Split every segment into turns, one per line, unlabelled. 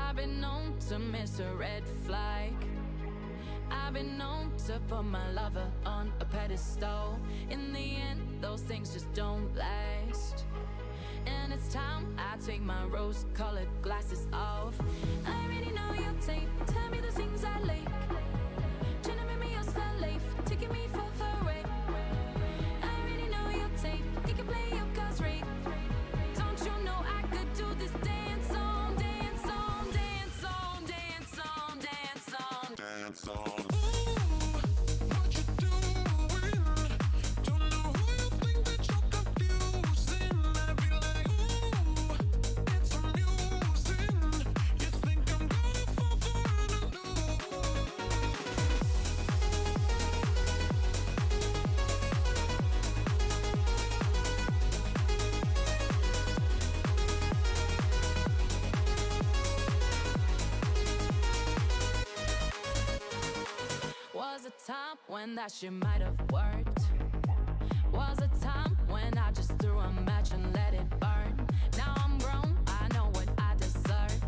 I've been known to miss a red flag. I've been known to put my lover on a pedestal. In the end, those things just don't last. And it's time I take my rose-colored glasses off. I already know your tape. Tell me the things I like. Trying to make me your slave, taking me for her way. I already know your tape. You can play your cards right. Don't you know I could do this dance on, dance on, dance on, dance on, dance on, dance on. Was a time when that shit might have worked. Was a time when I just threw a match and let it burn. Now I'm grown, I know what I deserve.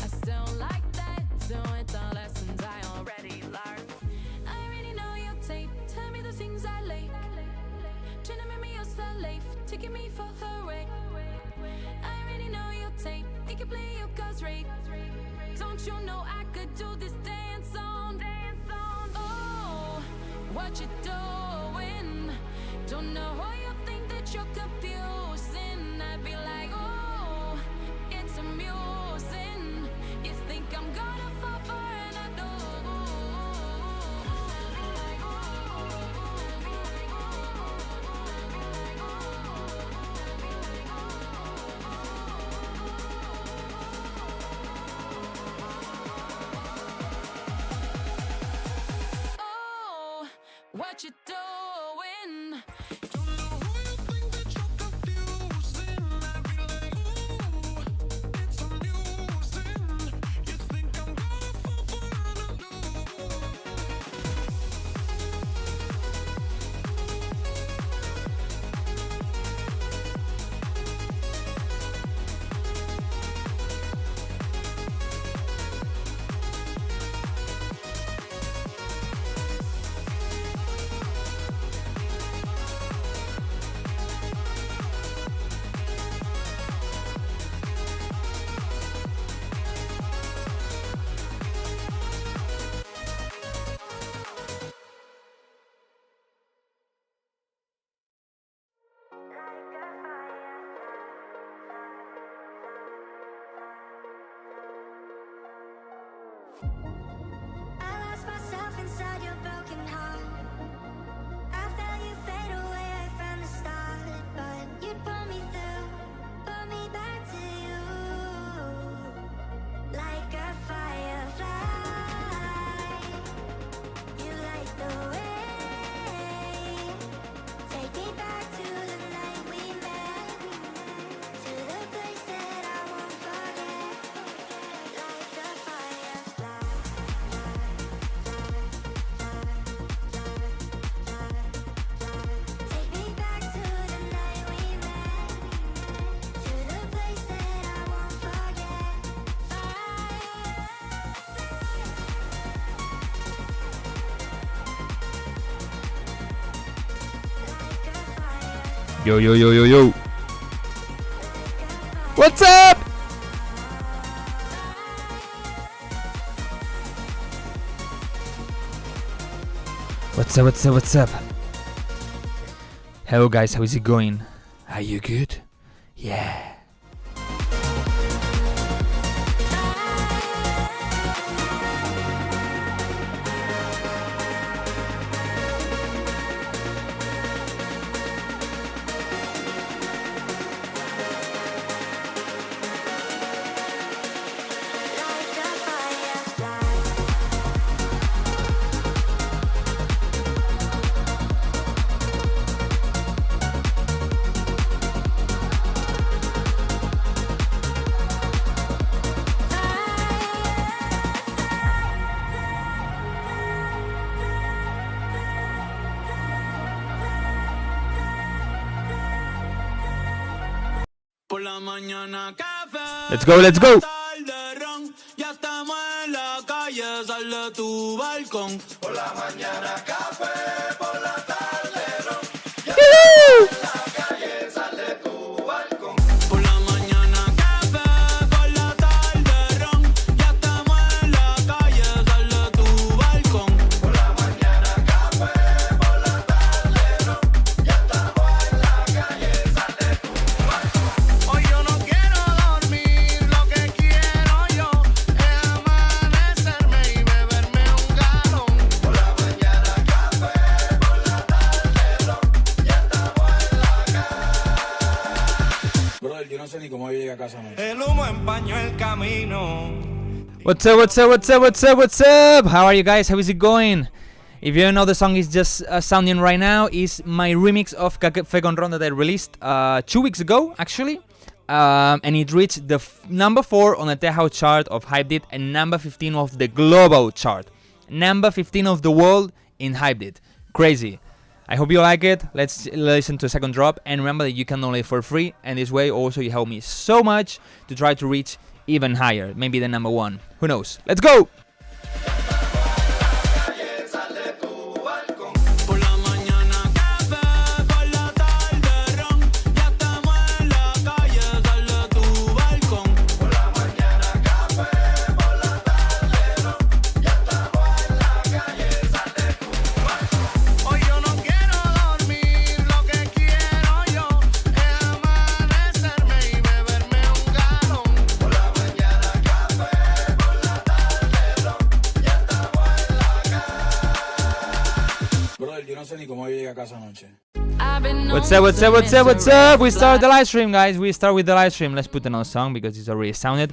I still like that, doing the lessons I already learned. I already know your tape, tell me the things I like. Trying to make me your slave, taking me for her way. I already know your tape, you can play your cards right. Don't you know I could do this dance on, dance on. Oh, what you doing? Don't know why you think that you're confusing. I'd be like, oh, it's amusing. You think I'm gonna fall for an what you doing? Don't know who you think that you're confusing. I'd be like, ooh, it's amusing. You think I'm gonna fall for
I lost myself inside your broken heart. I felt you fade away right from the start, but you pulled me through, pulled me back to you, like a firefly. You light the way, take me back to the night we met, to the place that I won't forget, like a firefly. Take me back to the night we met, to the place that I won't forget.
Yo, yo, yo, yo, yo. What's up? What's up, what's up, what's up? Hello guys, how is it going? Are you good? Yeah. Let's go, let's go.
balcón. Por la mañana café, por la tarde ron. Ya en la calle, sal de tu balcón. Por la mañana café, por la tarde ron. Ya estamos en la calle, sal de tu balcón. Por la mañana café, por la tarde ron. Ya estamos en la calle, sal de tu balcón. Hoy yo no quiero dormir, lo que quiero yo es amanecerme y beberme un galón. Por la mañana café, por la tarde ron. Ya estamos en la calle.
Brother, yo no sé ni cómo yo llegué a casa anoche.
El humo empañó el camino.
What's up, what's up, what's up, what's up, what's up? How are you guys? How is it going? If you don't know, the song is just sounding right now is my remix of Café con Ron that I released 2 weeks ago, actually. And it reached the number 4 on the Tech House chart of Hyped It and number 15 of the global chart. Number 15 of the world in Hyped It. Crazy. I hope you like it. Let's listen to a second drop. And remember that you can download it for free. And this way also you help me so much to try to reach even higher. Maybe the number 1. Who knows? Let's go!
Por la mañana café, por la tarde ron. Ya estamos en la calle, sal de tu balcón. Por la mañana café, por la tarde ron. Ya estamos en la calle, sal de tu balcón. Hoy yo no quiero dormir, lo que quiero yo es amanecerme y beberme un galón. Por la mañana café, por la tarde ron. Ya estamos en la calle.
Brother, yo no sé ni cómo yo llegué a casa anoche.
What's up, what's up, what's up, what's up? We start the live stream, guys. We start with the live stream. Let's put another song because it's already sounded.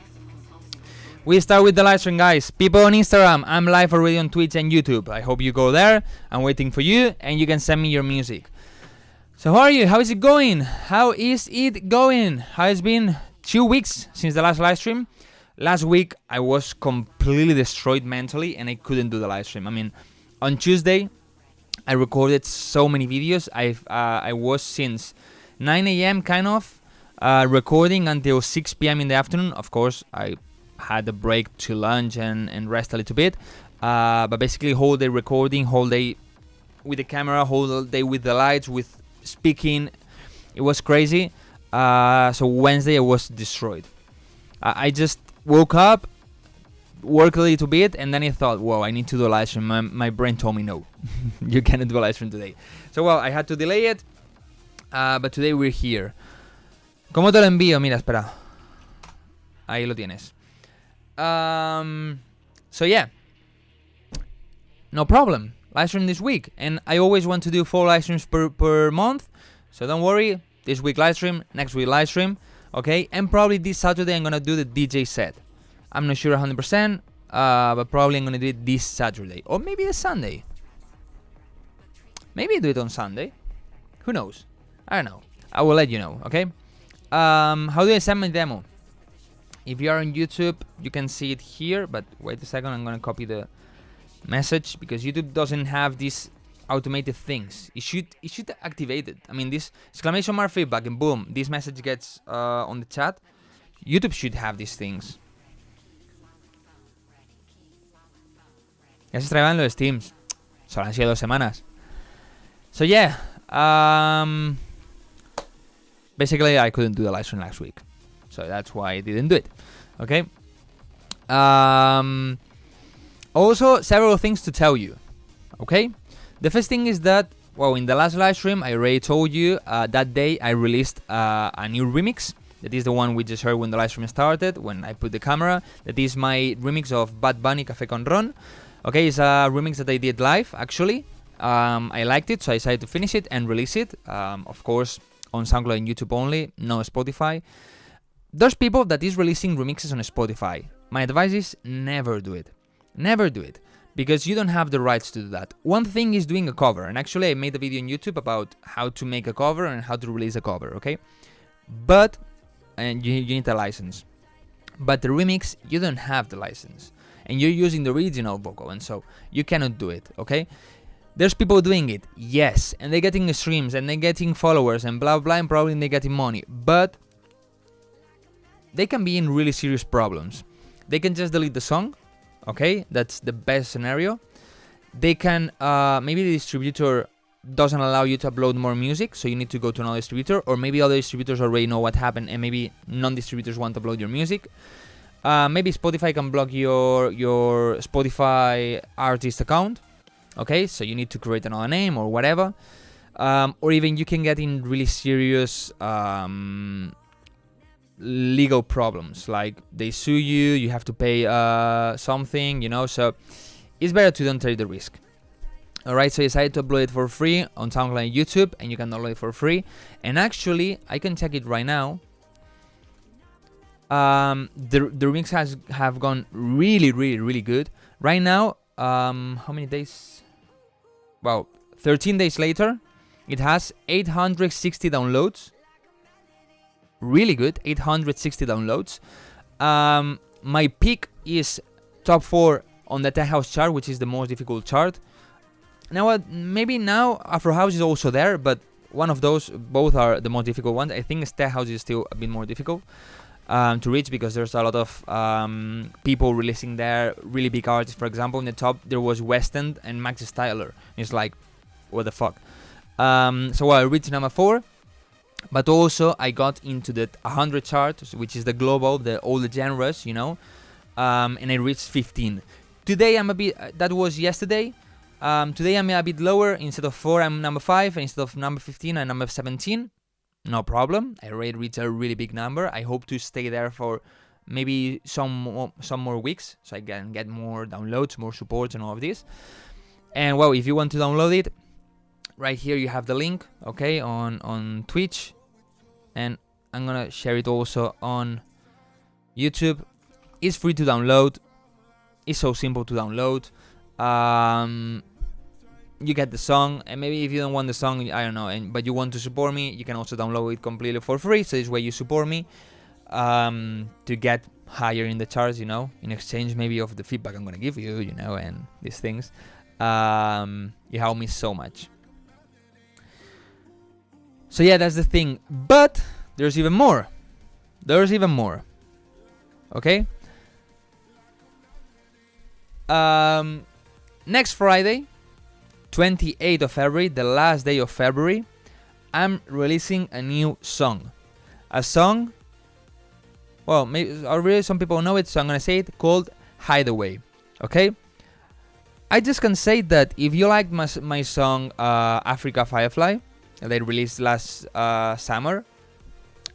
We start with the live stream, guys. People on Instagram, I'm live already on Twitch and YouTube. I hope you go there. I'm waiting for you and you can send me your music. So how are you? How is it going? How is it going? How it's been 2 weeks since the last live stream. Last week I was completely destroyed mentally and I couldn't do the live stream. I mean, on Tuesday I recorded so many videos. I was since 9 a.m. kind of recording until 6 p.m. in the afternoon. Of course, I had a break to lunch and rest a little bit. But basically, whole day recording, whole day with the camera, whole day with the lights, with speaking. It was crazy. So Wednesday I was destroyed. I just woke up, worked a little bit, and then I thought, whoa, I need to do a live stream. My brain told me no, you cannot do a live stream today. So well, I had to delay it, but today we're here. ¿Cómo te lo envío? Mira, espera. Ahí lo tienes. So yeah, no problem. Live stream this week, and I always want to do 4 live streams per month. So don't worry. This week live stream, next week live stream, okay? And probably this Saturday I'm gonna do the DJ set. I'm not sure 100%, but probably I'm gonna do it this Saturday. Or maybe the Sunday. Maybe do it on Sunday. Who knows? I don't know. I will let you know, okay? How do I send my demo? If you are on YouTube, you can see it here, but wait a second, I'm gonna copy the message because YouTube doesn't have these automated things. It should activate it. I mean, this exclamation mark feedback and boom, this message gets on the chat. YouTube should have these things. Ya se estrenaban los Steams. Solo han sido 2 semanas. So yeah, basically I couldn't do the live stream last week. So that's why I didn't do it. Okay. Also, several things to tell you. Okay. The first thing is that, well, in the last live stream, I already told you that day I released a new remix. That is the one we just heard when the live stream started, when I put the camera. That is my remix of Bad Bunny Café con Ron. Okay, it's a remix that I did live, actually. I liked it, so I decided to finish it and release it. Of course, on SoundCloud and YouTube only, no Spotify. There's people that is releasing remixes on Spotify. My advice is never do it. Never do it. Because you don't have the rights to do that. One thing is doing a cover, and actually I made a video on YouTube about how to make a cover and how to release a cover, okay? But, and you need a license. But the remix, you don't have the license. And you're using the original vocal, and so you cannot do it, okay? There's people doing it, yes, and they're getting streams, and they're getting followers, and blah blah, and probably they're getting money. But they can be in really serious problems. They can just delete the song, okay? That's the best scenario. they can maybe the distributor doesn't allow you to upload more music, so you need to go to another distributor, or maybe other distributors already know what happened and maybe non-distributors want to upload your music. Maybe Spotify can block your Spotify artist account. Okay, so you need to create another name or whatever. Or even you can get in really serious legal problems, like they sue you, you have to pay something, so it's better to don't take the risk. Alright, so I decided to upload it for free on SoundCloud and YouTube, and you can download it for free. And actually, I can check it right now. The remix have gone really, really, really good. Right now, how many days? Well, 13 days later, it has 860 downloads. Really good, 860 downloads. My peak is top 4 on the Tech House chart, which is the most difficult chart. Now, maybe now Afro House is also there, but one of those, both are the most difficult ones. I think Tech House is still a bit more difficult to reach because there's a lot of people releasing there, really big artists. For example, in the top there was West End and Max Styler. It's like, what the fuck? So I reached number 4, but also I got into the 100 chart, which is the global, all the genres, and I reached 15. Today I'm a bit, that was yesterday. Today I'm a bit lower. Instead of 4, I'm number 5. And instead of number 15, I'm number 17. No problem. I already reached a really big number. I hope to stay there for maybe some more weeks, so I can get more downloads, more support, and all of this. And well, if you want to download it, right here you have the link, okay, on Twitch, and I'm gonna share it also on YouTube. It's free to download. It's so simple to download. You get the song, and maybe if you don't want the song, I don't know, but you want to support me, you can also download it completely for free. So this way you support me to get higher in the charts, in exchange maybe of the feedback I'm gonna give you, and these things. You help me so much. So yeah, that's the thing. But there's even more. Okay. Next Friday, 28th of February, the last day of February, I'm releasing a new song. A song, well, maybe already some people know it, so I'm gonna say it, called Hideaway. Okay? I just can say that if you like my song Africa Firefly, that I released last summer,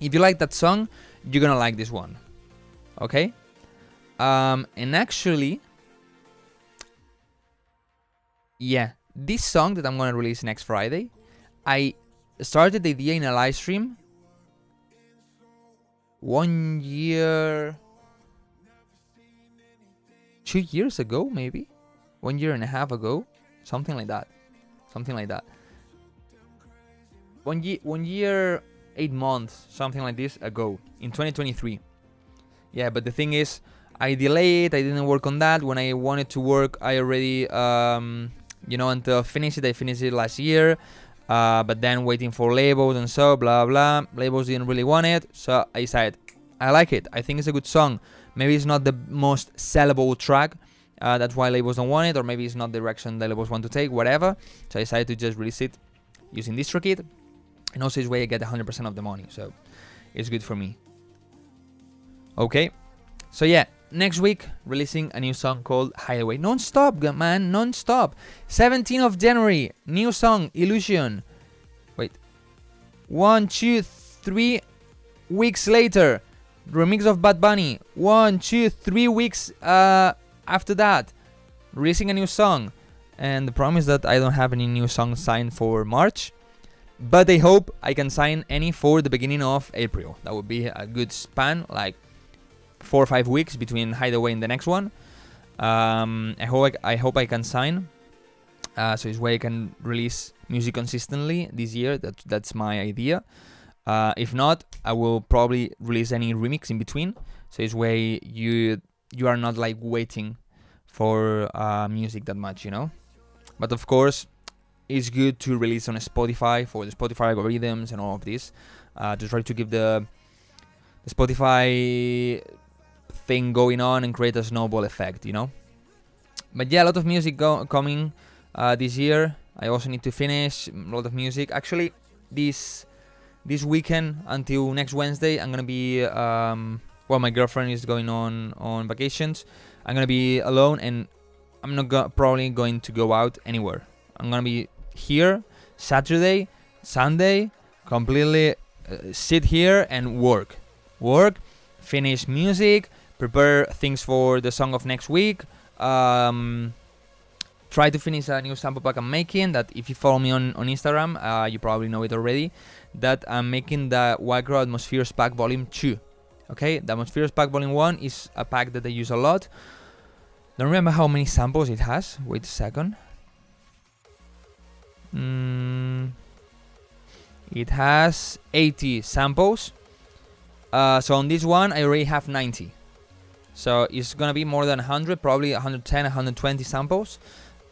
if you like that song, you're gonna like this one. Okay? And actually, yeah, this song that I'm gonna release next Friday, I started the idea in a live stream 1 year, 2 years ago, maybe 1 year and a half ago, something like that. 1 year, 8 months, something like this ago, in 2023. Yeah, but the thing is, I delayed. I didn't work on that. When I wanted to work, I already until I finished it last year, but then waiting for labels and so blah blah. Labels didn't really want it, so I decided I like it. I think it's a good song. Maybe it's not the most sellable track, that's why labels don't want it, or maybe it's not the direction the labels want to take, whatever. So I decided to just release it using DistroKid, and also this way I get 100% of the money, so it's good for me. Okay, so yeah. Next week, releasing a new song called Hideaway. Non-stop, man, non-stop. 17th of January, new song, Illusion. Wait. 1, 2, 3 weeks later, remix of Bad Bunny. 1, 2, 3 weeks after that, releasing a new song. And the problem is that I don't have any new songs signed for March, but I hope I can sign any for the beginning of April. That would be a good span, like 4 or 5 weeks between Hideaway and the next one. I hope I can sign, so this way I can release music consistently this year. That's my idea. If not, I will probably release any remix in between, so this way you are not like waiting for music that much, But of course, it's good to release on Spotify for the Spotify algorithms and all of this, to try to give the Spotify thing going on and create a snowball effect, But yeah, a lot of music coming this year. I also need to finish a lot of music. Actually, this weekend until next Wednesday, I'm gonna be well, my girlfriend is going on vacations. I'm gonna be alone, and I'm not probably going to go out anywhere. I'm gonna be here Saturday, Sunday, completely sit here and work, finish music, prepare things for the song of next week. Try to finish a new sample pack I'm making. That if you follow me on Instagram, you probably know it already. That I'm making the Wildcrow Atmospheres Pack Volume 2. Okay, the Atmospheres Pack Volume 1 is a pack that I use a lot. Don't remember how many samples it has. Wait a second. It has 80 samples. So on this one, I already have 90. So it's gonna be more than 100, probably 110, 120 samples.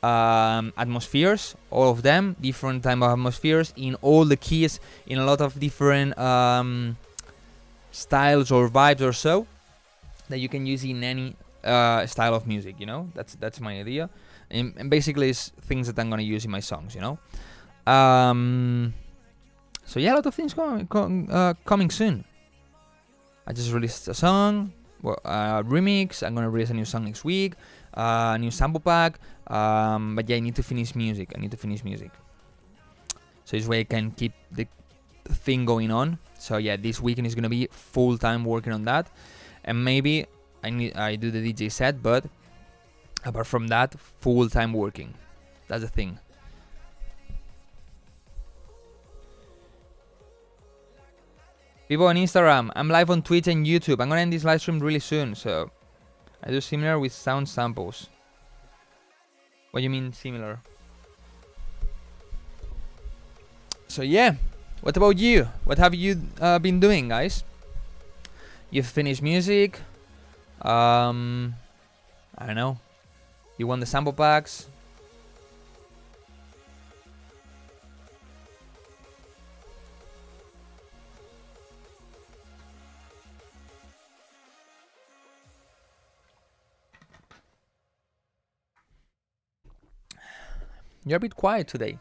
Atmospheres, all of them, different type of atmospheres in all the keys, in a lot of different styles or vibes or so, that you can use in any style of music, you know. That's my idea, and basically it's things that I'm gonna use in my songs, you know. So yeah, a lot of things coming soon. I just released a song, remix. I'm gonna release a new song next week, a new sample pack. But yeah, I need to finish music. So this way I can keep the thing going on. So yeah, this weekend is gonna be full time working on that, and maybe I do the DJ set, but apart from that, full time working. That's the thing. People on Instagram, I'm live on Twitch and YouTube. I'm gonna end this live stream really soon, so I do similar with sound samples. What do you mean similar? So yeah, what about you? What have you been doing, guys? You've finished music. I don't know. You won the sample packs. You're a bit quiet today.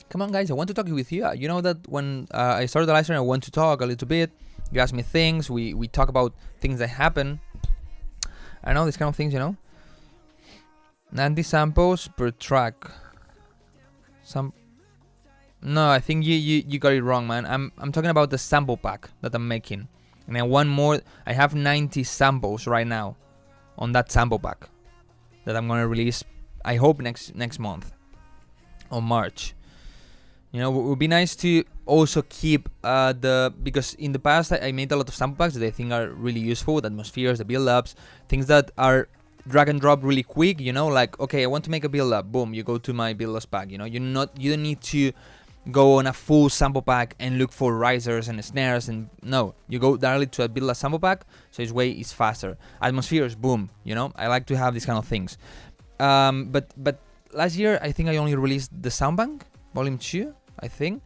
Come on, guys, I want to talk with you. You know that when I started the live stream, I want to talk a little bit. You ask me things. We talk about things that happen. I know these kind of things, you know. 90 samples per track. No, I think you got it wrong, man. I'm talking about the sample pack that I'm making, and I want more. I have 90 samples right now on that sample pack that I'm gonna release. I hope next month or March. You know, it would be nice to also keep because in the past I made a lot of sample packs that I think are really useful, the atmospheres, the build-ups, things that are drag and drop really quick, you know, like, okay, I want to make a build-up, boom, you go to my build-ups pack, you know, you don't need to go on a full sample pack and look for risers and snares, and no, you go directly to a build-up sample pack, so it's faster. Atmospheres, boom, you know, I like to have these kind of things. But last year I think I only released the Soundbank Volume 2, I think.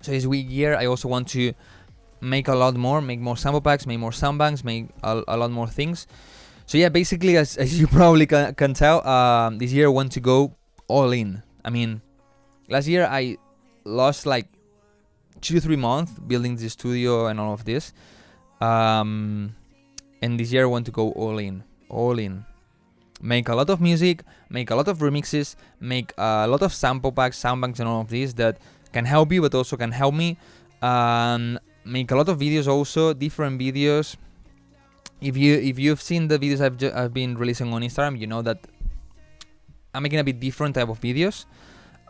So this year I also want to make a lot more, make more sample packs, make more soundbanks, make a lot more things. So yeah, basically as you probably can tell, this year I want to go all in. I mean, last year I lost like 2-3 months building the studio and all of this, and this year I want to go all in. Make a lot of music, make a lot of remixes, make a lot of sample packs, soundbanks, and all of this that can help you, but also can help me. Make a lot of videos, also different videos. If you've seen the videos I've been releasing on Instagram, you know that I'm making a bit different type of videos.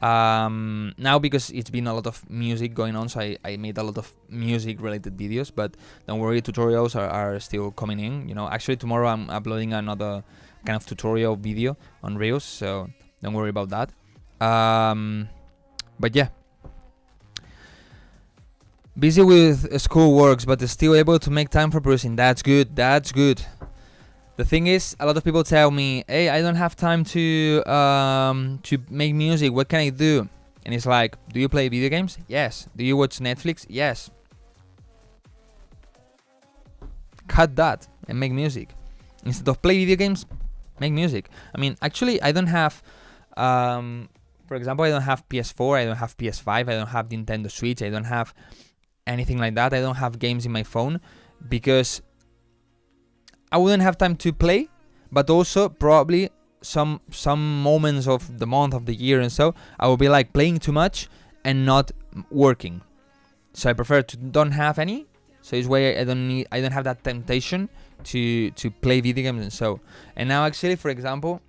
Now because it's been a lot of music going on, so I made a lot of music related videos. But don't worry, tutorials are still coming in. You know, actually tomorrow I'm uploading another kind of tutorial video on Reels, so don't worry about that. But yeah, busy with school works, but still able to make time for producing. That's good. The thing is, a lot of people tell me, hey, I don't have time to make music, what can I do? And it's like, do you play video games? Yes. Do you watch Netflix? Yes. Cut that and make music. Instead of play video games, make music. I mean, actually, I don't have, for example, I don't have PS4, I don't have PS5, I don't have Nintendo Switch, I don't have anything like that. I don't have games in my phone because I wouldn't have time to play, but also probably some moments of the month, of the year, and so I will be like playing too much and not working. So I prefer to don't have any. So it's why I don't have that temptation to play video games and so. And now actually, for example,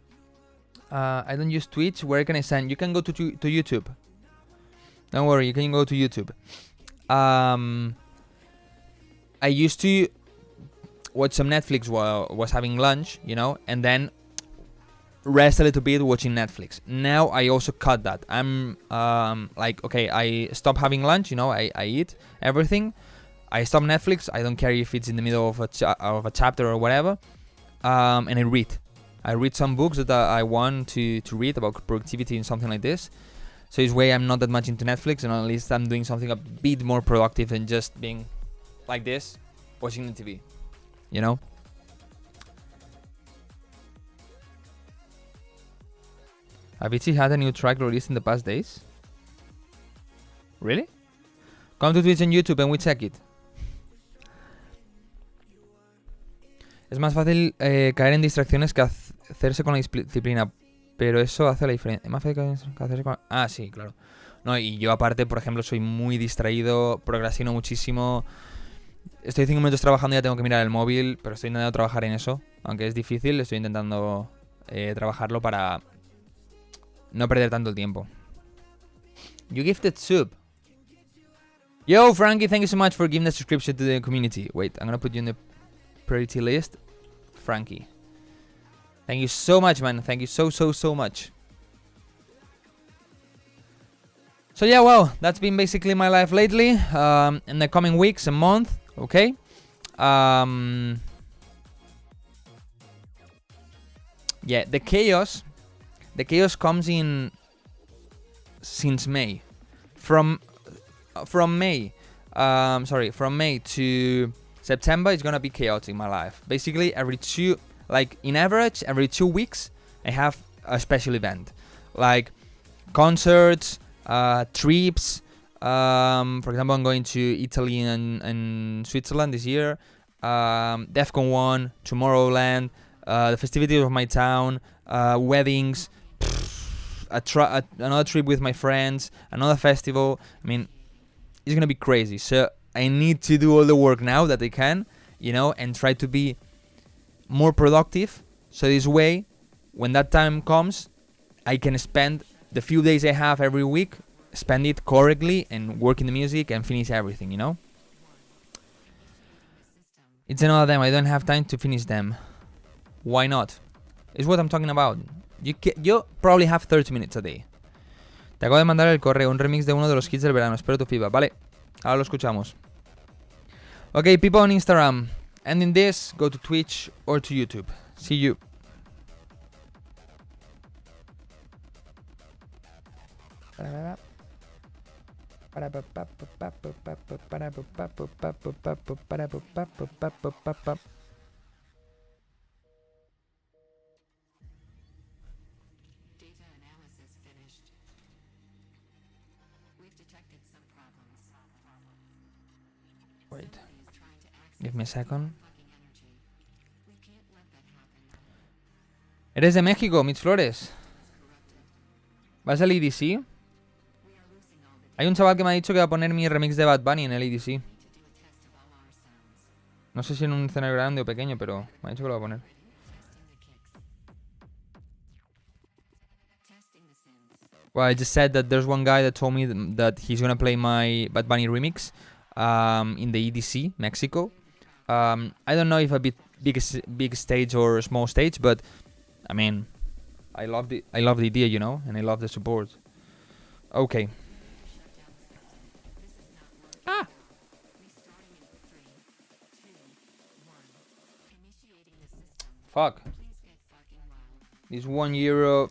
I don't use Twitch. Where can I send? You can go to YouTube. Don't worry, you can go to YouTube. I used to watch some Netflix while I was having lunch, you know, and then rest a little bit watching Netflix. Now I also cut that. I'm like, okay, I stop having lunch, you know, I eat everything. I stop Netflix. I don't care if it's in the middle of a chapter or whatever. And I read. I read some books that I want to read about productivity and something like this. So this way I'm not that much into Netflix, and at least I'm doing something a bit more productive than just being like this, watching the TV. You know? Avicii had a new track released in the past days? Really? Come to Twitch and YouTube and we check it. Es más fácil caer en distracciones que hacerse con la disciplina, pero eso hace la diferencia. Es más fácil que hacerse con... Ah, sí, claro. No, y yo aparte, por ejemplo, soy muy distraído, procrastino muchísimo. Estoy 5 minutos trabajando y ya tengo que mirar el móvil, pero estoy intentando trabajar en eso. Aunque es difícil, estoy intentando trabajarlo para no perder tanto el tiempo. You gifted soup. Yo, Frankie, thank you so much for giving the subscription to the community. Wait, I'm gonna put you in the priority list. Frankie. Thank you so much, man. Thank you so much. So yeah, well, that's been basically my life lately. In the coming weeks and month, okay? Yeah, the chaos comes in since May. From May to September, it's gonna be chaotic in my life. Basically, in average, every 2 weeks, I have a special event, like concerts, trips. For example, I'm going to Italy and Switzerland this year. DEFCON 1, Tomorrowland, the festivities of my town, weddings, another trip with my friends, another festival. I mean, it's gonna be crazy. So I need to do all the work now that I can, you know, and try to be more productive. So this way, when that time comes, I can spend the few days I have every week, spend it correctly and work in the music and finish everything, you know? It's another them. I don't have time to finish them. Why not? It's what I'm talking about. You probably have 30 minutes a day. Te acabo de mandar el correo, un remix de uno de los hits del verano. Espero tu feedback. Vale, ahora lo escuchamos. Okay, people on Instagram. Ending this, go to Twitch or to YouTube. See you.
Data analysis finished. We've detected some problems.
Wait,
Somebody is trying to access
give me a second.
fucking energy. We can't let that happen.
Eres de México, Mitch Flores. ¿Vas al EDC?
We are losing all the
Hay un chaval que me ha dicho que va a poner mi remix de Bad Bunny en el EDC.
to do a test of all our sounds.
No sé si en un escenario grande o pequeño, pero me ha dicho que lo va a poner.
Testing the synths.
Well, I just said that there's one guy that told me that he's gonna play my Bad Bunny remix in the EDC, Mexico. I don't know if a big stage or a small stage, but I mean, I love the idea, you know, and I love the support. Okay. Ah.
Restarting in 3, 2, 1. Initiating the system.
Fuck.
Please get fucking well.
This €1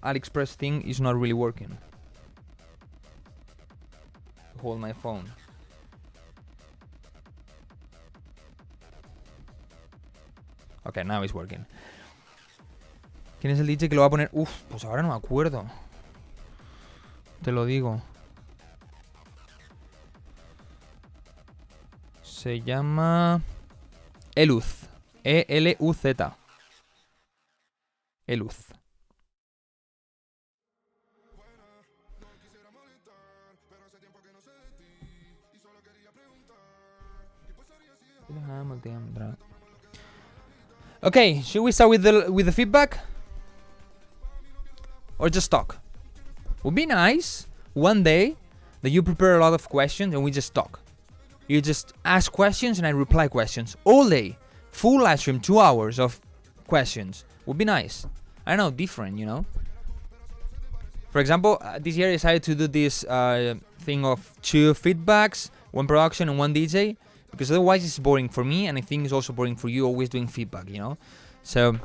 AliExpress thing is not really working. Hold my phone. Okay, now it's working. ¿Quién es el DJ que lo va a poner? Uf, pues ahora no me acuerdo. Te lo digo. Se llama... Eluz. E-L-U-Z. Eluz. Okay, should we start with the feedback? Or just talk? Would be nice one day that you prepare a lot of questions and we just talk. You just ask questions and I reply questions all day. Full live stream, 2 hours of questions. Would be nice. I don't know, different, you know? For example, this year I decided to do this thing of 2 feedbacks, 1 production and 1 DJ, because otherwise it's boring for me and I think it's also boring for you always doing feedback, you know? So...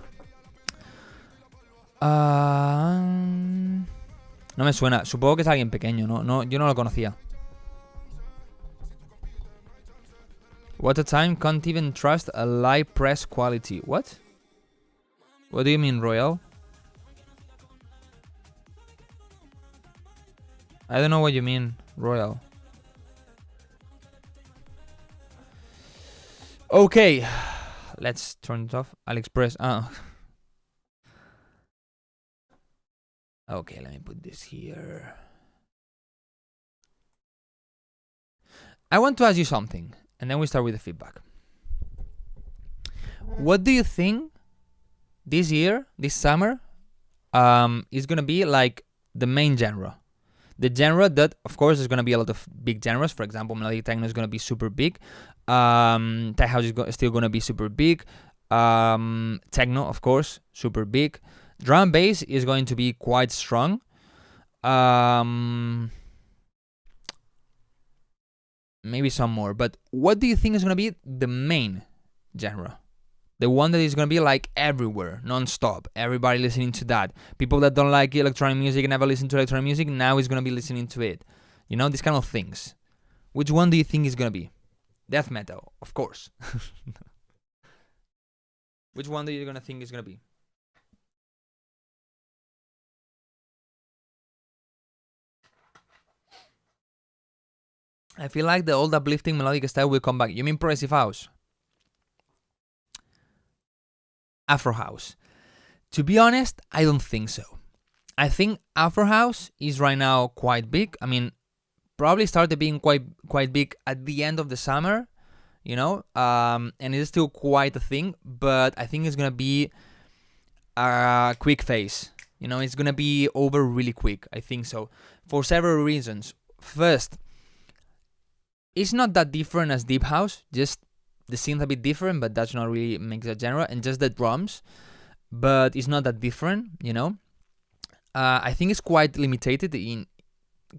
no me suena. Supongo que es alguien pequeño, ¿no? Yo no lo conocía. What a time, can't even trust a live press quality. What? What do you mean, Royal? I don't know what you mean, Royal. Okay. Let's turn it off. AliExpress. Okay, let me put this here. I want to ask you something, and then we start with the feedback. What do you think this year, this summer, is gonna be like the main genre? The genre that, of course, there's gonna be a lot of big genres. For example, melodic techno is gonna be super big. Tech house is still gonna be super big. Techno, of course, super big. Drum and bass is going to be quite strong. Maybe some more. But what do you think is going to be the main genre? The one that is going to be like everywhere, non-stop. Everybody listening to that. People that don't like electronic music and never listen to electronic music, now is going to be listening to it. You know, these kind of things. Which one do you think is going to be? Death metal, of course. Which one do you going to think is going to be? I feel like the old uplifting melodic style will come back. You mean progressive house? Afro house. To be honest, I don't think so. I think Afro house is right now quite big. I mean, probably started being quite big at the end of the summer, you know, and it's still quite a thing. But I think it's gonna be a quick phase. You know, it's gonna be over really quick. I think so, for several reasons. First, it's not that different as deep house, just the scene's a bit different, but that's not really makes a genre, and just the drums, but it's not that different, you know. I think it's quite limited in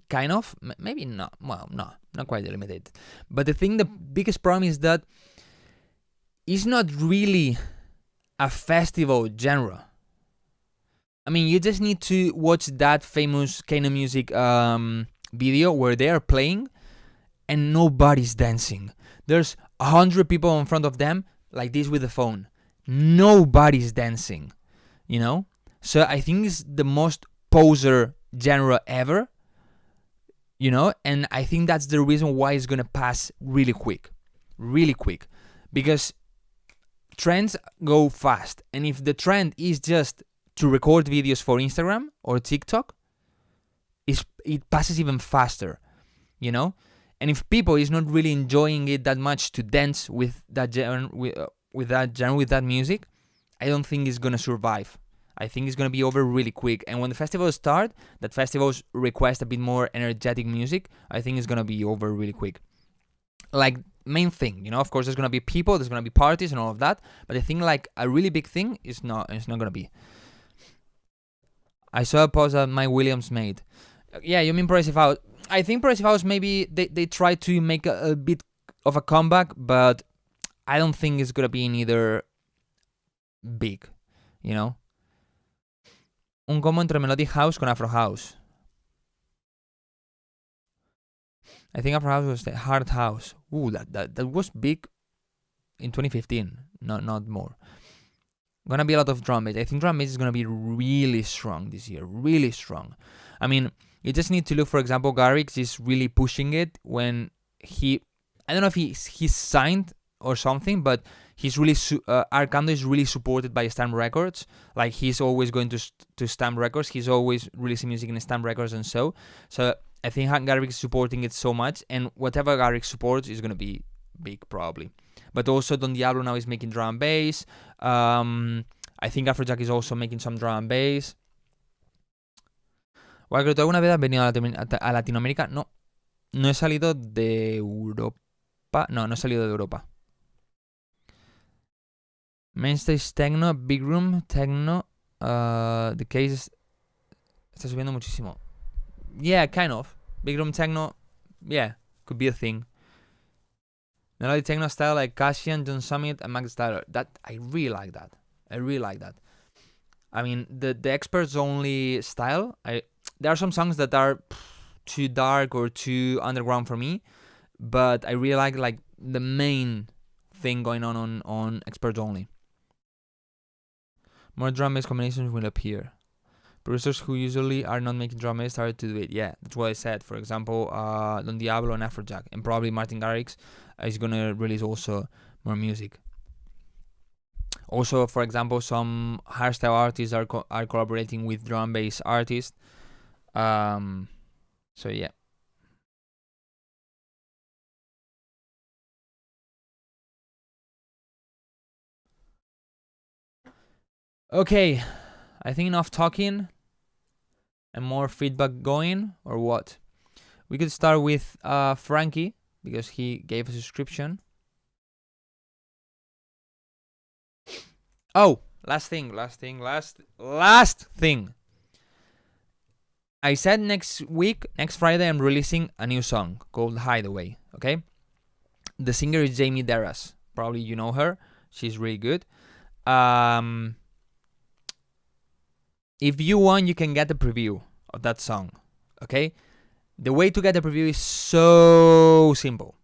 kind of, maybe not, well, no, not quite limited. But the biggest problem is that it's not really a festival genre. I mean, you just need to watch that famous Kano Music video where they are playing and nobody's dancing. There's 100 people in front of them like this with the phone. Nobody's dancing, you know? So I think it's the most poser genre ever, you know? And I think that's the reason why it's gonna pass really quick. Really quick. Because trends go fast. And if the trend is just to record videos for Instagram or TikTok, it passes even faster, you know? And if people is not really enjoying it that much to dance with that genre, with that music, I don't think it's gonna survive. I think it's gonna be over really quick. And when the festivals start, that festivals request a bit more energetic music, I think it's gonna be over really quick. Like, main thing, you know, of course there's gonna be people, there's gonna be parties and all of that, but I think like a really big thing is not gonna be. I saw a post that Mike Williams made. Yeah, you mean Progressive House? I think Progressive House maybe they try to make a bit of a comeback, but I don't think it's gonna be neither big, you know. Un combo entre Melodic House con Afro House. I think Afro House was the Hard House. Ooh, that was big in 2015, not more. Gonna be a lot of drum bass. I think drum bass is gonna be really strong this year. Really strong. I mean, you just need to look, for example, Garrix is really pushing it when he... I don't know if he's signed or something, but he's really... Arcando is really supported by Stamp Records. Like, he's always going to Stamp Records. He's always releasing music in Stamp Records and so. So I think Garrix is supporting it so much, and whatever Garrix supports is gonna be big, probably. But also Don Diablo now is making drum and bass. I think Afrojack is also making some drum and bass. Wildcrow, ¿tú alguna vez has venido a Latinoamérica? No. No he salido de Europa. No he salido de Europa. Mainstage Techno, Big Room Techno. The case está subiendo muchísimo. Yeah, kind of. Big Room Techno, yeah, could be a thing. Melodic techno style like Cassian, John Summit, and Max Tyler. That I really like that. I mean, the experts only style. There are some songs that are too dark or too underground for me, but I really like the main thing going on experts only. More drum bass combinations will appear. Producers who usually are not making drum bass started to do it. Yeah, that's what I said. For example, Don Diablo and Afrojack, and probably Martin Garrix is gonna release also more music. Also, for example, some hardstyle artists are collaborating with drum bass artists. So yeah. Okay, I think enough talking and more feedback going, or what? We could start with Frankie, because he gave a subscription. Oh, last thing. I said next Friday, I'm releasing a new song called Hideaway, okay? The singer is Jamie Deras. Probably you know her. She's really good. If you want, you can get a preview of that song, okay? The way to get a preview is so simple.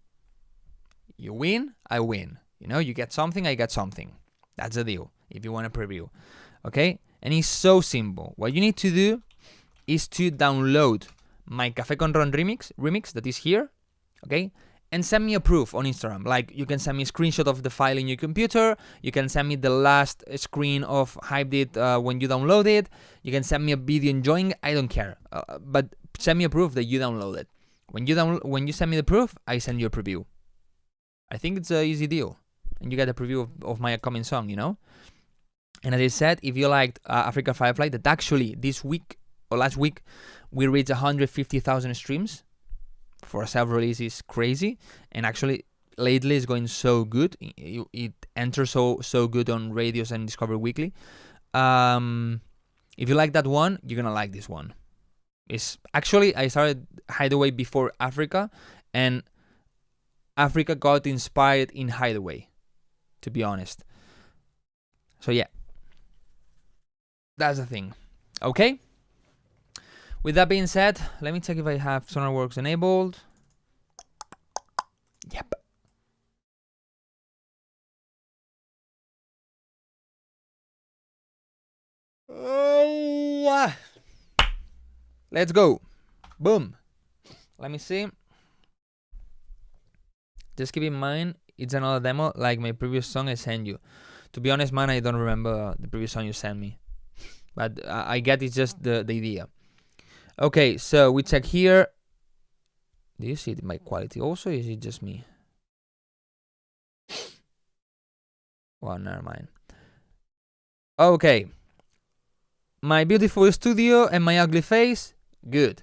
You win, I win. You know, you get something, I get something. That's the deal, if you want a preview, okay? And it's so simple. What you need to do is to download my Café con Ron remix that is here, okay? And send me a proof on Instagram. Like, you can send me a screenshot of the file in your computer. You can send me the last screen of Hyped It when you download it. You can send me a video enjoying it. I don't care. But send me a proof that you download it. When you send me the proof, I send you a preview. I think it's an easy deal. And you get a preview of my upcoming song, you know? And as I said, if you liked Africa Firefly, that actually this week or last week, we reached 150,000 streams. For a self-release is crazy, and actually lately it's going so good. It enters so good on radios and Discover Weekly. If you like that one, you're gonna like this one. It's actually, I started Hideaway before Africa, and Africa got inspired in Hideaway, to be honest. So yeah, that's the thing. Okay. With that being said, let me check if I have SonarWorks enabled. Yep. Let's go. Boom. Let me see. Just keep in mind, it's another demo like my previous song I sent you. To be honest, man, I don't remember the previous song you sent me. But I get it's just the idea. Okay, so we check here. Do you see my quality also? Or is it just me? Well, never mind. Okay. My beautiful studio and my ugly face, good.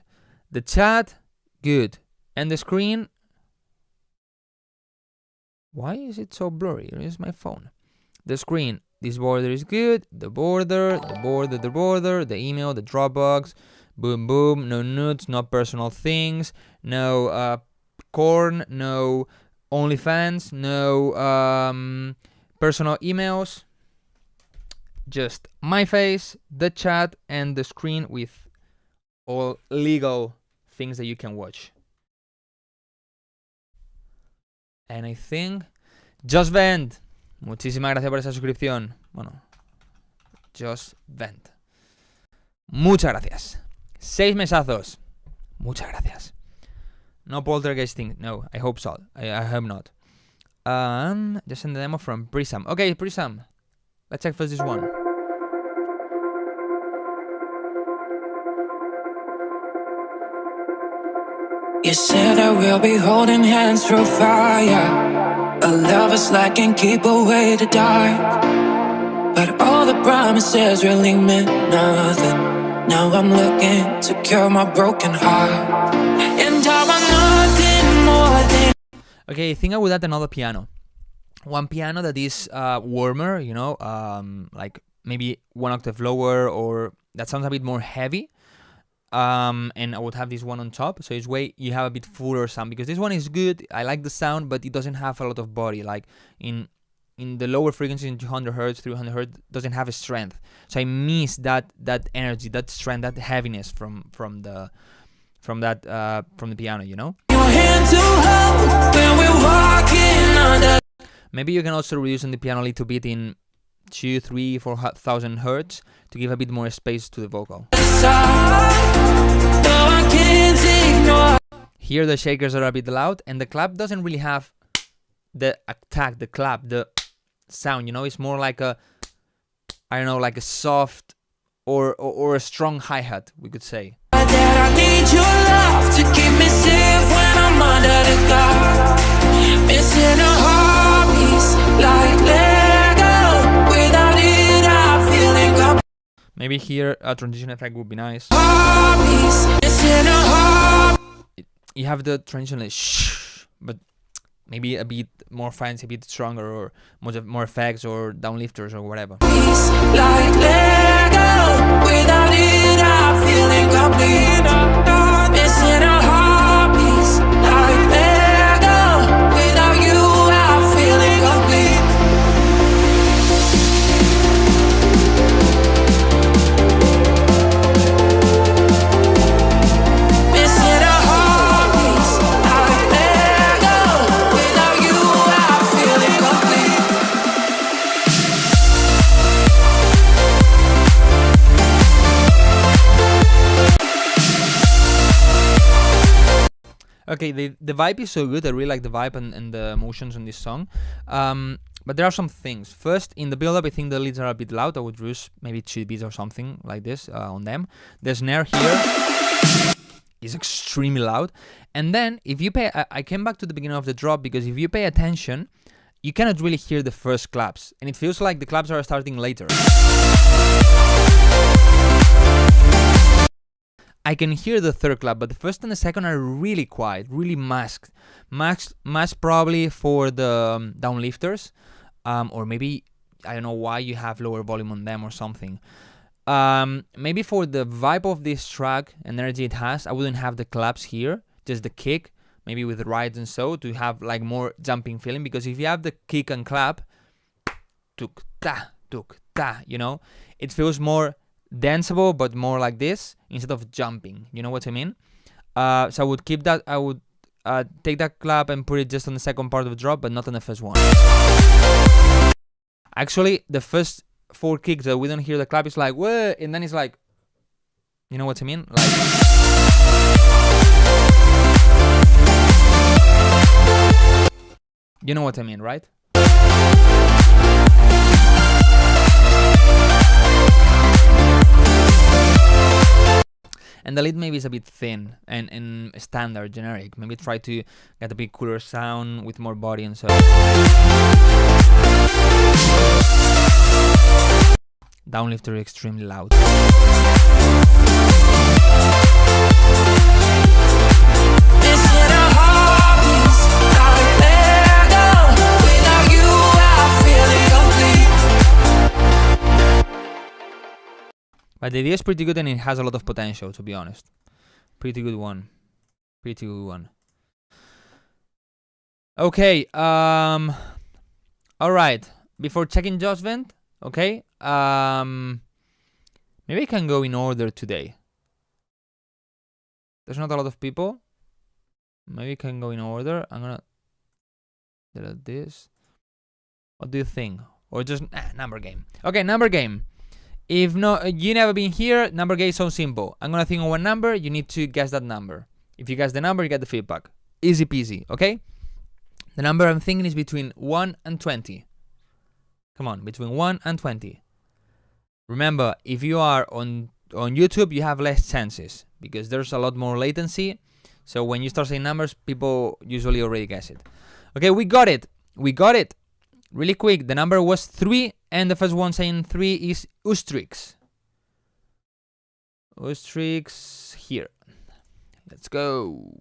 The chat, good. And the screen, why is it so blurry? Here's my phone. The screen, this border is good. The border, the email, the Dropbox. Boom, boom. No nudes, no personal things. No corn, no OnlyFans, no personal emails. Just my face, the chat, and the screen with all legal things that you can watch. And I think... Just Vend, muchísimas gracias por esa suscripción. Bueno, Just Vent. Muchas gracias. 6 mesazos. Muchas gracias. No poltergeisting. No, I hope so. I hope not. Just send the demo from Prism. Okay, Prism. Let's check first this one.
You said that we'll be holding hands through fire. A lover's like and keep away the dark. But all the promises really meant nothing. Now I'm looking to cure my broken heart. And I want nothing more than.
Okay, I think I would add another piano. One piano that is warmer, you know, like maybe 1 octave lower, or that sounds a bit more heavy. And I would have this one on top, so it's way you have a bit fuller sound, because this one is good. I like the sound, but it doesn't have a lot of body. Like in the lower frequencies, in 200 hertz, 300 hertz, doesn't have a strength. So I miss that energy, that strength, that heaviness from the piano, you know.
Your hand to hold when we're walking under.
Maybe you can also reduce on the piano a little bit in 2, 3, 4,000 hertz to give a bit more space to the vocal. Here the shakers are a bit loud, and the clap doesn't really have the attack, the clap, the sound, you know. It's more like a, I don't know, like a soft or a strong hi-hat, we could say.
That I need your love to keep me safe when I'm under the dark. Missing a heartbeat like Lego. Without it, I'm feeling up.
Maybe here a transition effect would be nice.
Missing a heart.
You have the transition like shh, but maybe a bit more fancy, a bit stronger, or more effects or downlifters or whatever.
Like Lego. Without it, I'm feeling complete. Missing a heartbeat like Lego. Without you, I'm feeling complete. Missing a heartbeat like Lego. Without you, I'm feeling complete.
Okay, the vibe is so good. I really like the vibe and the emotions on this song. But there are some things. First, in the build-up, I think the leads are a bit loud. I would use maybe 2 beats or something like this on them. The snare here is extremely loud. And then, if you pay... I came back to the beginning of the drop, because if you pay attention, you cannot really hear the first claps. And it feels like the claps are starting later. I can hear the third clap, but the first and the second are really quiet, really masked. Masked probably for the downlifters, or maybe, I don't know why you have lower volume on them or something. Maybe for the vibe of this track, energy it has, I wouldn't have the claps here, just the kick, maybe with rides and so, to have like more jumping feeling, because if you have the kick and clap, tuk ta, you know, it feels more danceable, but more like this instead of jumping, you know what I mean? So I would keep that. I would take that clap and put it just on the second part of the drop, but not on the first one. Actually, the first 4 kicks that we don't hear the clap is like whoa, and then it's like, you know what I mean? Like, you know what I mean, right? And the lead maybe is a bit thin and standard, generic. Maybe try to get a bit cooler sound with more body and so. Downlifter extremely loud. But the idea is pretty good, and it has a lot of potential, to be honest. Pretty good one. Pretty good one. Okay, alright. Before checking judgment, okay, maybe I can go in order today. There's not a lot of people. Maybe I can go in order. I'm gonna delete this. What do you think? Or just number game. Okay, number game. If not, you never been here, number game is so simple. I'm gonna think of one number, you need to guess that number. If you guess the number, you get the feedback. Easy peasy, okay? The number I'm thinking is between 1 and 20. Come on, between 1 and 20. Remember, if you are on YouTube, you have less chances because there's a lot more latency. So when you start saying numbers, people usually already guess it. Okay, we got it. We got it. Really quick, the number was 3, and the first one saying 3 is Oostrix. Oostrix here. Let's go.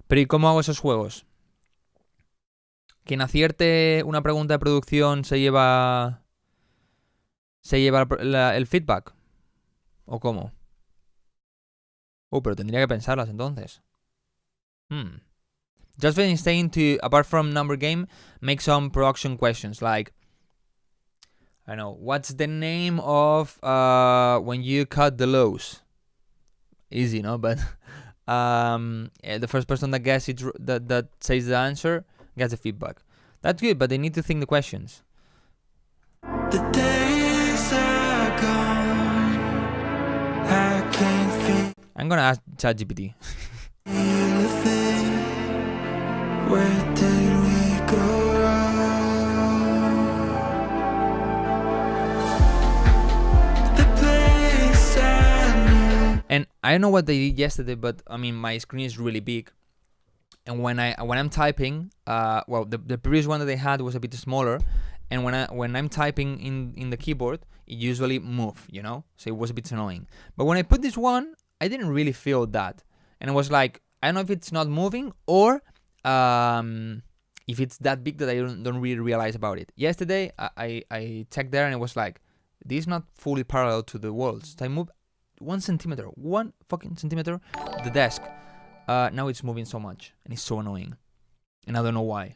Pero ¿y cómo hago esos juegos? Quien acierte una pregunta de producción se lleva el feedback. ¿O cómo? Pero tendría que pensarlas entonces. Just been saying to, apart from number game, make some production questions like, I don't know, what's the name of when you cut the lows? Easy, no? But the first person that guesses it, that says the answer gets the feedback. That's good, but they need to think the questions.
The days are gone. I can't feel
I'm gonna ask ChatGPT.
a thing. Where did we go wrong? The place I knew.
And I don't know what they did yesterday, but I mean my screen is really big. And when I'm typing, the previous one that they had was a bit smaller, and when I'm typing in the keyboard, it usually move, you know, so it was a bit annoying. But when I put this one, I didn't really feel that, and it was like, I don't know if it's not moving or if it's that big that I don't really realize about it. Yesterday I checked there and it was like, this is not fully parallel to the walls. So I moved 1 centimeter, 1 fucking centimeter, the desk. Now it's moving so much and it's so annoying, and I don't know why.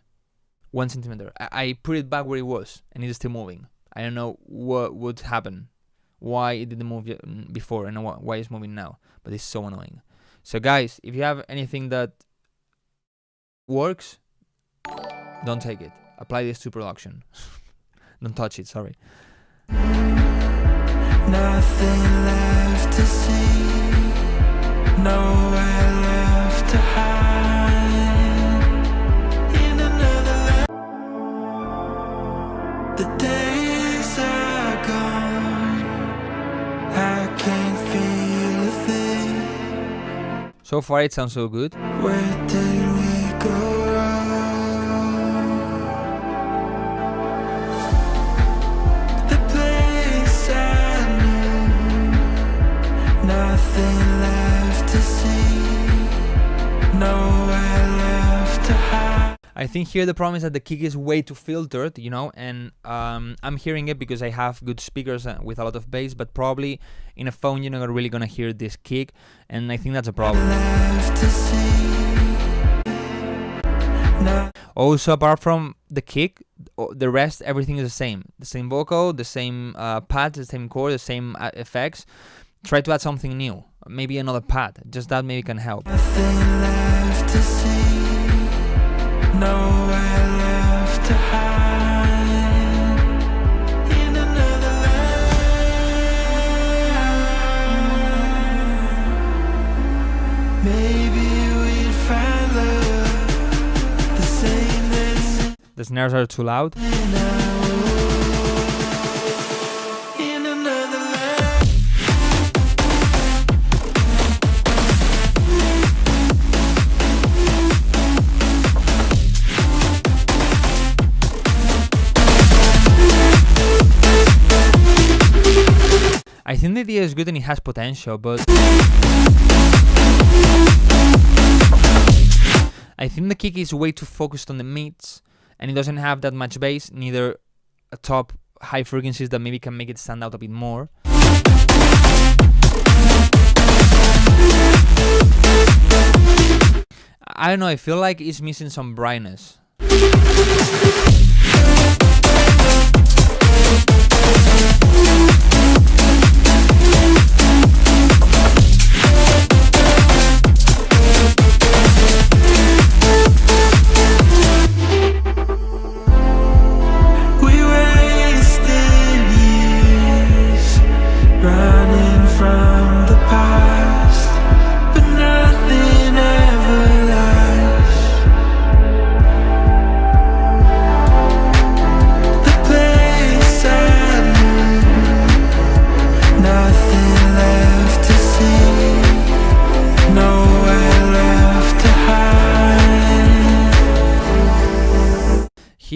1 centimeter. I put it back where it was and it's still moving. I don't know what would happen, why it didn't move before and why it's moving now, but it's so annoying. So guys, if you have anything that works, don't take it. Apply this to production. Don't touch it, sorry.
Nothing left to see. Nowhere left to hide. In another land. The days are gone. I can't feel a thing.
So far it sounds so good.
Where did we go wrong? The place I knew. Nothing left to see. Nowhere left to hide.
I think here the problem is that the kick is way too filtered, you know, and I'm hearing it because I have good speakers with a lot of bass, but probably in a phone you're not really gonna hear this kick, and I think that's a problem.
Left to see. No.
Also, apart from the kick, the rest, everything is the same. The same vocal, the same pads, the same chord, the same effects. Try to add something new. Maybe another pad. Just that maybe can help.
Nothing left to see. Nowhere left to hide. In another land. Maybe we'd find love. The same that's
The snares are too loud.
in another land.
I think the idea is good and it has potential, but I think the kick is way too focused on the mids and it doesn't have that much bass, neither a top high frequencies that maybe can make it stand out a bit more. I don't know, I feel like it's missing some brightness.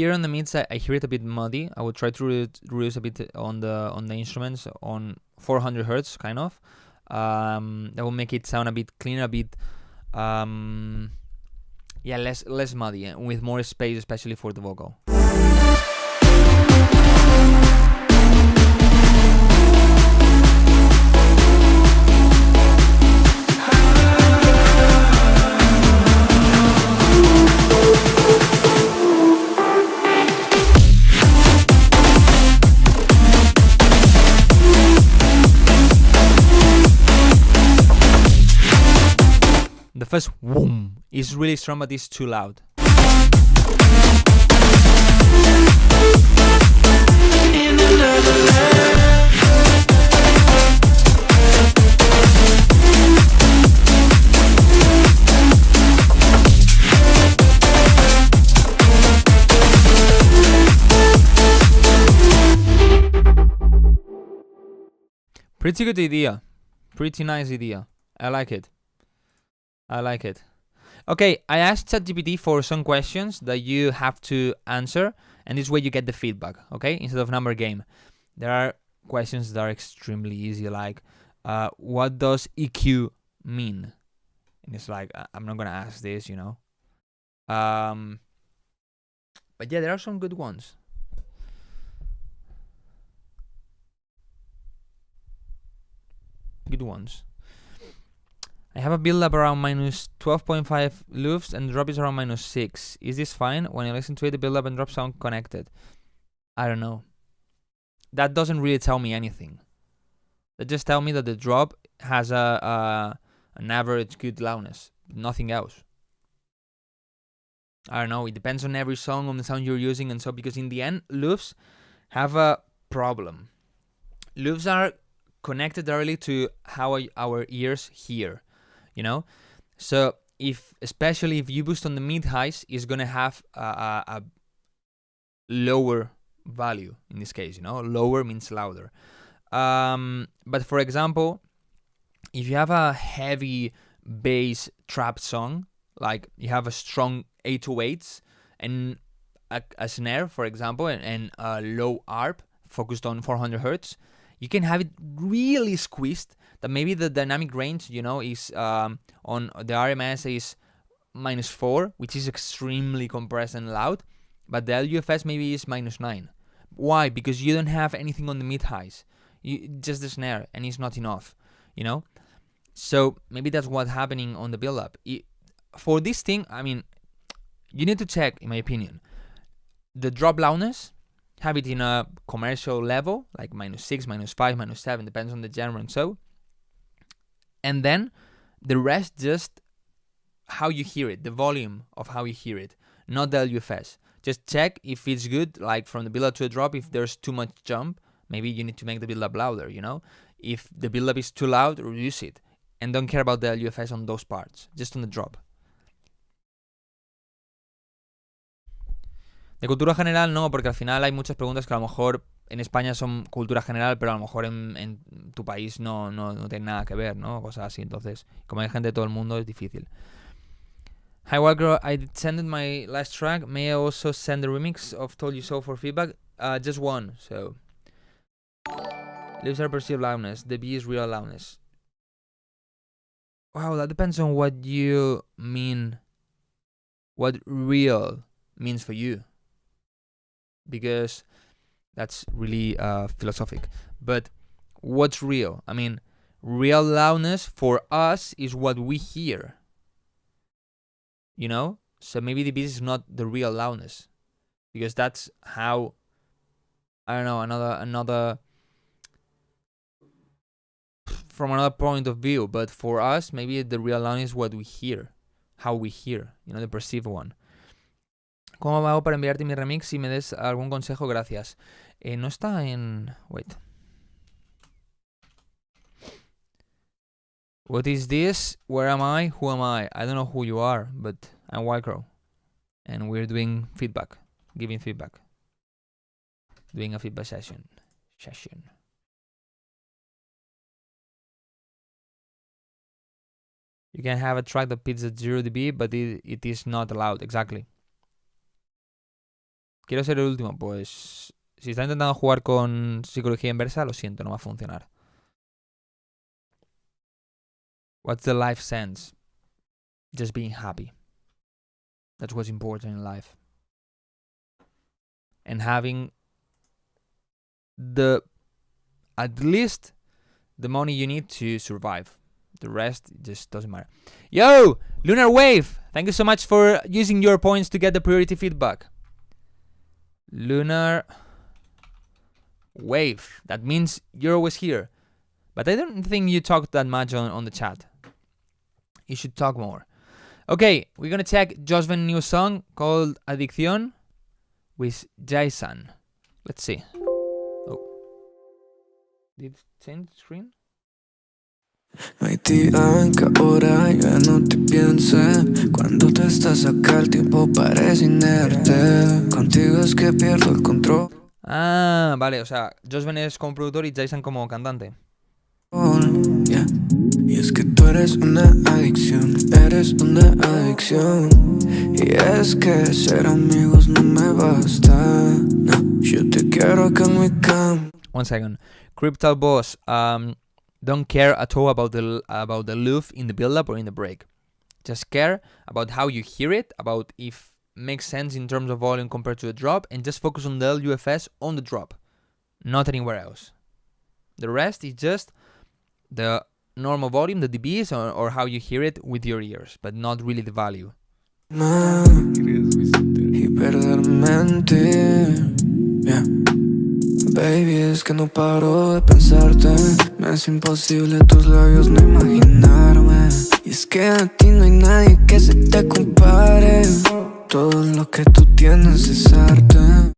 Here on the mids, I hear it a bit muddy. I will try to reduce a bit on the instruments on 400 hertz, kind of. That will make it sound a bit cleaner, a bit less muddy, and with more space, especially for the vocal. The first whoom is really strong, but it's too loud. Pretty good idea. Pretty nice idea. I like it. I like it. Okay, I asked ChatGPT for some questions that you have to answer, and this way you get the feedback, okay? Instead of number game. There are questions that are extremely easy, like, what does EQ mean? And it's like, I'm not gonna ask this, you know? But yeah, there are some good ones. Good ones. I have a build-up around minus 12.5 loops and drop is around minus 6. Is this fine? When I listen to it, the build-up and drop sound connected. I don't know. That doesn't really tell me anything. That just tell me that the drop has an average good loudness. Nothing else. I don't know. It depends on every song, on the sound you're using, and so, because in the end, loops have a problem. Loops are connected directly to how our ears hear. You know, so especially if you boost on the mid highs, it's gonna have a lower value in this case. You know, lower means louder. But for example, if you have a heavy bass trap song, like you have a strong 808s and a snare, for example, and a low ARP focused on 400 hertz, you can have it really squeezed, that maybe the dynamic range, you know, is on the RMS is -4, which is extremely compressed and loud, but the LUFS maybe is -9. Why? Because you don't have anything on the mid highs, just the snare, and it's not enough, you know. So maybe that's what's happening on the build-up. For this thing, I mean, you need to check, in my opinion, the drop loudness. Have it in a commercial level, like -6, -5, -7, depends on the genre and so. And then the rest, just how you hear it, the volume of how you hear it, not the LUFS. Just check if it's good, like from the build-up to a drop. If there's too much jump, maybe you need to make the build-up louder, you know? If the build-up is too loud, reduce it. And don't care about the LUFS on those parts, just on the drop. De cultura general no, porque al final hay muchas preguntas que a lo mejor en España son cultura general, pero a lo mejor en tu país no tiene nada que ver, ¿no? Cosas así. Entonces, como hay gente de todo el mundo, es difícil. Hi Wildcrow, I sent my last track. May I also send the remix of Told You So for feedback? Just one, so. Lips are perceived loudness. The B is real loudness. Wow, that depends on what you mean. What real means for you. Because that's really philosophic. But what's real? I mean, real loudness for us is what we hear. You know? So maybe the beat is not the real loudness. Because that's how, I don't know, another from another point of view. But for us, maybe the real loudness is what we hear. How we hear. You know, the perceived one. ¿Cómo hago para enviarte mi remix? Si me des algún consejo, gracias. No está en... Wait. What is this? Where am I? Who am I? I don't know who you are, but I'm Wildcrow. And we're doing feedback. Giving feedback. Doing a feedback session. You can have a track that pitches at 0 dB, but it is not allowed. Exactly. Quiero ser el último. Pues si está intentando jugar con psicología inversa, lo siento, no va a funcionar. What's the life sense? Just being happy. That's what's important in life. And having at least the money you need to survive. The rest just doesn't matter. Yo, Lunar Wave, thank you so much for using your points to get the priority feedback. Lunar Wave, that means you're always here. But I don't think you talk that much on the chat. You should talk more. Okay, we're gonna check Josven's new song called Adicción with Jason. Let's see. Oh. Did it change the screen?
No hay día en que ahora ya no te piense. Cuando tú estás acá el tiempo parece inerte. Contigo es que pierdo el control.
Ah, vale, o sea, Josven es como productor y Jason como cantante.
Yeah. Y es que tú eres una adicción, eres una adicción. Y es que ser amigos no me basta. No, yo te quiero acá en mi cama.
1 second. Crypto Boss, don't care at all about the loof in the build-up or in the break. Just care about how you hear it, about if makes sense in terms of volume compared to the drop, and just focus on the LUFS on the drop, not anywhere else. The rest is just the normal volume, the dBs, or how you hear it with your ears, but not really the value.
Y perder mentir, yeah. Baby, es que no paro de pensarte. Me es imposible tus labios no imaginarme. Y es que a ti no hay nadie que se te compare. Todo lo que tú tienes es arte.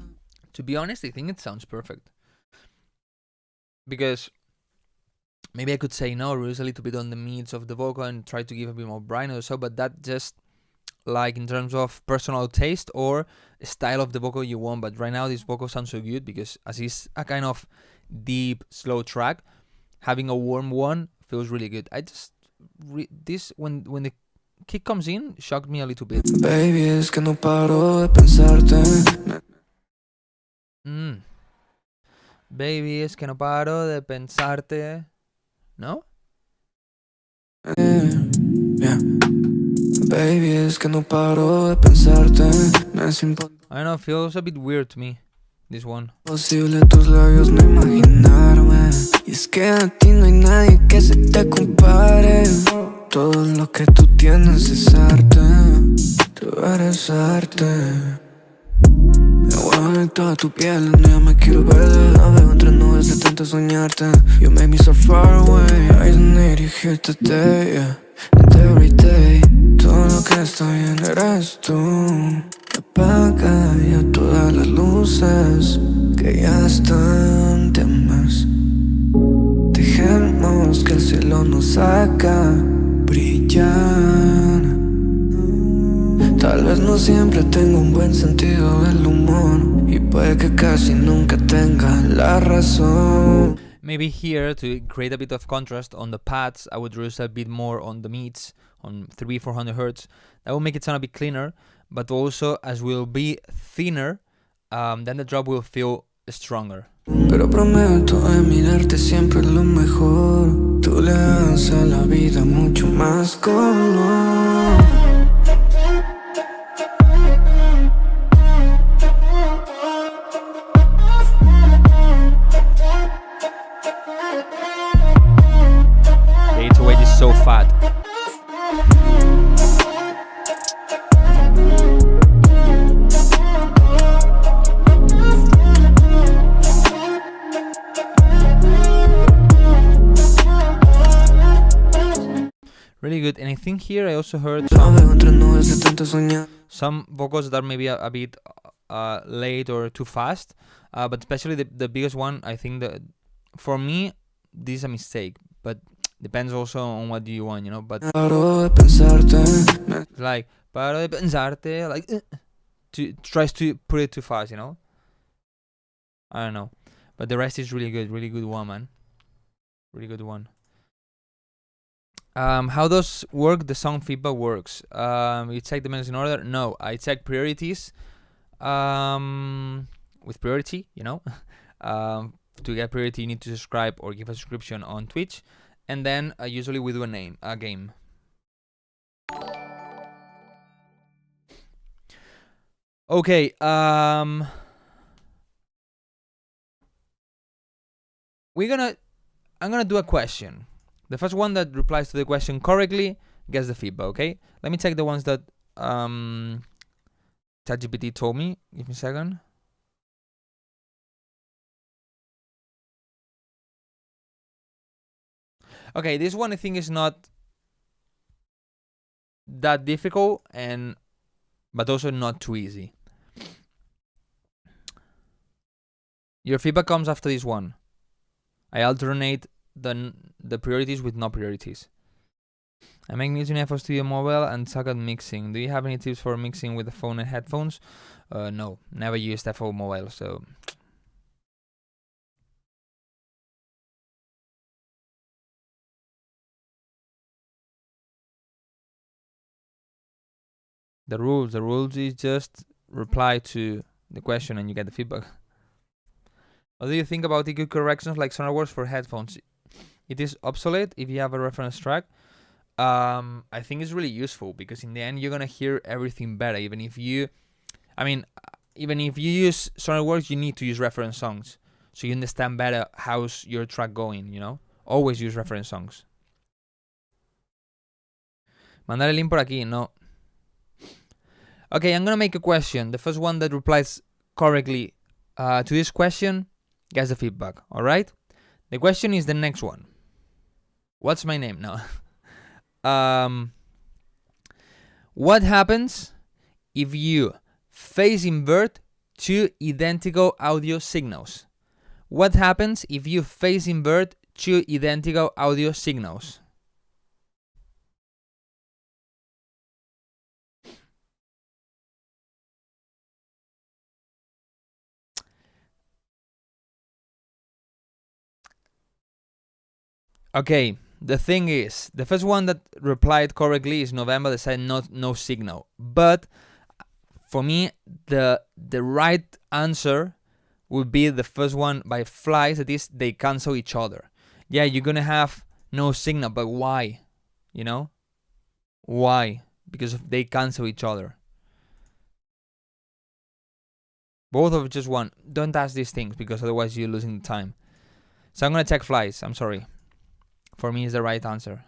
To be honest, I think it sounds perfect. Because maybe I could say no, reduce a little bit on the mids of the vocal and try to give a bit more brightness or so, but that just like in terms of personal taste or style of the vocal you want. But right now this vocal sounds so good because as it's a kind of deep, slow track, having a warm one feels really good. I just this when the kick comes in shocked me a little bit.
Baby, es que no paro de pensarte.
Baby, es que no paro de pensarte. ¿No?
Yeah. Baby, es que no paro de pensarte. Me es
I don't know, feels a bit weird to me, this one.
imposible tus labios no imaginarme. Y es que a ti no hay nadie que se te compare. Todo lo que tú tienes es arte. Tú eres arte. Me voy a toda tu piel, ya me quiero perder. Navego entre nubes de tanto soñarte. You make me so far away. I don't need you here today, yeah. And every day. Todo lo que está bien eres tú. Apaga ya todas las luces que ya están de más. Dejemos que el cielo nos haga brillar. Tal vez no siempre tengo un buen sentido del humor y puede que casi nunca tenga la razón.
Maybe here, to create a bit of contrast on the pads, I would reduce a bit more on the mids, on 300-400 Hz. That will make it sound a bit cleaner, but also as will be thinner, then the drop will feel stronger.
Pero prometo de mirarte siempre lo mejor. Tú le das a la vida mucho más color.
The 808 is so fat. Really good, and I think here I also heard some vocals that are maybe a bit late or too fast, but especially the biggest one, I think that for me this is a mistake, but depends also on what do you want, you know. But like paro de pensarte, like tries to put it too fast, you know. I don't know, but the rest is really good one, man, really good one. How does work the song feedback works? You check the menus in order? No, I check priorities. with priority, you know. To get priority, you need to subscribe or give a subscription on Twitch, and then usually we do a game. Okay. I'm gonna do a question. The first one that replies to the question correctly gets the feedback. Okay. Let me check the ones that ChatGPT told me. Give me a second. Okay, this one I think is not that difficult, but also not too easy. Your feedback comes after this one. I alternate the priorities with no priorities. I make music in FL Studio Mobile and suck at mixing. Do you have any tips for mixing with the phone and headphones? No, never used FL Mobile, so... The rules is just reply to the question and you get the feedback. What do you think about EQ corrections like SonarWorks for headphones? It is obsolete if you have a reference track. I think it's really useful because in the end you're gonna hear everything better. Even if you use SonarWorks, you need to use reference songs so you understand better how's your track going. You know, always use reference songs. Mandar el link por aquí, no. Okay, I'm gonna make a question. The first one that replies correctly to this question gets the feedback. All right. The question is the next one. What's my name? No. What happens if you phase invert two identical audio signals? What happens if you phase invert two identical audio signals? Okay, the thing is, the first one that replied correctly is November. They said no signal. But for me, the right answer would be the first one by Flies. That is, they cancel each other. Yeah, you're gonna have no signal, but why? You know, why? Because they cancel each other. Both of just one. Don't ask these things because otherwise you're losing time. So I'm gonna check Flies. I'm sorry. For me, is the right answer.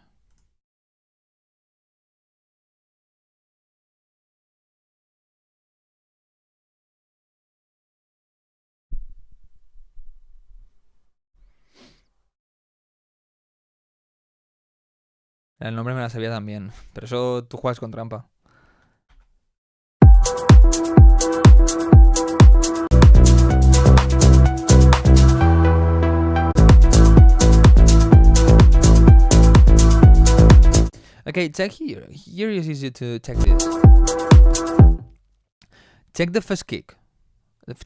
El nombre me la sabía también, pero eso tú juegas con trampa. Okay, check here. Here is easy to check this. Check the first kick.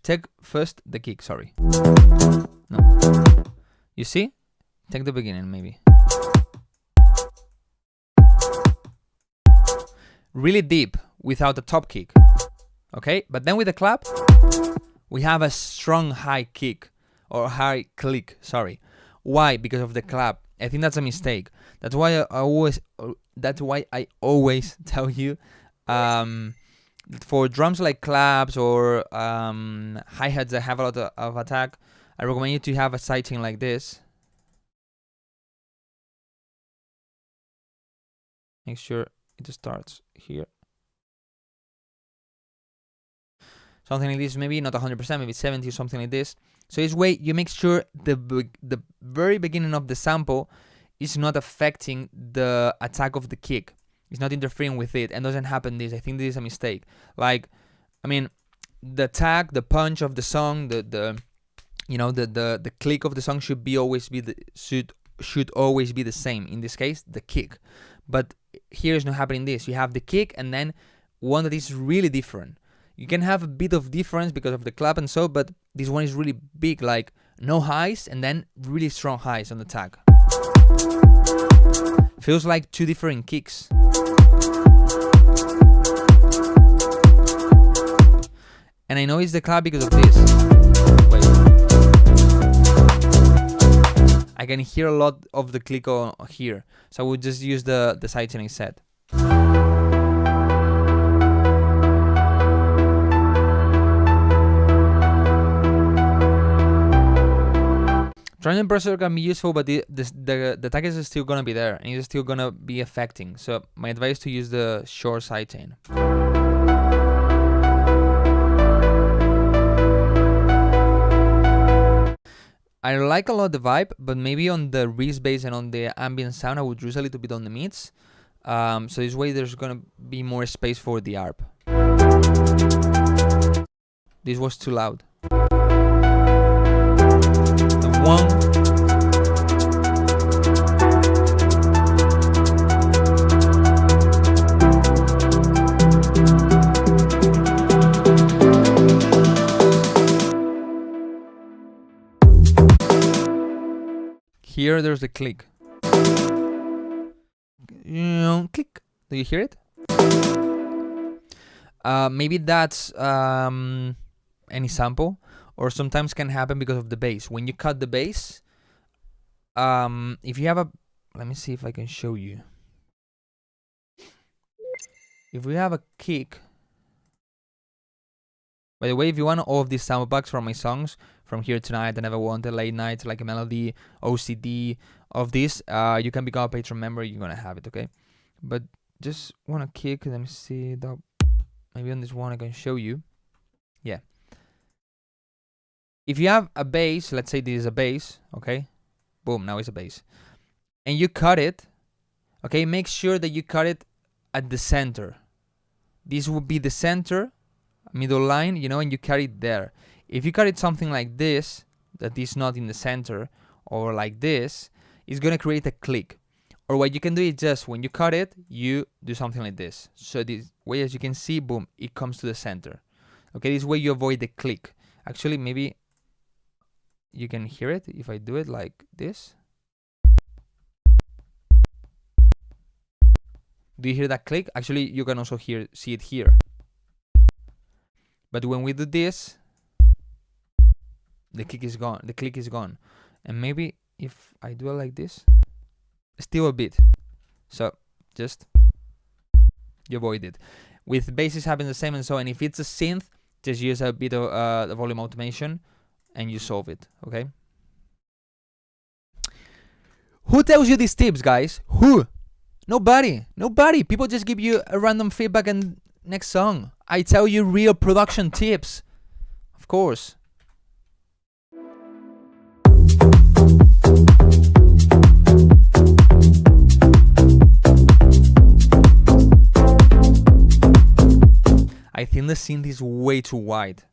Check first the kick, sorry. No. You see? Check the beginning, maybe. Really deep without a top kick. Okay? But then with the clap, we have a strong high kick. Or high click, sorry. Why? Because of the clap. I think that's a mistake. That's why I always tell you, for drums like claps or hi-hats that have a lot of attack, I recommend you to have a sidechain like this. Make sure it starts here. Something like this, maybe not 100%, maybe 70 or something like this. So this way you make sure the very beginning of the sample is not affecting the attack of the kick. It's not interfering with it, and doesn't happen this. I think this is a mistake. Like, I mean, the attack, the punch of the song, the click of the song should always be the same. In this case, the kick. But here is not happening this. You have the kick and then one that is really different. You can have a bit of difference because of the clap and so, but this one is really big, like no highs and then really strong highs on the tag. Feels like two different kicks. And I know it's the clap because of this. Wait. I can hear a lot of the click here. So I would just use the sidechain instead. Transient processor can be useful, but the tag is still gonna be there and it's still gonna be affecting. So my advice is to use the short sidechain. I like a lot the vibe, but maybe on the wrist bass and on the ambient sound, I would reduce a little bit on the mids. So this way there's gonna be more space for the ARP. This was too loud. The one. Here there's the click. Click. Do you hear it? Maybe that's any sample, or sometimes can happen because of the bass. When you cut the bass, if you have a, let me see if I can show you. If we have a kick, by the way, if you want all of these sample packs from my songs, from Here Tonight, I Never Wanted, Late Night, Like a Melody, OCD, of this, you can become a Patreon member, you're gonna have it, okay? But just wanna kick, let me see, maybe on this one I can show you. Yeah. If you have a bass, let's say this is a bass, okay? Boom, now it's a bass. And you cut it, okay? Make sure that you cut it at the center. This would be the center, middle line, you know, and you cut it there. If you cut it something like this, that is not in the center, or like this, it's gonna create a click. Or what you can do is just, when you cut it, you do something like this. So this way, as you can see, boom, it comes to the center. Okay, this way you avoid the click. Actually, maybe you can hear it if I do it like this. Do you hear that click? Actually, you can also see it here. But when we do this, the click is gone. The click is gone. And maybe if I do it like this, still a bit. So just you avoid it. With basses happens the same and so on. If it's a synth, just use a bit of the volume automation and you solve it. Okay. Who tells you these tips, guys? Who? Nobody. Nobody. People just give you a random feedback and next song. I tell you real production tips. Of course. I think the synth is way too wide.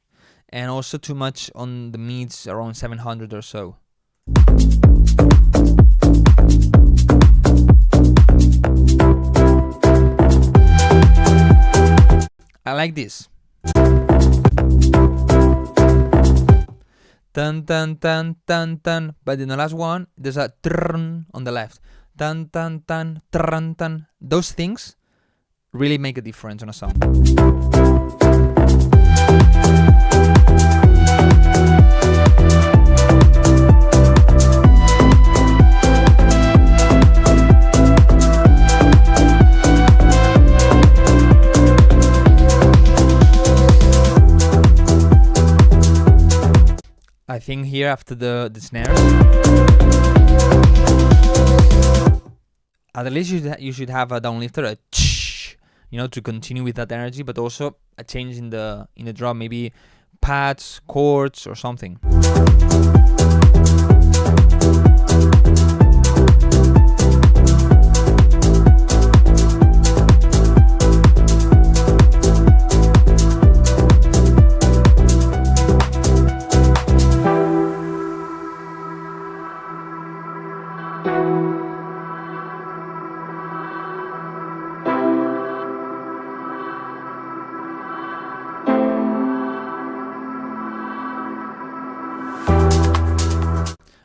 And also too much on the mids, around 700 or so. I like this. Dun dun dun dun dun. But in the last one, there's a trrrn on the left. Dun dun dun trrrn dun. Those things really make a difference on a song. I think here after the snares, at least you should have a downlifter, a tsh, you know, to continue with that energy, but also a change in the drum, maybe pads, chords, or something.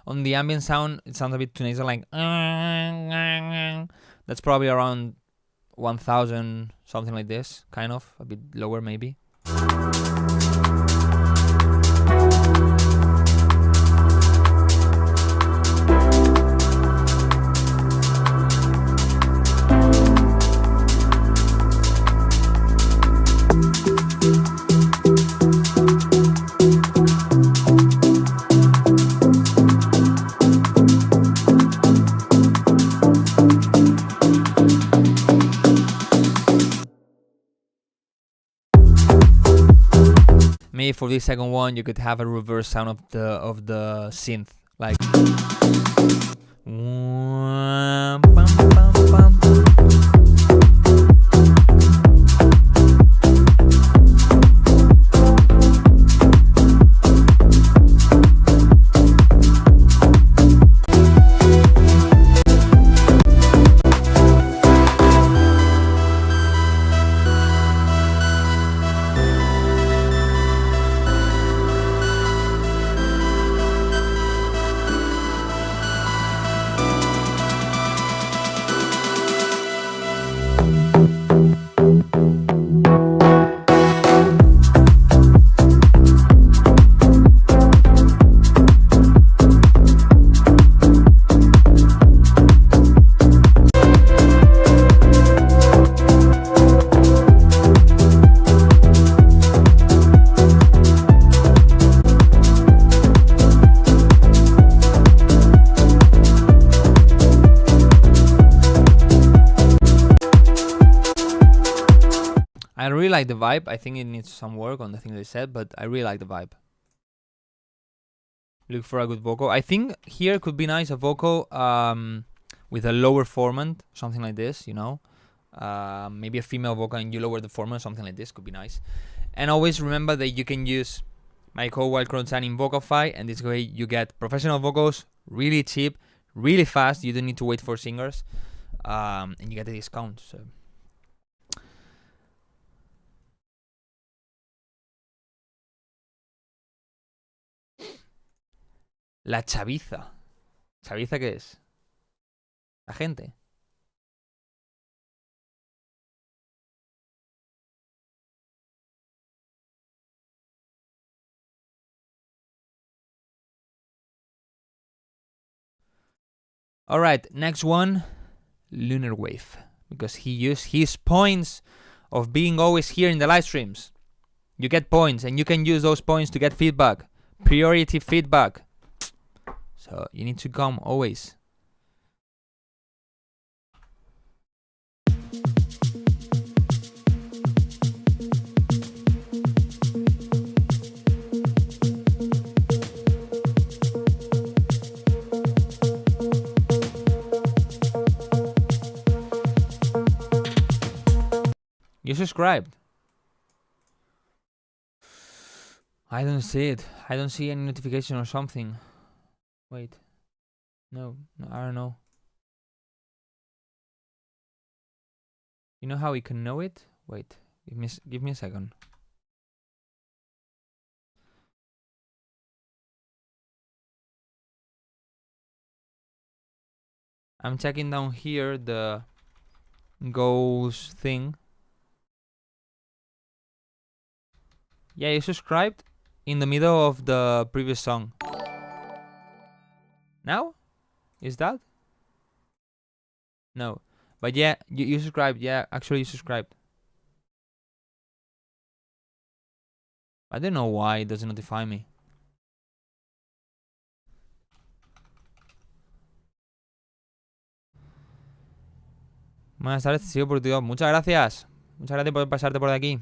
On the ambient sound, it sounds a bit too nasal, like that's probably around 1000, something like this, kind of a bit lower maybe. maybe for this second one you could have a reverse sound of the synth, like. I really like the vibe. I think it needs some work on the thing they said, but I really like the vibe. Look for a good vocal. I think here could be nice a vocal with a lower formant, something like this, you know. Maybe a female vocal and you lower the formant, something like this could be nice. And always remember that you can use my code Wildcrow in Vocalfy, and this way you get professional vocals really cheap, really fast. You don't need to wait for singers, and you get a discount. So. La chaviza. ¿Chaviza qué es? La gente. Alright, next one. Lunar Wave. Because he used his points of being always here in the live streams. You get points and you can use those points to get feedback. Priority feedback. So you need to come always. You subscribed. I don't see it. I don't see any notification or something. Wait. No, I don't know. You know how we can know it? Wait. Give me a second. I'm checking down here the goals thing. Yeah, you subscribed in the middle of the previous song. Now? Is that? No. But yeah, you subscribed. Yeah, actually you subscribed. I don't know why it doesn't notify me. Buenas tardes, sigo por tu. Muchas gracias. Muchas gracias por pasarte por aquí.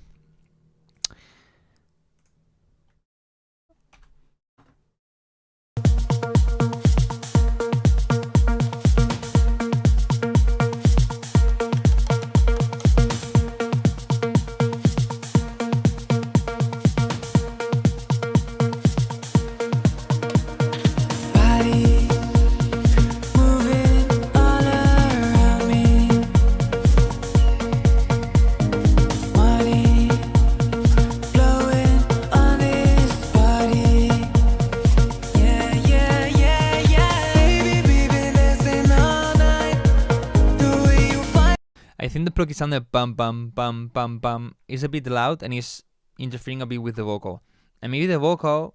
I think the plug is on the bum bum bum bum bum is a bit loud and is interfering a bit with the vocal. And maybe the vocal,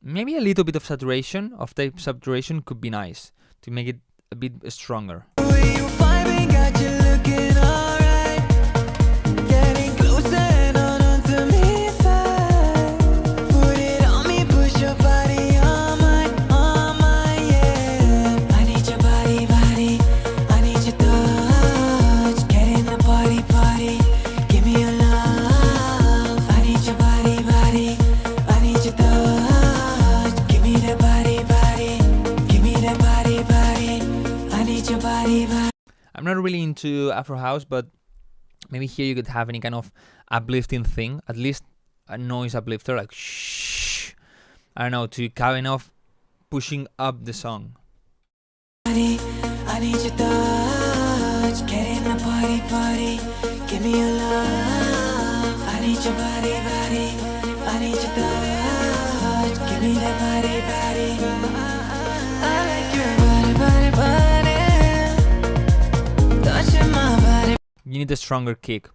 maybe a little bit of saturation, of tape saturation could be nice to make it a bit stronger. I'm not really into Afro House, but maybe here you could have any kind of uplifting thing, at least a noise uplifter, like shh. I don't know, to kind of pushing up the song.
I need your touch, get in the party, give me your love. I need your body, I need your touch, give me that body. I like your body, touching my body.
You need a stronger kick.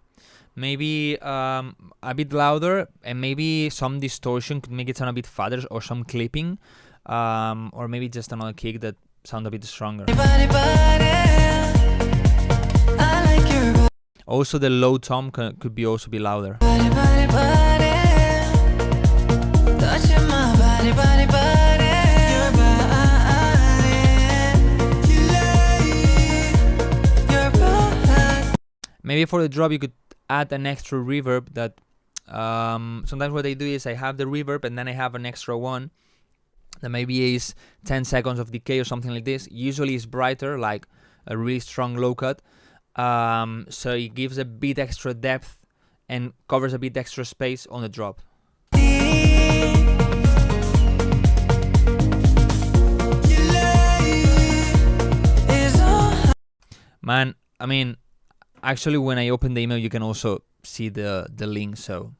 Maybe a bit louder, and maybe some distortion could make it sound a bit fatter, or some clipping, or maybe just another kick that sound a bit stronger. Also, the low tom could be also be louder.
Touching my body, your body.
Maybe for the drop you could add an extra reverb that sometimes what they do is I have the reverb and then I have an extra one that maybe is 10 seconds of decay or something like this. Usually it's brighter, like a really strong low cut, so it gives a bit extra depth and covers a bit extra space on the drop. Man, I mean, actually when I open the email you can also see the link, so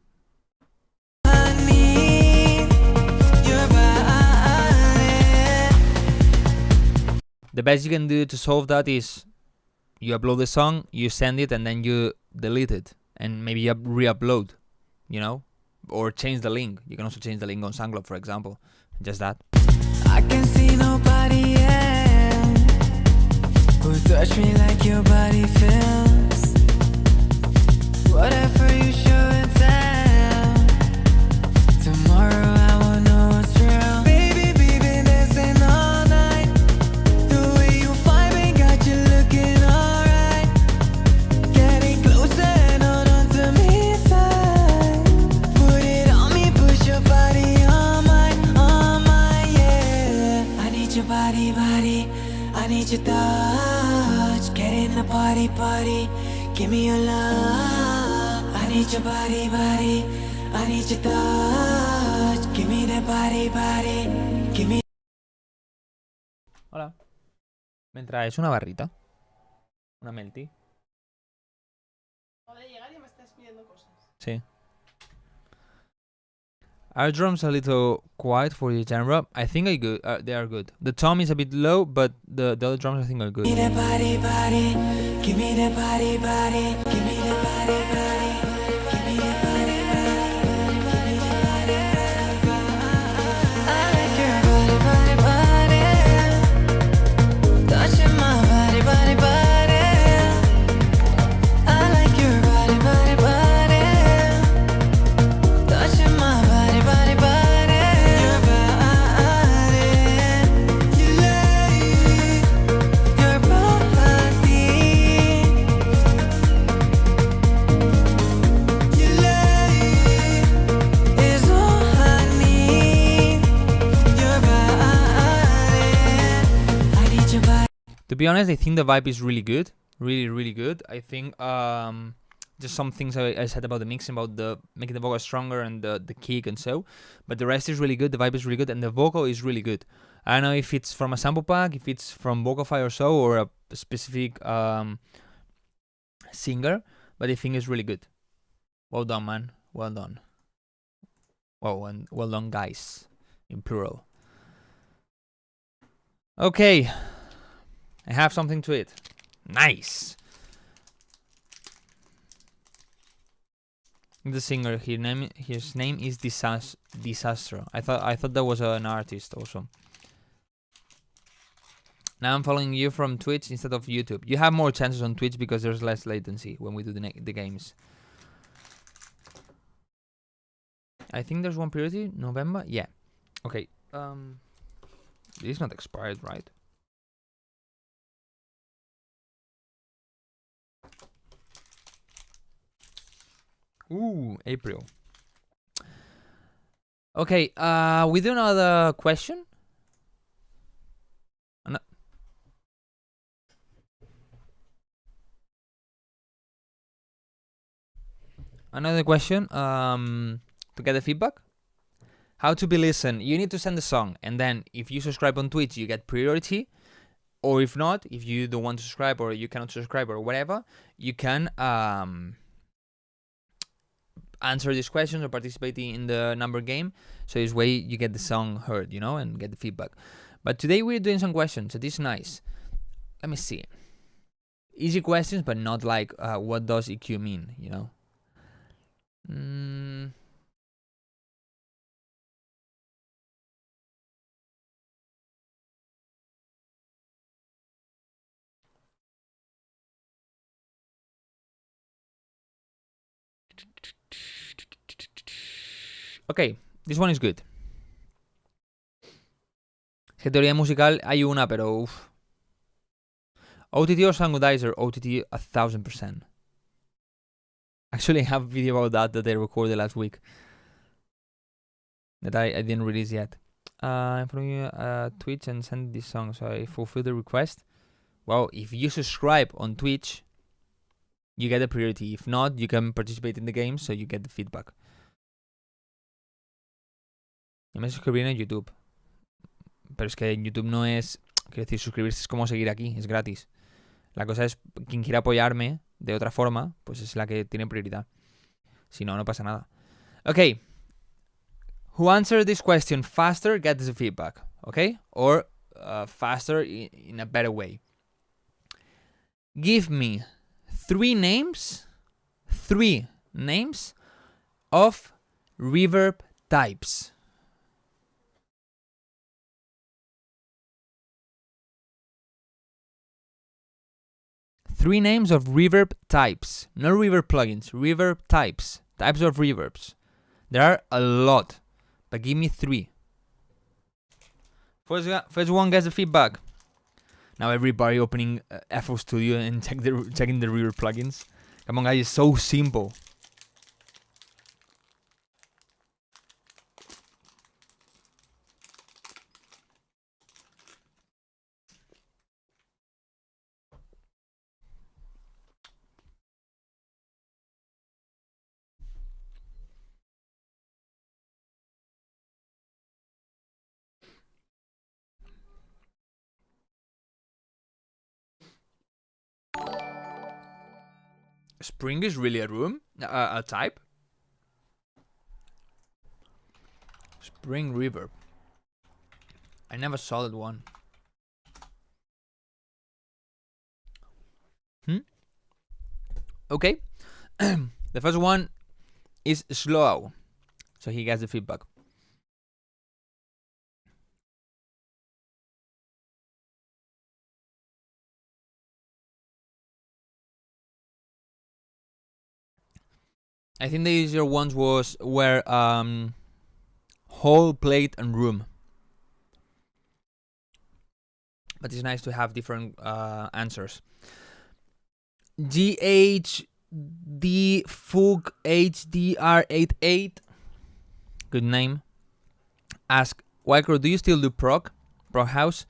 the best you can do to solve that is you upload the song, you send it, and then you delete it, and maybe you re-upload, you know, or change the link. You can also change the link on SoundCloud, for example. Just that.
I can see nobody else who touch me like your body feels. Whatever you show and tell, tomorrow I will know what's real. Baby, dancing all night. The way you vibing got you looking alright. Getting closer and hold on to me tight. Put it on me, push your body on mine, yeah. I need your body, I need your touch. Get in the party, give me your love. I need your body, I need your touch. Give me that body, give me.
Hola. ¿Me traes una barrita? Una melty.
Acabo de llegar y me estás pidiendo cosas.
Sí. Are drums a little quiet for your genre? I think they are good. The tom is a bit low, but the other drums I think are good.
Give me that body, give me that body, give me that body, give me that body, give me that body. I like your body, touching my body, I like your body, touching my body, your body, your is all I need. Your body, I need your body.
To be honest, I think the vibe is really good. Really good. I think just some things I said about the mixing, about the making the vocal stronger and the kick and so, but the rest is really good. The vibe is really good, and the vocal is really good. I don't know if it's from a sample pack, if it's from Vocify or so, or a specific singer, but I think it's really good. Well done, man. Well done. And well done, guys, in plural. Okay, I have something to eat. Nice. The singer, his name is Disaster. I thought that was an artist also. Now I'm following you from Twitch instead of YouTube. You have more chances on Twitch because there's less latency when we do the games. I think there's one priority, November. Yeah. Okay. This is not expired, right? Ooh, April. Okay, we do another question. another question. To get the feedback. How to be listened? You need to send the song, and then if you subscribe on Twitch, you get priority. Or if not, if you don't want to subscribe or you cannot subscribe or whatever, you can answer these questions or participate in the number game. So this way you get the song heard, you know, and get the feedback. But today we're doing some questions, so this is nice. Let me see. Easy questions, but not like what does EQ mean, you know? Okay, this one is good. Es que teoría musical hay una, pero uff. OTT or Sangudizer? OTT 1000%. Actually, I have a video about that I recorded last week. That I didn't release yet. I'm from you Twitch and send this song, so I fulfill the request. Well, if you subscribe on Twitch, you get the priority. If not, you can participate in the game, so you get the feedback. Yo me suscribí en YouTube. Pero es que en YouTube no es... Quiero decir, suscribirse es como seguir aquí, es gratis. La cosa es, quien quiera apoyarme de otra forma, pues es la que tiene prioridad. Si no, no pasa nada. Okay. Who answers this question faster gets the feedback. Okay? Or faster in a better way. Give me 3 names of reverb types. Three names of reverb types. Not reverb plugins, reverb types. Types of reverbs. There are a lot, but give me 3. First one gets the feedback. Now everybody opening FL Studio and checking the reverb plugins. Come on guys, it's so simple. Spring is really a room? A type? Spring reverb. I never saw that one. Okay. The first one is slow. So he gets the feedback. I think the easier ones were hall, plate, and room. But it's nice to have different answers. GHD Fug HDR88. Good name. Ask Wildcrow, do you still do prog house?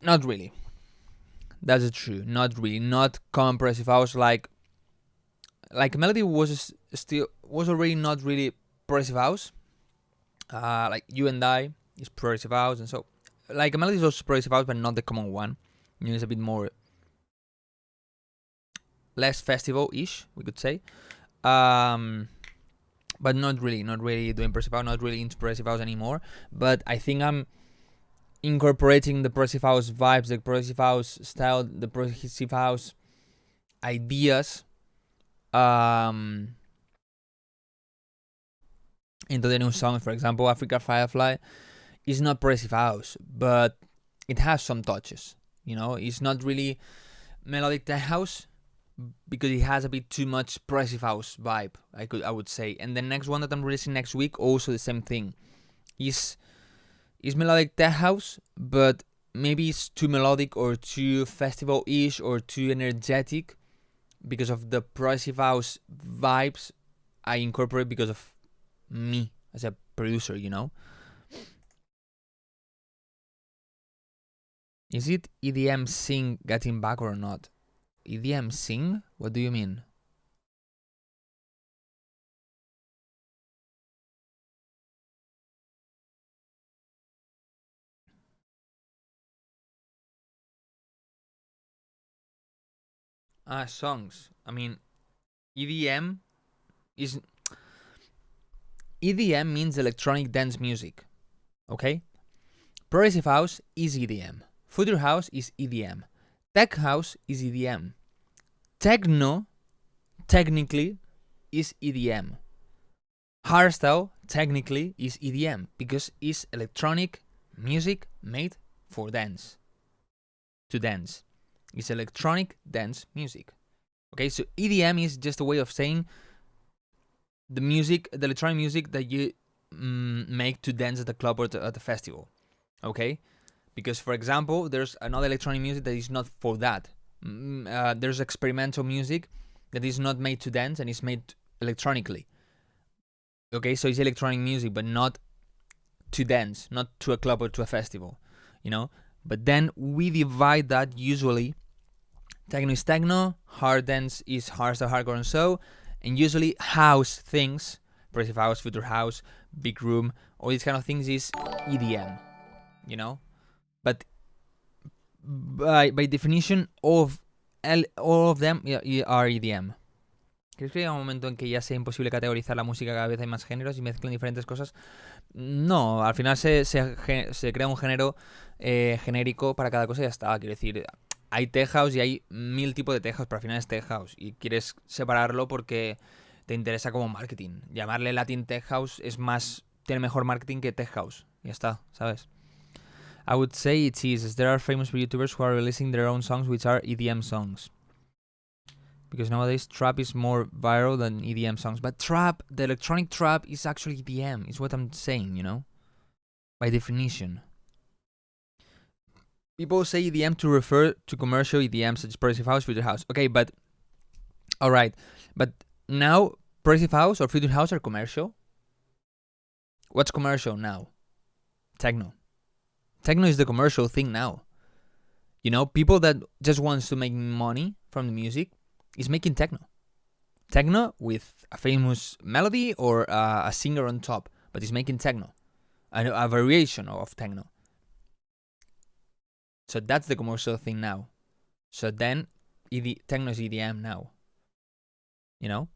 Not really. That's true. Not really. Not compressive house like Melody was already not really progressive house. Like You and I is progressive house, and so like Melody is also progressive house, but not the common one. You know, it's a bit more less festival-ish, we could say. But not really doing progressive house, not really into progressive house anymore. But I think I'm incorporating the progressive house vibes, the progressive house style, the progressive house ideas into the new songs. For example, Africa Firefly is not progressive house, but it has some touches. You know, it's not really melodic tech house because it has a bit too much progressive house vibe, I would say. And the next one that I'm releasing next week, also the same thing. Is melodic tech house, but maybe it's too melodic or too festival-ish or too energetic because of the progressive house vibes I incorporate because of me as a producer, you know. Is it EDM Sing getting back or not? EDM Sing? What do you mean? Songs. I mean, EDM is EDM means electronic dance music. Okay? Progressive house is EDM. Future house is EDM. Tech house is EDM. Techno, technically, is EDM. Hardstyle, technically, is EDM because it's electronic music made for dance. To dance. It's electronic dance music. Okay, so EDM is just a way of saying the music, the electronic music that you make to dance at the club or at the festival. Okay? Because, for example, there's another electronic music that is not for that. There's experimental music that is not made to dance and is made electronically. Okay, so it's electronic music, but not to dance, not to a club or to a festival, you know? But then we divide that usually. Techno is techno, hard dance is hardstyle, hardcore, and so. And usually house things, progressive house, future house, big room, all these kind of things is EDM, you know? But by definition, all of them are EDM. ¿Crees que llega un momento en que ya sea imposible categorizar la música? Cada vez hay más géneros y mezclan diferentes cosas. No, al final se crea un género genérico para cada cosa y ya está. Quiero decir, hay tech house y hay 1000 tipos de tech house, pero al final es tech house y quieres separarlo porque te interesa como marketing. Llamarle Latin tech house tiene mejor marketing que tech house. Ya está, ¿sabes? I would say it is. There are famous YouTubers who are releasing their own songs which are EDM songs. Because nowadays trap is more viral than EDM songs. But trap, the electronic trap is actually EDM. Is what I'm saying, you know? By definition. People say EDM to refer to commercial EDM such as progressive house, future house. Okay, but... Alright. But now, progressive house or future house are commercial? What's commercial now? Techno. Techno is the commercial thing now. You know, people that just wants to make money from the music is making techno. Techno with a famous melody or a singer on top, but he's making techno. A variation of techno. So that's the commercial thing now. So then, techno is EDM now. You know?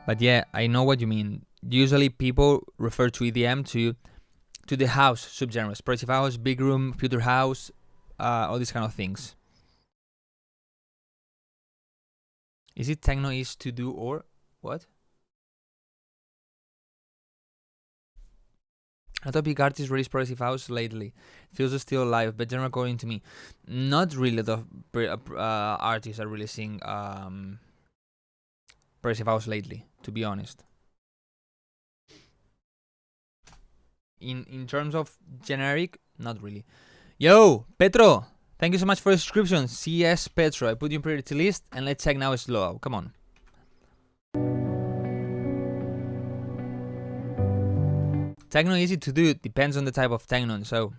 But yeah, I know what you mean. Usually people refer to EDM to the house subgenres. Progressive house, big room, future house, all these kind of things. Is it techno is to do or what? A topic artist released progressive house lately. Feels still alive, but generally according to me, not really the artists are releasing progressive house lately, to be honest. In terms of generic, not really. Yo, Petro, thank you so much for the subscription. CS Petro, I put you in priority list, and let's check now slow. Come on. Techno easy to do, depends on the type of techno, so...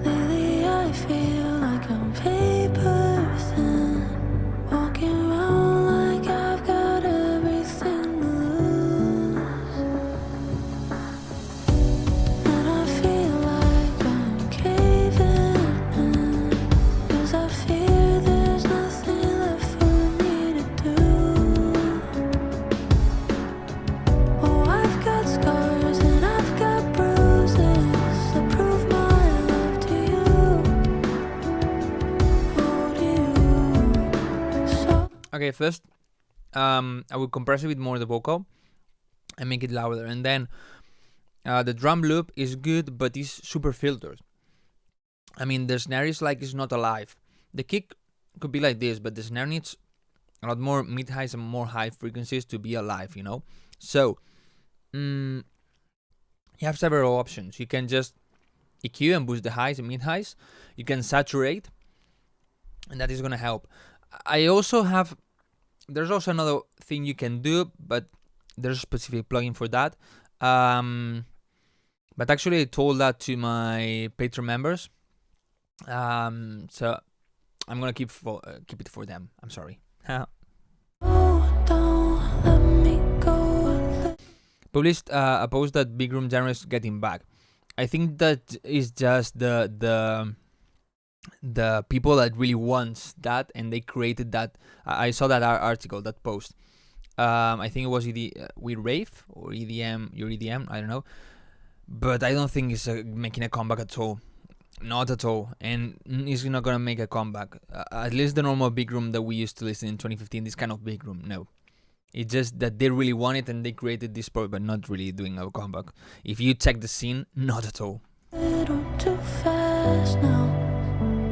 Lately I feel like I'm paper thin, walking around like I've got everything to lose. And I feel like I'm caving in, 'cause I fear there's nothing left for me to do. Oh, I've got scars and I've got bruises to prove my love to you. Oh, to you. So
Okay, first, I will compress a bit more the vocal and make it louder. And then, the drum loop is good, but it's super filtered. I mean, the snare is like it's not alive. The kick could be like this, but the snare needs a lot more mid-highs and more high frequencies to be alive, you know? So, you have several options. You can just EQ and boost the highs and mid-highs. You can saturate, and that is going to help. There's also another thing you can do, but there's a specific plugin for that. But actually I told that to my Patreon members. So I'm gonna keep it for them. I'm sorry.
oh,
published a post that big room genre is getting back. I think that is just the people that really wants that, and they created that. I saw that article, that post. I think it was with Rave or EDM, your EDM, I don't know. But I don't think it's making a comeback at all. Not at all. And it's not gonna make a comeback. At least the normal big room that we used to listen in 2015, this kind of big room, no. It's just that they really want it and they created this product, but not really doing a comeback. If you check the scene, not at all.
Little too fast now.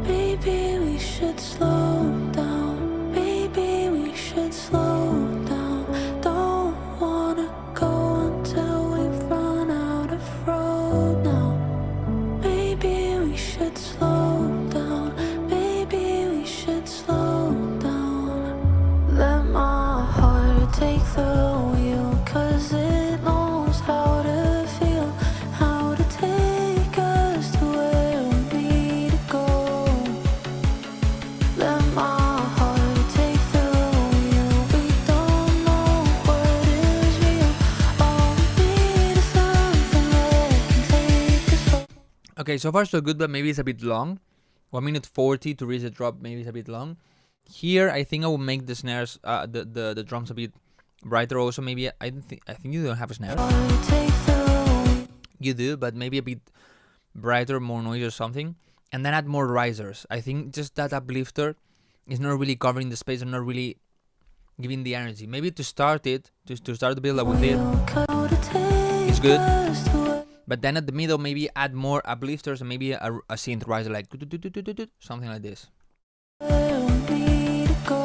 Baby, we should slow down. Baby, we should slow down. Don't wanna go until we've run out of road now. Baby, we should slow down. Baby, we should slow down. Let my heart take the wheel, 'cause it knows how to feel, how to take us to where we need to go. Let my heart take the wheel. We don't know what is real. All we need is something that can take us home.
Okay, so far so good, but maybe it's a bit long. 1 minute 40 to reach the drop, maybe it's a bit long. Here, I think I will make the snares, the drums a bit brighter. Also, maybe I think you don't have a snare.
Heart take the wheel.
You do, but maybe a bit brighter, more noise or something, and then add more risers. I think just that uplifter is not really covering the space and not really giving the energy. Maybe to start it, to start the build up with it,
How to take
it's good.
us to where
But then at the middle, maybe add more uplifters and maybe a synth riser, like something like this.
we need to go.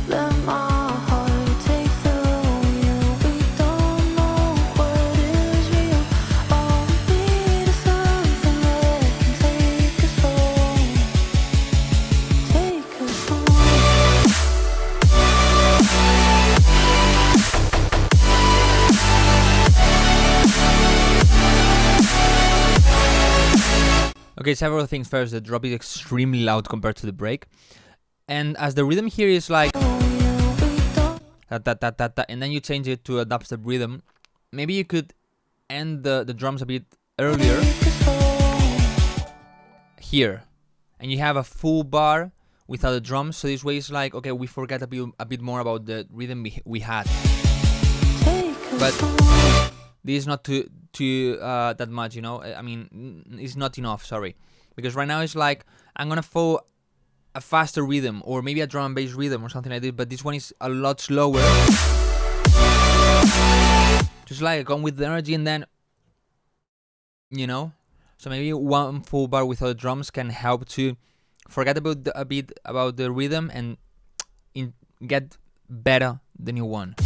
Let my heart take the wheel. We don't know what is real. All we need is something that can take us home. Take us home.
Okay, several things. First, the drop is extremely loud compared to the break. And as the rhythm here is like ta ta ta ta ta, and then you change it to a dubstep rhythm, maybe you could end the drums a bit earlier here, and you have a full bar without the drums. So this way it's like, okay, we forget a bit more about the rhythm we had. But this is not too that much, you know. I mean, it's not enough. Sorry, because right now it's like I'm gonna follow a faster rhythm or maybe a drum and bass rhythm or something like this. But this one is a lot slower. Just like come with the energy and then, you know. So maybe one full bar without the drums can help to forget about a bit about the rhythm and get better the new one.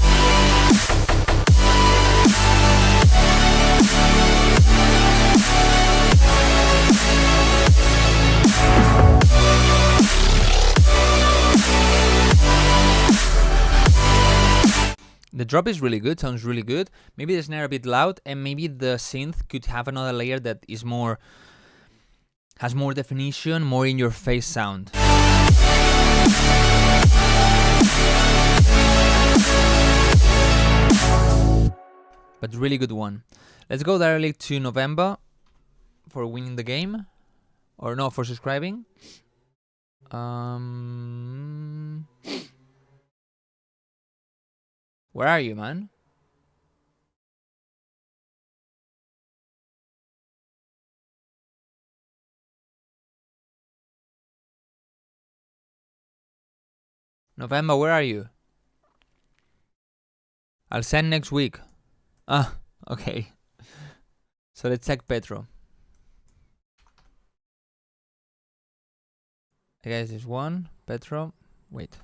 The drop is really good, sounds really good. Maybe the snare a bit loud, and maybe the synth could have another layer that is more, has more definition, more in your face sound. But really good one. Let's go directly to November for winning the game, or no, for subscribing. Where are you, man? November, where are you? I'll send next week. Ah, okay. So let's check Petro. I guess there's one. Petro. Wait.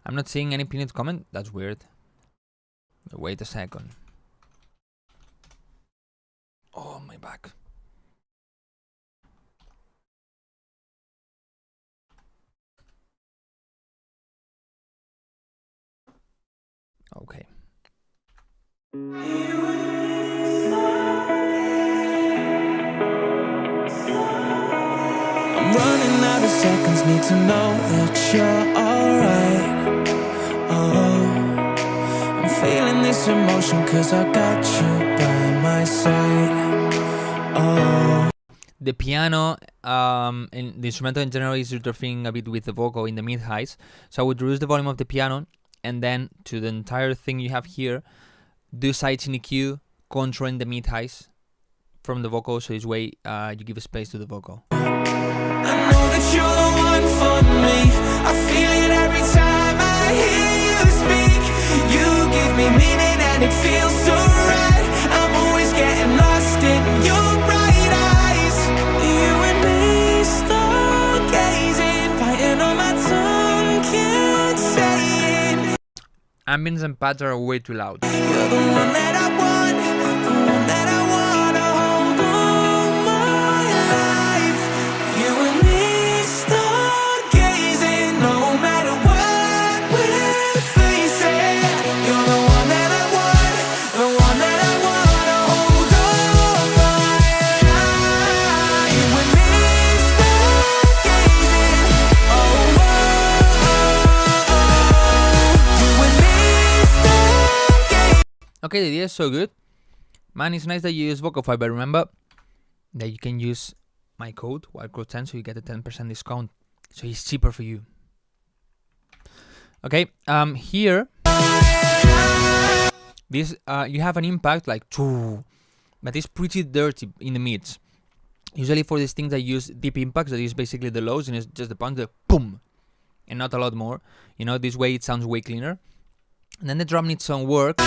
I'm not seeing any pinned comment. That's weird. Wait a second. Oh, my back. Okay.
I'm running out the seconds need to know that you're alright. Oh, I'm feeling this emotion cause I got you by my side. Oh,
The piano and the instrumental in general is interfering a bit with the vocal in the mid highs. So I would reduce the volume of the piano, and then to the entire thing you have here, do sides in EQ, controlling the mid highs from the vocal, so this way you give a space to the vocal.
I know that you're the one for me. I feel it every time I hear you speak. You give me meaning and it feels so right. I'm always getting lost in your bright eyes. You and me stargazing, fighting on my tongue, can't say it.
Ambience and pads are way too loud.
You're the one that I want, the one that I wanna hold all my life. You and me stargazing, no matter what we're facing. You're the one that I want, the one that I wanna hold all my life. You and me stargazing, oh, oh, oh, oh. You and me stargazing.
Okay, the idea is so good. Man, it's nice that you use Vocify, but remember that you can use my code, Wildcrow 10, so you get a 10% discount. So it's cheaper for you. Okay, here, this you have an impact like choo, but it's pretty dirty in the mids. Usually for these things I use deep impacts, that is basically the lows, and it's just the punch, the boom, and not a lot more. You know, this way it sounds way cleaner. And then the drum needs some work.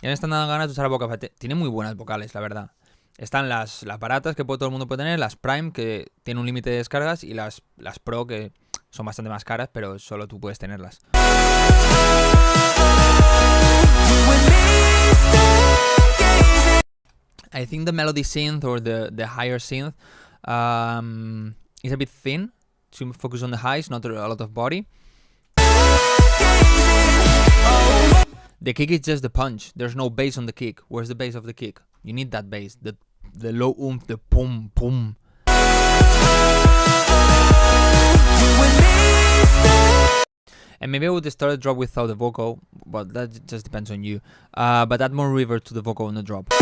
Ya me están dando ganas de usar Vocify. Tiene muy buenas vocales, la verdad. Están las baratas que todo el mundo puede tener, las Prime que tienen un límite de descargas, y las Pro que son bastante más caras, pero solo tú puedes tenerlas. I think the melody synth or the higher synth is a bit thin to focus on the highs, not a lot of body. The kick is just the punch. There's no bass on the kick. Where's the bass of the kick? You need that bass. The low oomph, the boom boom. And maybe I would start a drop without the vocal, but that just depends on you. But add more reverb to the vocal on the drop.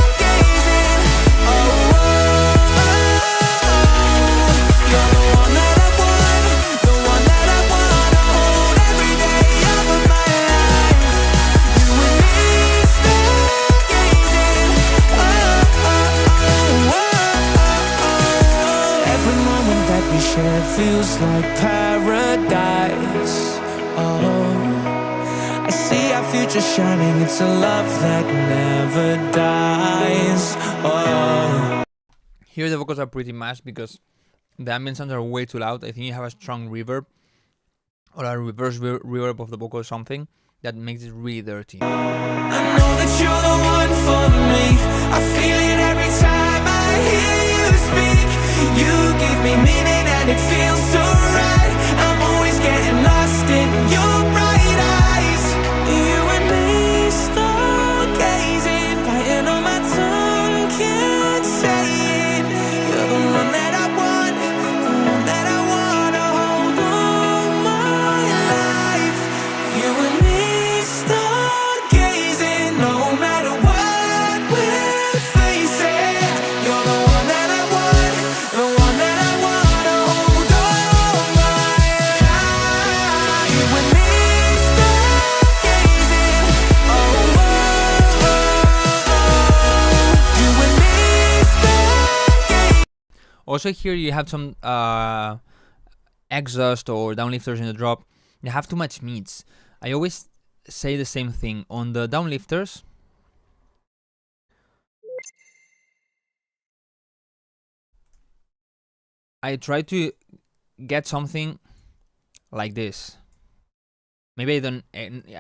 Share feels like paradise. Oh, I see our future shining. It's a love that never dies. Oh, here the vocals are pretty mashed because the ambient sounds are way too loud. I think you have a strong reverb or a reverse reverb of the vocal or something that makes it really dirty.
I know that you're the one for me. I feel it every time I hear you speak. You give me meaning and it feels so right. I'm always getting lost in your bright eyes. You and me stargazing, fighting on my tongue, can't say it. You're the one that I want, the one that I wanna hold all my life. You and me stargazing, no matter what we're facing. You're the one that I want, the one that I wanna hold all my life. You and me stargazing, oh, oh, oh, oh. You and me stargazing.
Also here you have some exhaust or downlifters in the drop. You have too much mids. I always say the same thing on the downlifters. I try to get something like this. Maybe I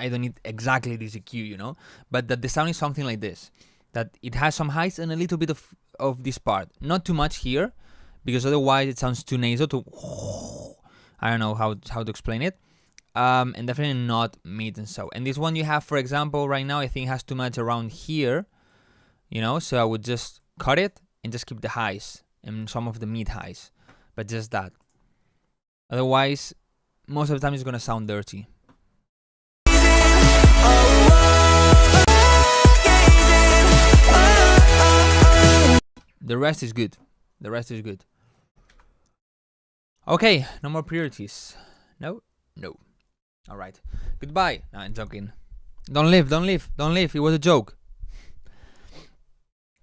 don't need exactly this EQ, you know, but that the sound is something like this. That it has some highs and a little bit of this part. Not too much here, because otherwise it sounds too nasal. I don't know how to explain it. And definitely not mid and so. And this one you have, for example, right now I think has too much around here, you know. So I would just cut it and just keep the highs and some of the mid highs, but just that. Otherwise, most of the time it's gonna sound dirty. The rest is good. The rest is good. Okay, no more priorities. No? No. Alright. Goodbye. No, I'm joking. Don't leave, don't leave, don't leave. It was a joke.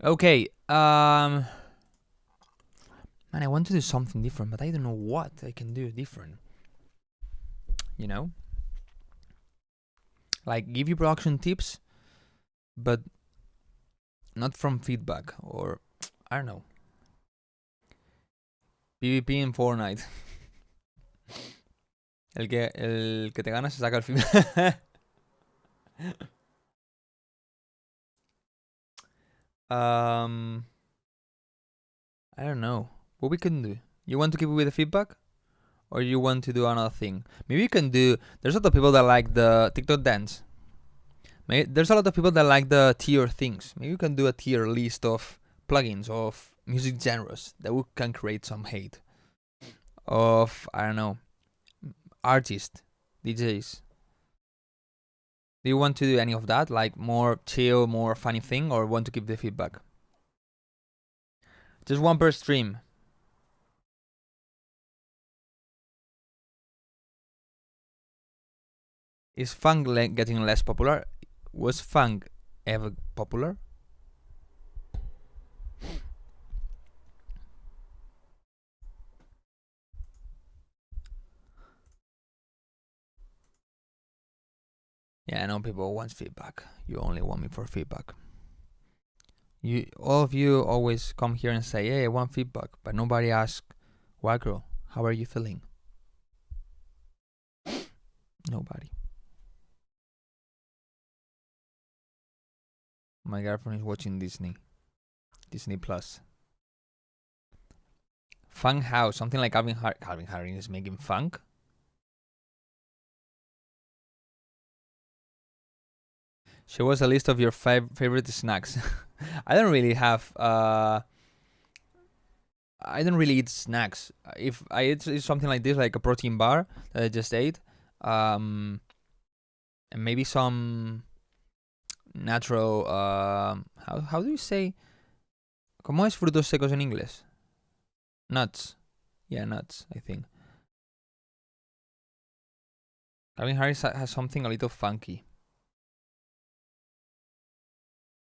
Okay, man, I want to do something different, but I don't know what I can do different. You know? Like, give you production tips, but not from feedback, or I don't know. PvP en Fortnite. El que te gana se saca el film. I don't know what we can do. You want to keep it with the feedback, or you want to do another thing? Maybe you can do. There's a lot of people that like the TikTok dance. There's a lot of people that like the tier things. Maybe you can do a tier list of plugins of music genres that we can create some hate of, I don't know, artists, DJs. Do you want to do any of that, like more chill, more funny thing, or want to keep the feedback? Just one per stream. Is funk getting less popular? Was funk ever popular? Yeah, I know people want feedback. You only want me for feedback. All of you always come here and say, hey, I want feedback, but nobody asks, Wildcrow, how are you feeling? Nobody. My girlfriend is watching Disney Plus. Funk house, something like Calvin Harris is making funk. Show us a list of your favorite snacks. I don't really have. I don't really eat snacks. If I eat something like this, like a protein bar that I just ate, and maybe some natural. How do you say? ¿Cómo es frutos secos en inglés? Nuts. Yeah, nuts. I think. Calvin Harris has something a little funky.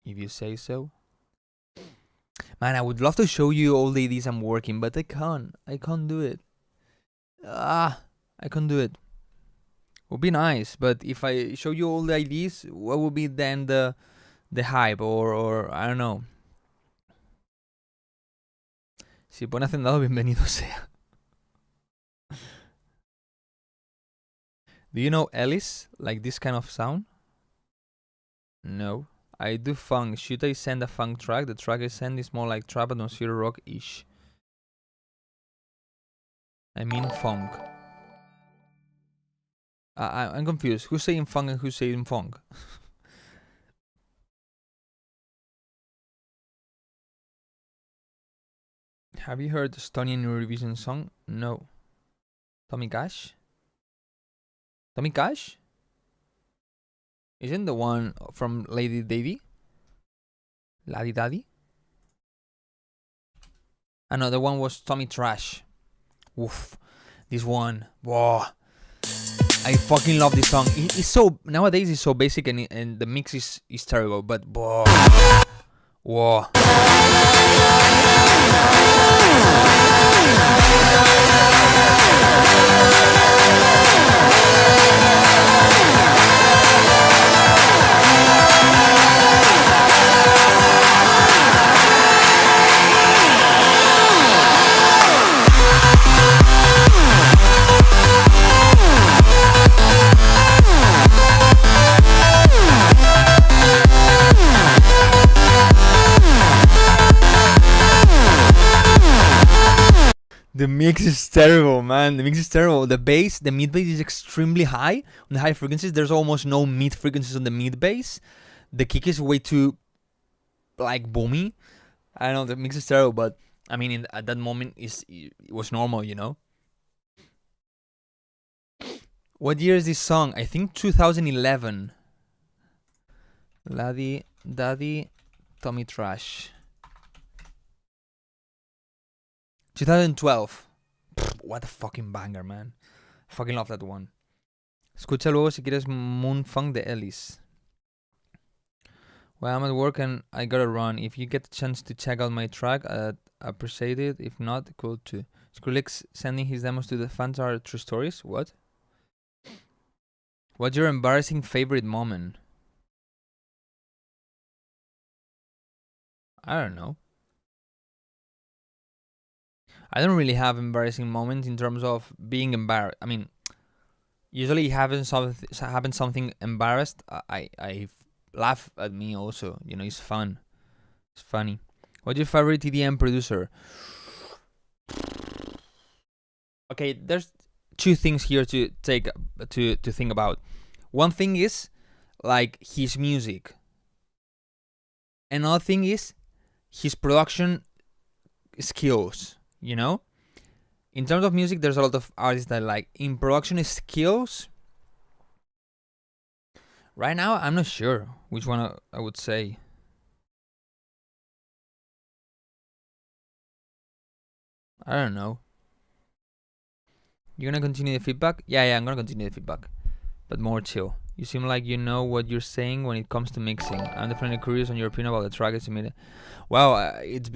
If you say so. Man, I would love to show you all the IDs I'm working, but I can't. I can't do it. I can't do it. Would be nice, but if I show you all the IDs, what would be then the hype, or I don't know. Si pone hacendado, bienvenido sea. Do you know Ellis? Like this kind of sound? No. I do funk. Should I send a funk track? The track I send is more like trap atmosphere rock-ish. I mean funk. I'm confused. Who's saying funk and who's saying funk? Have you heard the Estonian Eurovision song? No. Tommy Cash? Tommy Cash? Isn't the one from Lady Daddy? Lady Daddy? Another one was Tommy Trash. Oof. This one. Whoa. I fucking love this song. It's so nowadays it's so basic and the mix is terrible, but whoa. Whoa. The mix is terrible, man. The mix is terrible. The bass, the mid bass is extremely high. On the high frequencies, there's almost no mid frequencies on the mid bass. The kick is way too, like, boomy. I know the mix is terrible, but I mean, at that moment, it was normal, you know. What year is this song? I think 2011. Laddie, Daddy, Tommy Trash. 2012. What a fucking banger, man. Fucking love that one. Escucha luego si quieres Moon Funk de Ellis. Well, I'm at work and I gotta run. If you get the chance to check out my track, I'd appreciate it. If not, cool too. Skrillex sending his demos to the fans are true stories? What? What's your embarrassing favorite moment? I don't know. I don't really have embarrassing moments in terms of being embarrassed. I mean, usually having something embarrassed, I laugh at me also. You know, it's fun. It's funny. What's your favorite EDM producer? Okay, there's two things here to take to think about. One thing is like his music. Another thing is his production skills. You know, in terms of music, there's a lot of artists that I like. In production skills, right now I'm not sure which one I would say. I don't know. You're gonna continue the feedback? Yeah, I'm gonna continue the feedback, but more chill. You seem like you know what you're saying when it comes to mixing. I'm definitely curious on your opinion about the track. Well, I've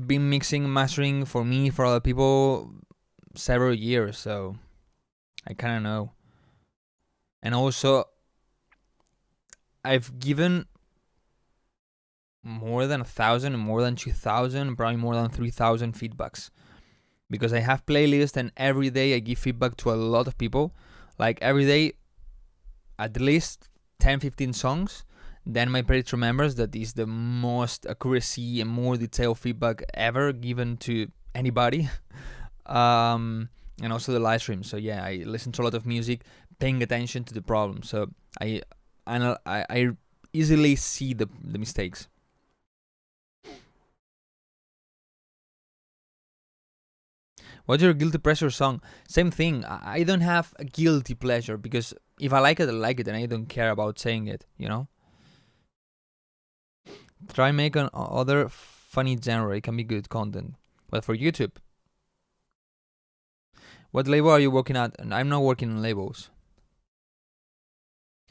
been mixing, mastering for me, for other people, several years, so I kind of know. And also, I've given more than 1,000, more than 2,000, probably more than 3,000 feedbacks. Because I have playlists and every day I give feedback to a lot of people. Like every day, at least 10-15 songs. Then my playlist remembers that is the most accuracy and more detailed feedback ever given to anybody. And also the live stream. So yeah, I listen to a lot of music, paying attention to the problem. So I easily see the mistakes. What's your guilty pleasure song? Same thing. I don't have a guilty pleasure because if I like it, I like it, and I don't care about saying it. You know. Try make an other funny genre. It can be good content, but for YouTube. What label are you working at? And I'm not working on labels.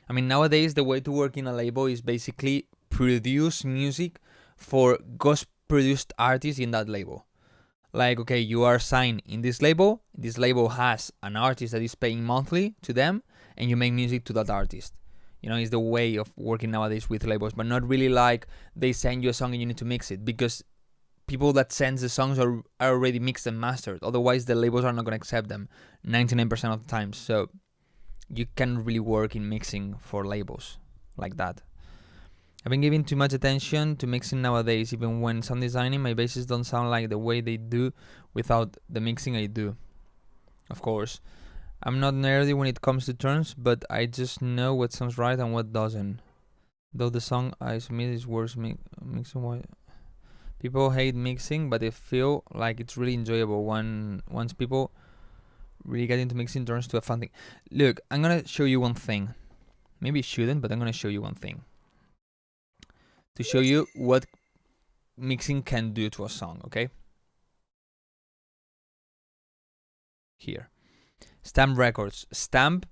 I mean, nowadays the way to work in a label is basically produce music for ghost-produced artists in that label. Like, okay, you are signed in this label. This label has an artist that is paying monthly to them, and you make music to that artist. You know, it's the way of working nowadays with labels, but not really like they send you a song and you need to mix it, because people that send the songs are already mixed and mastered. Otherwise, the labels are not going to accept them 99% of the time. So you can't really work in mixing for labels like that. I've been giving too much attention to mixing nowadays. Even when sound designing, my basses don't sound like the way they do without the mixing I do. Of course, I'm not nerdy when it comes to terms, but I just know what sounds right and what doesn't. Though the song I submit is worth mixing. People hate mixing, but they feel like it's really enjoyable once people really get into mixing turns to a fun thing. Look, I'm gonna show you one thing. Maybe it shouldn't, but I'm gonna show you one thing to show you what mixing can do to a song. Okay. Here, Stamp Records. Stamp.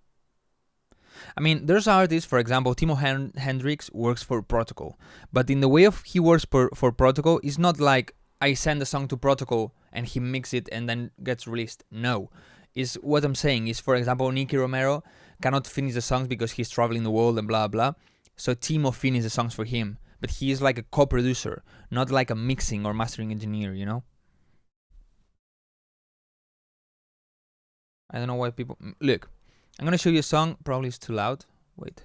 I mean, there's artists, for example, Timo Hendrix works for Protocol, but in the way of he works for Protocol, it's not like I send a song to Protocol and he mix it and then gets released. No, is what I'm saying is, for example, Nicky Romero cannot finish the songs because he's traveling the world and blah blah. So Timo finishes the songs for him, but he is like a co-producer, not like a mixing or mastering engineer. You know. I don't know why people look. I'm gonna show you a song. Probably it's too loud. Wait.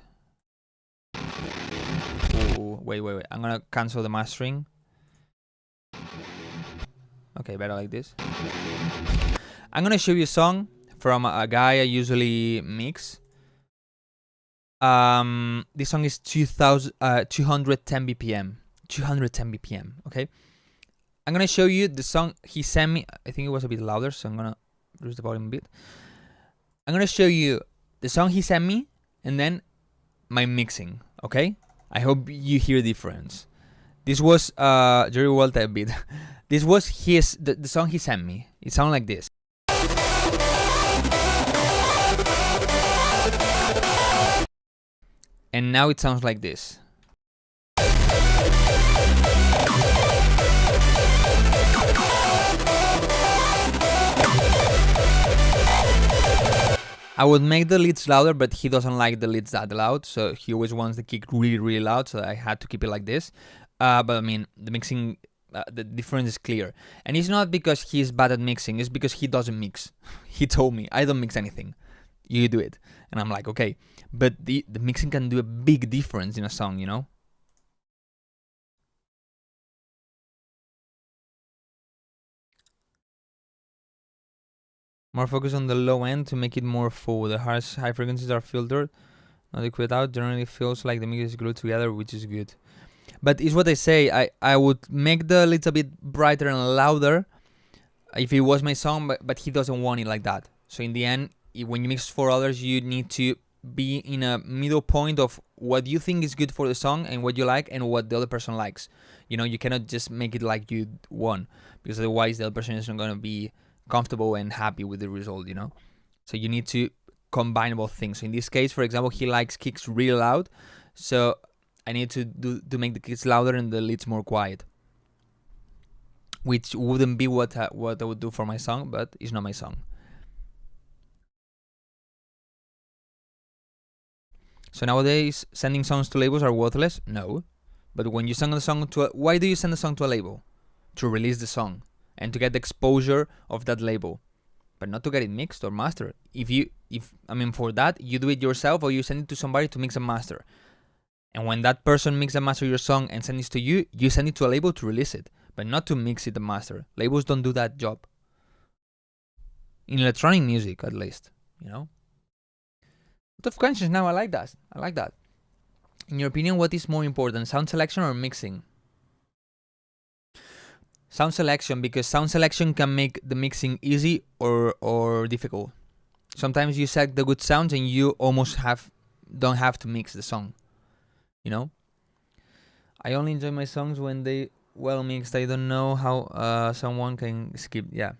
Ooh, wait. I'm gonna cancel the mastering. Okay, better like this. I'm gonna show you a song from a guy I usually mix. This song is 210 BPM. 210 BPM. Okay, I'm gonna show you the song he sent me. I think it was a bit louder, so I'm gonna reduce the volume a bit. I'm gonna show you the song he sent me and then my mixing. Okay, I hope you hear the difference. This was Jerry Walter a bit. This was the song he sent me. It sounded like this. And now it sounds like this. I would make the leads louder, but he doesn't like the leads that loud, so he always wants the kick really, really loud, so I had to keep it like this. But I mean, the mixing, the difference is clear. And it's not because he's bad at mixing, it's because he doesn't mix. He told me, I don't mix anything. You do it. And I'm like, okay. But the mixing can do a big difference in a song, you know? More focus on the low end to make it more full. The high frequencies are filtered, not equated out. Generally feels like the mix is glued together, which is good. But it's what I say. I would make the leads a bit brighter and louder if it was my song, but he doesn't want it like that. So in the end, when you mix for others, you need to be in a middle point of what you think is good for the song and what you like and what the other person likes. You know, you cannot just make it like you want, because otherwise the other person is not going to be comfortable and happy with the result, you know? So you need to combine both things. So in this case, for example, he likes kicks really loud, so I need to make the kicks louder and the leads more quiet, which wouldn't be what I would do for my song, but it's not my song. So nowadays, sending songs to labels are worthless? No. But when you send a song to why do you send a song to a label? To release the song and to get the exposure of that label, but not to get it mixed or mastered. For that, you do it yourself or you send it to somebody to mix and master. And when that person mix and master your song and send it to you, you send it to a label to release it, but not to mix it and master. Labels don't do that job. In electronic music, at least, you know? Lot of questions now. I like that. In your opinion, what is more important, sound selection or mixing? Sound selection, because sound selection can make the mixing easy or difficult. Sometimes you select the good sounds and you almost don't have to mix the song. You know? I only enjoy my songs when they well mixed. I don't know how someone can skip. Yeah.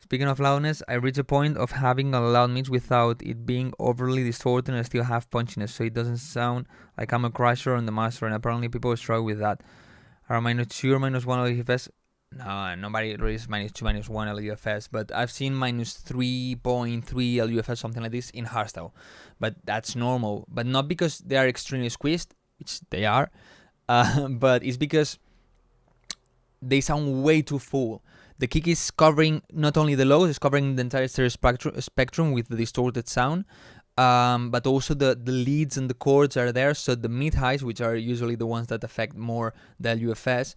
Speaking of loudness, I reach a point of having a loud mix without it being overly distorted and I still have punchiness, so it doesn't sound like I'm a crusher on the master, and apparently people struggle with that. Are -2 or -1 LUFS? No, nobody reads -2, -1 LUFS, but I've seen -3.3 LUFS, something like this, in hardstyle. But that's normal, but not because they are extremely squeezed, which they are, but it's because they sound way too full. The kick is covering not only the lows, it's covering the entire stereo spectrum with the distorted sound, but also the leads and the chords are there, so the mid-highs, which are usually the ones that affect more the LUFS,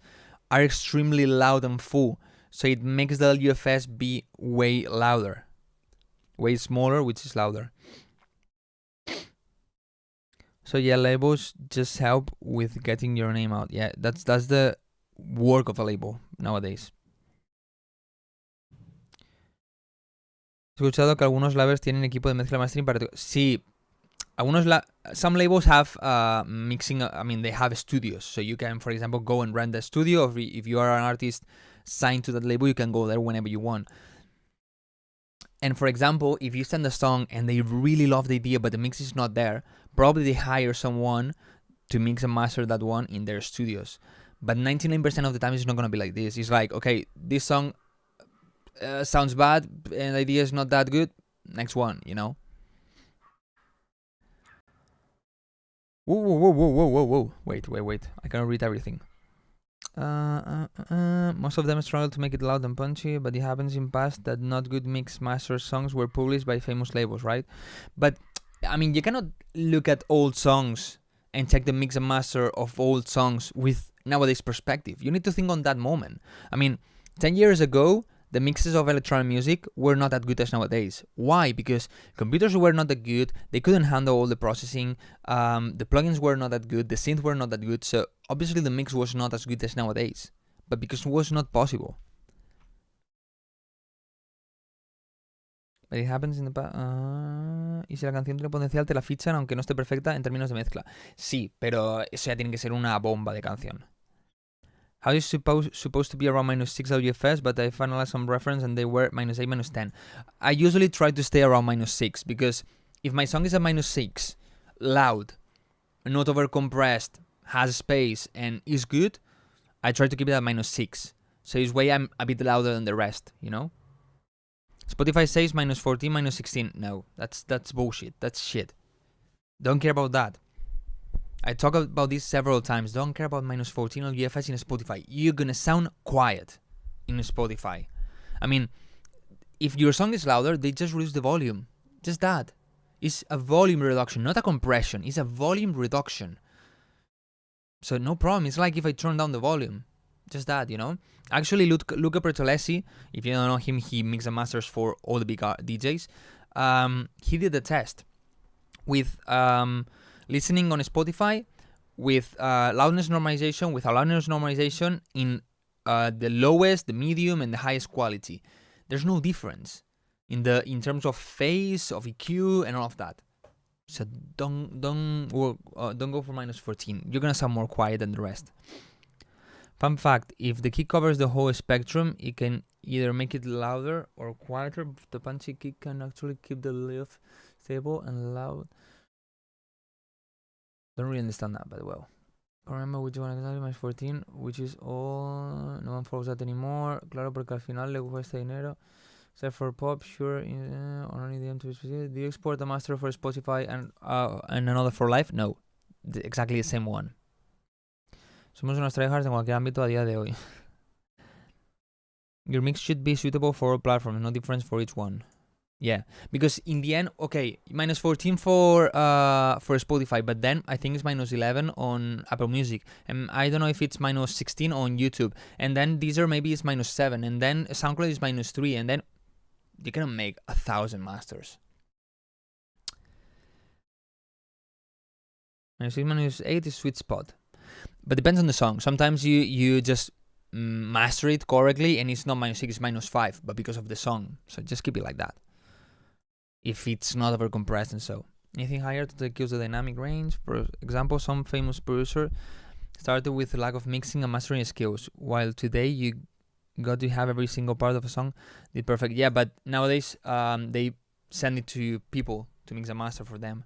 are extremely loud and full, so it makes the LUFS be way louder. Way smaller, which is louder. So yeah, labels just help with getting your name out. Yeah, that's the work of a label nowadays. He escuchado que algunos labels tienen equipo de mezcla mastering para... Sí, some labels have mixing, they have studios, so you can, for example, go and rent a studio, or if you are an artist signed to that label, you can go there whenever you want. And for example, if you send a song and they really love the idea, but the mix is not there, probably they hire someone to mix and master that one in their studios. But 99% of the time, it's not going to be like this. It's like, okay, this song sounds bad and the idea is not that good, next one, you know? Whoa. Wait. I cannot read everything. Most of them struggle to make it loud and punchy, but it happens in past that not good mix master songs were published by famous labels, right? But, you cannot look at old songs and check the mix and master of old songs with nowadays perspective. You need to think on that moment. 10 years ago, the mixes of electronic music were not that good as nowadays. Why? Because computers were not that good, they couldn't handle all the processing, the plugins were not that good, the synth were not that good, so obviously the mix was not as good as nowadays. But because it was not possible. But it happens in the past. Y si la canción tiene potencial, te la fichan aunque no esté perfecta en términos de mezcla. Sí, pero eso ya tiene que ser una bomba de canción. How is supposed to be around -6 LUFS, but I finalized some reference and they were -8, -10. I usually try to stay around -6 because if my song is at -6, loud, not overcompressed, has space, and is good, I try to keep it at -6. So this way I'm a bit louder than the rest, you know? Spotify says -14, -16. No, that's bullshit. That's shit. Don't care about that. I talk about this several times. Don't care about -14 on UFS in Spotify. You're gonna sound quiet in Spotify. I mean, if your song is louder, they just reduce the volume. Just that. It's a volume reduction, not a compression. It's a volume reduction. So no problem. It's like if I turn down the volume. Just that, you know? Actually, Luca Bertolesi, if you don't know him, he mixes and masters for all the big DJs. He did the test with listening on Spotify with loudness normalization, with a loudness normalization in the lowest, the medium, and the highest quality. There's no difference in terms of phase, of EQ, and all of that. So don't go for -14. You're gonna sound more quiet than the rest. Fun fact: if the kick covers the whole spectrum, it can either make it louder or quieter. The punchy kick can actually keep the lift stable and loud. Don't really understand that, but well. Remember which one exactly, -14, which is all. No one follows that anymore. Claro, porque al final le cuesta dinero. Except for pop, sure. Or only the to specific. Do you export a master for Spotify and another for live? No, exactly the same one. Somos unos tryhards en cualquier ámbito a día de hoy. Your mix should be suitable for all platforms, no difference for each one. Yeah, because in the end, okay, -14 for Spotify, but then I think it's -11 on Apple Music, and I don't know if it's -16 on YouTube, and then Deezer maybe it's -7, and then SoundCloud is -3, and then you can make 1,000 masters. -6, -8 is sweet spot. But depends on the song. Sometimes you just master it correctly and it's not -6, it's -5, but because of the song. So just keep it like that. If it's not over compressed and so. Anything higher to reduce the dynamic range. For example, some famous producer started with lack of mixing and mastering skills, while today you got to have every single part of a song did perfect. Yeah, but nowadays they send it to people to mix and master for them.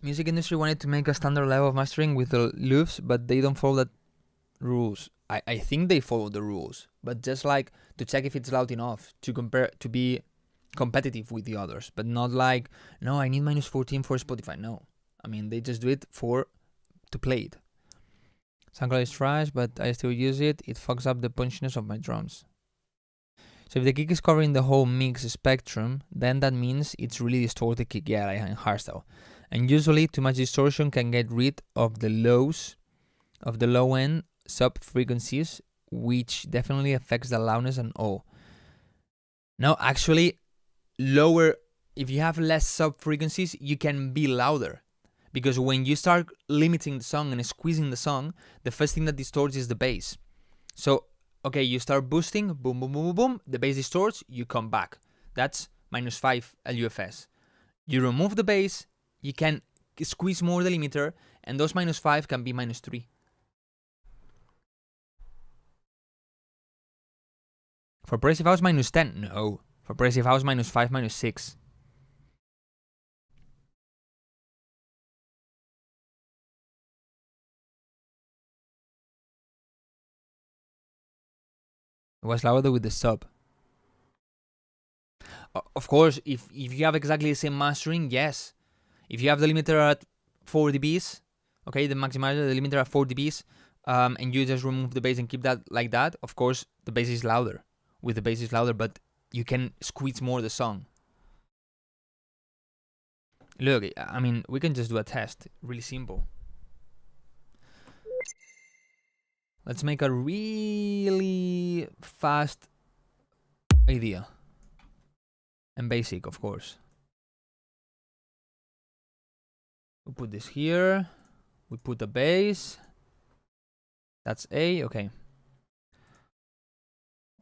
Music industry wanted to make a standard level of mastering with the loops, but they don't follow that rules. I think they follow the rules, but just like to check if it's loud enough to be competitive with the others, but not like, no, I need -14 for Spotify. No, I mean they just do it to play it. SoundCloud is trash, but I still use it. It fucks up the punchiness of my drums. So if the kick is covering the whole mix spectrum, then that means it's really distorted kick, yeah, like in hardstyle. And usually too much distortion can get rid of the lows, of the low end sub frequencies, which definitely affects the loudness and all. No, actually, lower, if you have less sub frequencies, you can be louder. Because when you start limiting the song and squeezing the song, the first thing that distorts is the bass. So, okay, you start boosting, boom, boom, boom, boom, boom, the bass distorts, you come back. That's -5 LUFS. You remove the bass, you can squeeze more the limiter, and those -5 can be -3. For Progressive House, -10. No. For Progressive House, -5, -6. It was louder with the sub. Of course, if you have exactly the same mastering, yes. If you have the limiter at 4 dBs, okay, the maximizer, the limiter at 4 dBs, and you just remove the bass and keep that like that, of course, the bass is louder. With the bass is louder, but you can squeeze more the song. Look, I mean, we can just do a test. Really simple. Let's make a really fast idea. And basic, of course. We put this here. We put the bass. That's A, okay.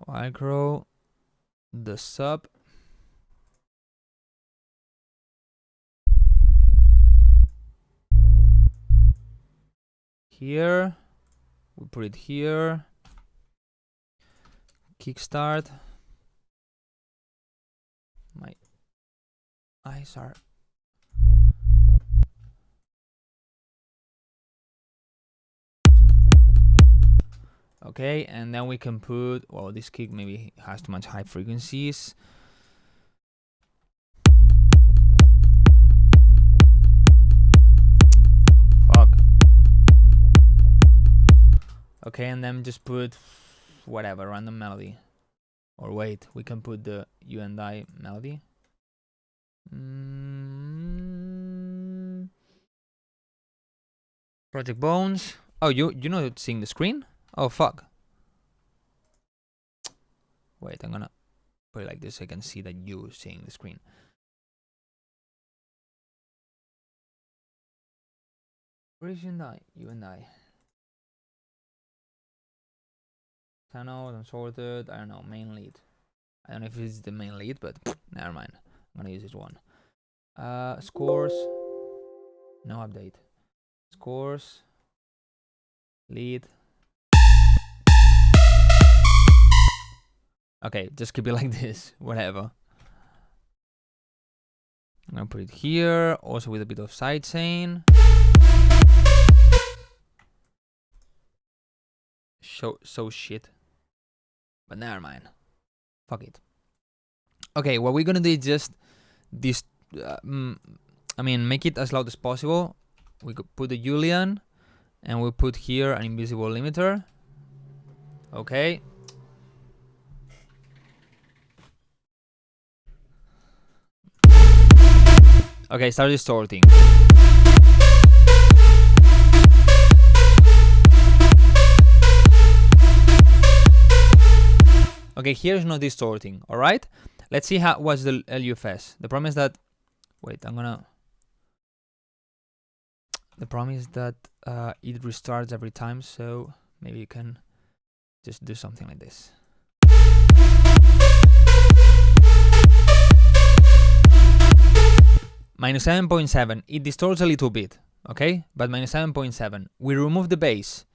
Wildcrow. The sub. Here. We put it here. Kickstart. My eyes are. Okay, and then we can put, well, this kick maybe has too much high frequencies. Fuck. Okay, and then just put whatever, random melody. Or wait, we can put the you and I melody. Project Bones. Oh, you know seeing the screen? Oh fuck. Wait, I'm gonna put it like this so I can see that you seeing the screen. Where is you and I? You and I. Channel, unsorted, I don't know, main lead. I don't know if it's the main lead, but never mind. I'm gonna use this one. Scores. No update. Scores. Lead. Okay, just keep it like this, whatever. I'm gonna put it here, also with a bit of sidechain. So shit. But never mind. Fuck it. Okay, what we're gonna do is just this. I mean, make it as loud as possible. We could put the Julian, and we'll put here an invisible limiter. Okay. Okay, start distorting. Okay, here's no distorting, alright? Let's see what's the LUFS. The problem is that... Wait, the problem is that it restarts every time, so maybe you can just do something like this. Minus 7.7, it distorts a little bit, okay? But minus 7.7. We remove the bass.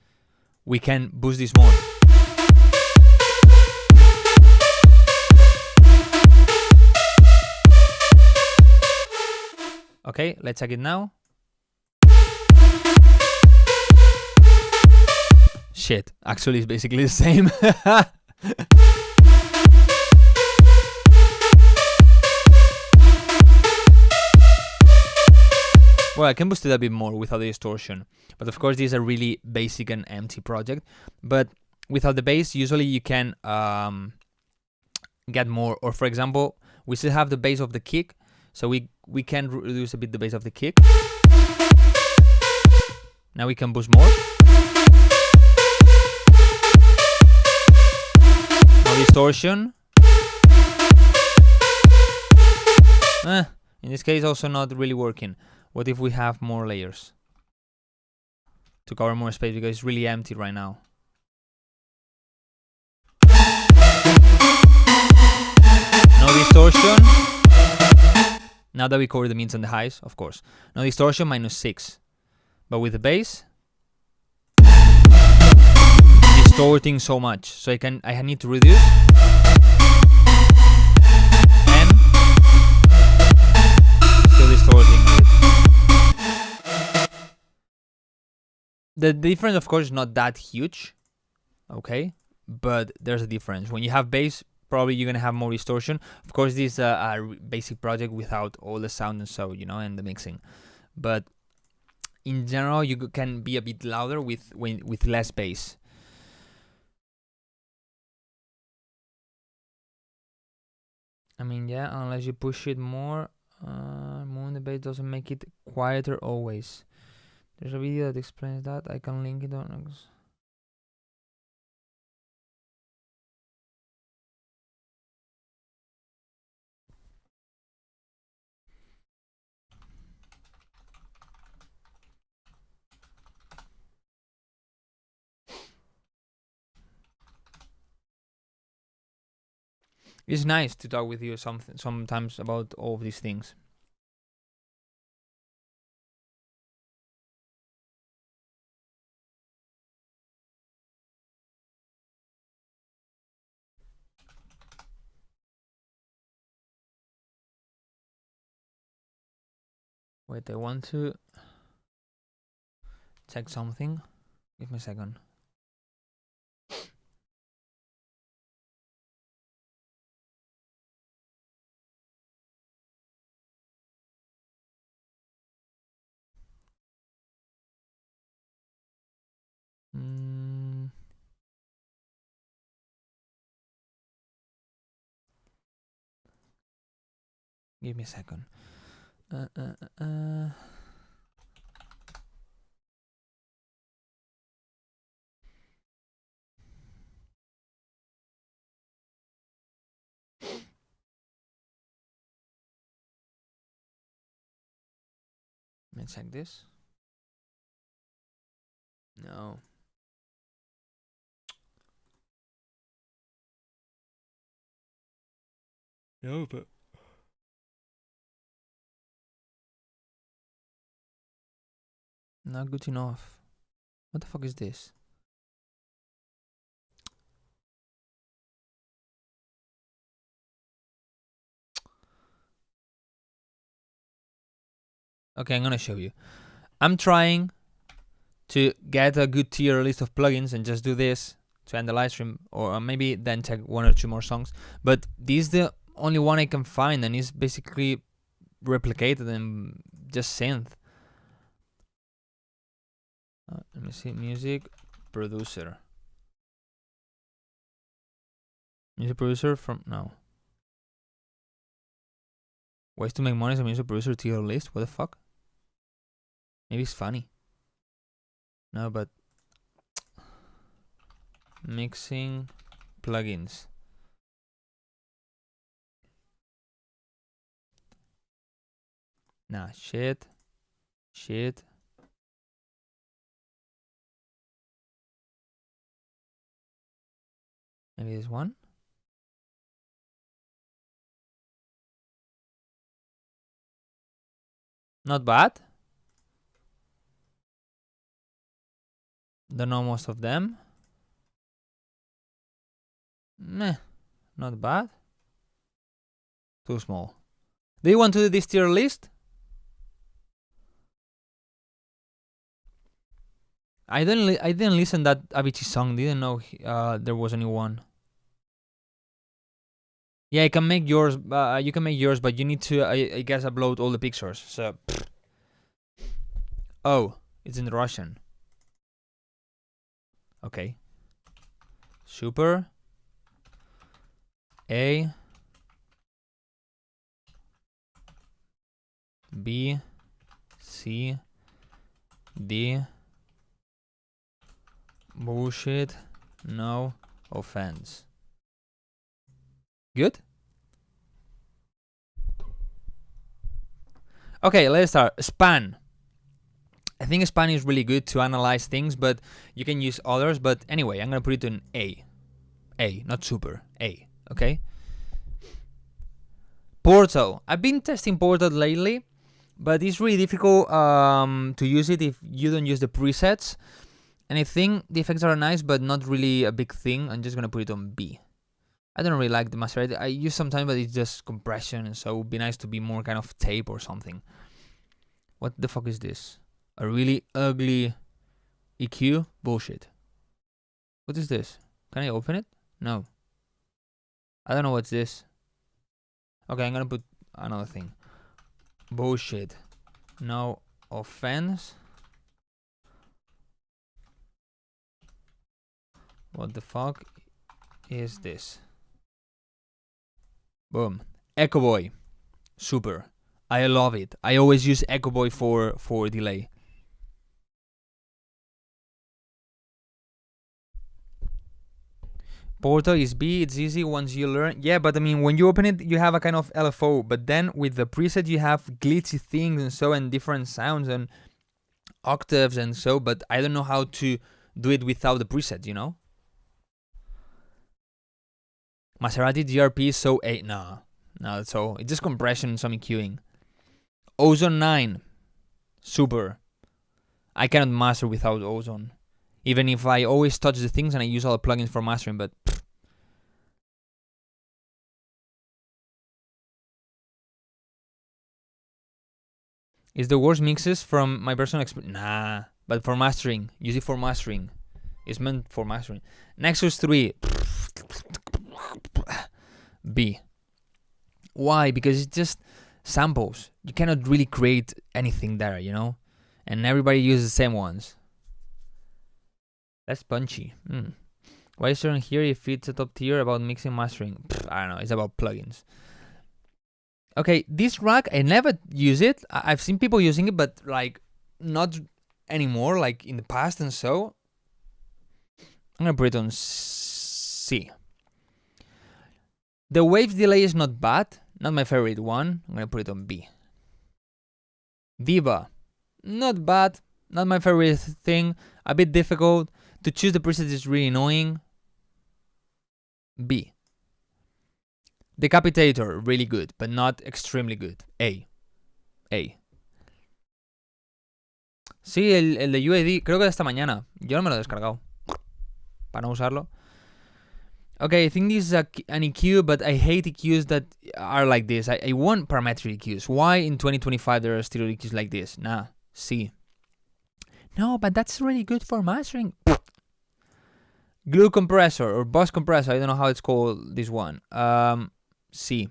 We can boost this more. Okay, let's check it now. Shit, actually it's basically the same. Well, I can boost it a bit more without the distortion. But of course, this is a really basic and empty project. But without the bass, usually you can get more. Or for example, we still have the bass of the kick. So we can reduce a bit the bass of the kick. Now we can boost more. No distortion. In this case, also not really working. What if we have more layers to cover more space because it's really empty right now? No distortion. Now that we cover the mids and the highs, of course. No distortion, minus 6. But with the bass, distorting so much. So I need to reduce. And still distorting a bit. The difference, of course, is not that huge. Okay? But there's a difference. When you have bass, probably you're gonna have more distortion. Of course, this is a basic project without all the sound and so, you know, and the mixing. But in general, you can be a bit louder with less bass. I mean, yeah, unless you push it more, moving the bass doesn't make it quieter always. There's a video that explains that. I can link it on. It's nice to talk with you sometimes about all of these things. Wait, I want to check something. Give me a second. Give me a second. Let me check this. No. No, but not good enough. What the fuck is this? Okay, I'm gonna show you. I'm trying to get a good tier list of plugins and just do this to end the live stream, or maybe then check one or two more songs. But this is the only one I can find, and it's basically replicated and just synth. Let me see, music producer. Music producer from no. Ways to make money as a music producer tier list. What the fuck? Maybe it's funny. No, but mixing plugins. Nah, shit. Maybe this one. Not bad. Don't know most of them. Meh, not bad. Too small. Do you want to do this tier list? I didn't listen that Avicii song. Didn't know there was only one. Yeah, I can make yours. You can make yours, but you need to, I guess, upload all the pictures. So, oh, it's in Russian. Okay. Super. A. B. C. D. Bullshit. No offense. Good? Okay, let's start. Span. I think span is really good to analyze things, but you can use others. But anyway, I'm gonna put it in A. A, not super. A, okay? Portal. I've been testing Portal lately, but it's really difficult to use it if you don't use the presets. And I think the effects are nice, but not really a big thing. I'm just gonna put it on B. I don't really like the master. I use sometimes, but it's just compression, and so it would be nice to be more kind of tape or something. What the fuck is this? A really ugly EQ? Bullshit. What is this? Can I open it? No. I don't know what's this. Okay, I'm gonna put another thing. Bullshit. No offense. What the fuck is this? Boom. Echo Boy. Super. I love it. I always use Echo Boy for delay. Portal is B, it's easy once you learn. Yeah, but I mean, when you open it, you have a kind of LFO, but then with the preset, you have glitchy things and so, and different sounds and octaves and so, but I don't know how to do it without the preset, you know? Maserati GRP so 8. No, that's all. It's just compression and some EQing. Ozone 9. Super. I cannot master without Ozone. Even if I always touch the things and I use all the plugins for mastering, but is the worst mixes from my personal experience? Nah, but for mastering. Use it for mastering. It's meant for mastering. Nexus 3. B. Why? Because it's just samples. You cannot really create anything there, you know? And everybody uses the same ones. That's punchy. Why is it on here if it's a top tier about mixing mastering? I don't know. It's about plugins. Okay, this rack, I never use it. I've seen people using it, but like not anymore, like in the past and so. I'm gonna put it on C. The wave delay is not bad. Not my favorite one. I'm gonna put it on B. Diva. Not bad. Not my favorite thing. A bit difficult. To choose the preset is really annoying. B. Decapitator, really good, but not extremely good. A. Sí, el de UAD, creo que de esta mañana. Yo no me lo he descargado para no usarlo. Okay, I think this is an EQ, but I hate EQs that are like this. I want parametric EQs. Why in 2025 there are still EQs like this? Nah, C. No, but that's really good for mastering. Glue compressor or bus compressor. I don't know how it's called, this one. C.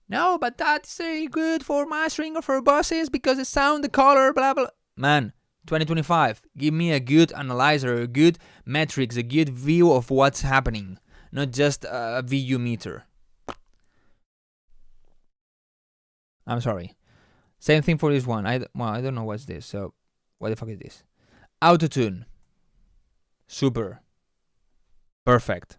No, but that's really good for mastering or for buses because the sound, the color, blah, blah. Man, 2025. Give me a good analyzer, a good metrics, a good view of what's happening. Not just a VU meter. I'm sorry. Same thing for this one. I don't know what's this. So, what the fuck is this? Autotune. Super. Perfect.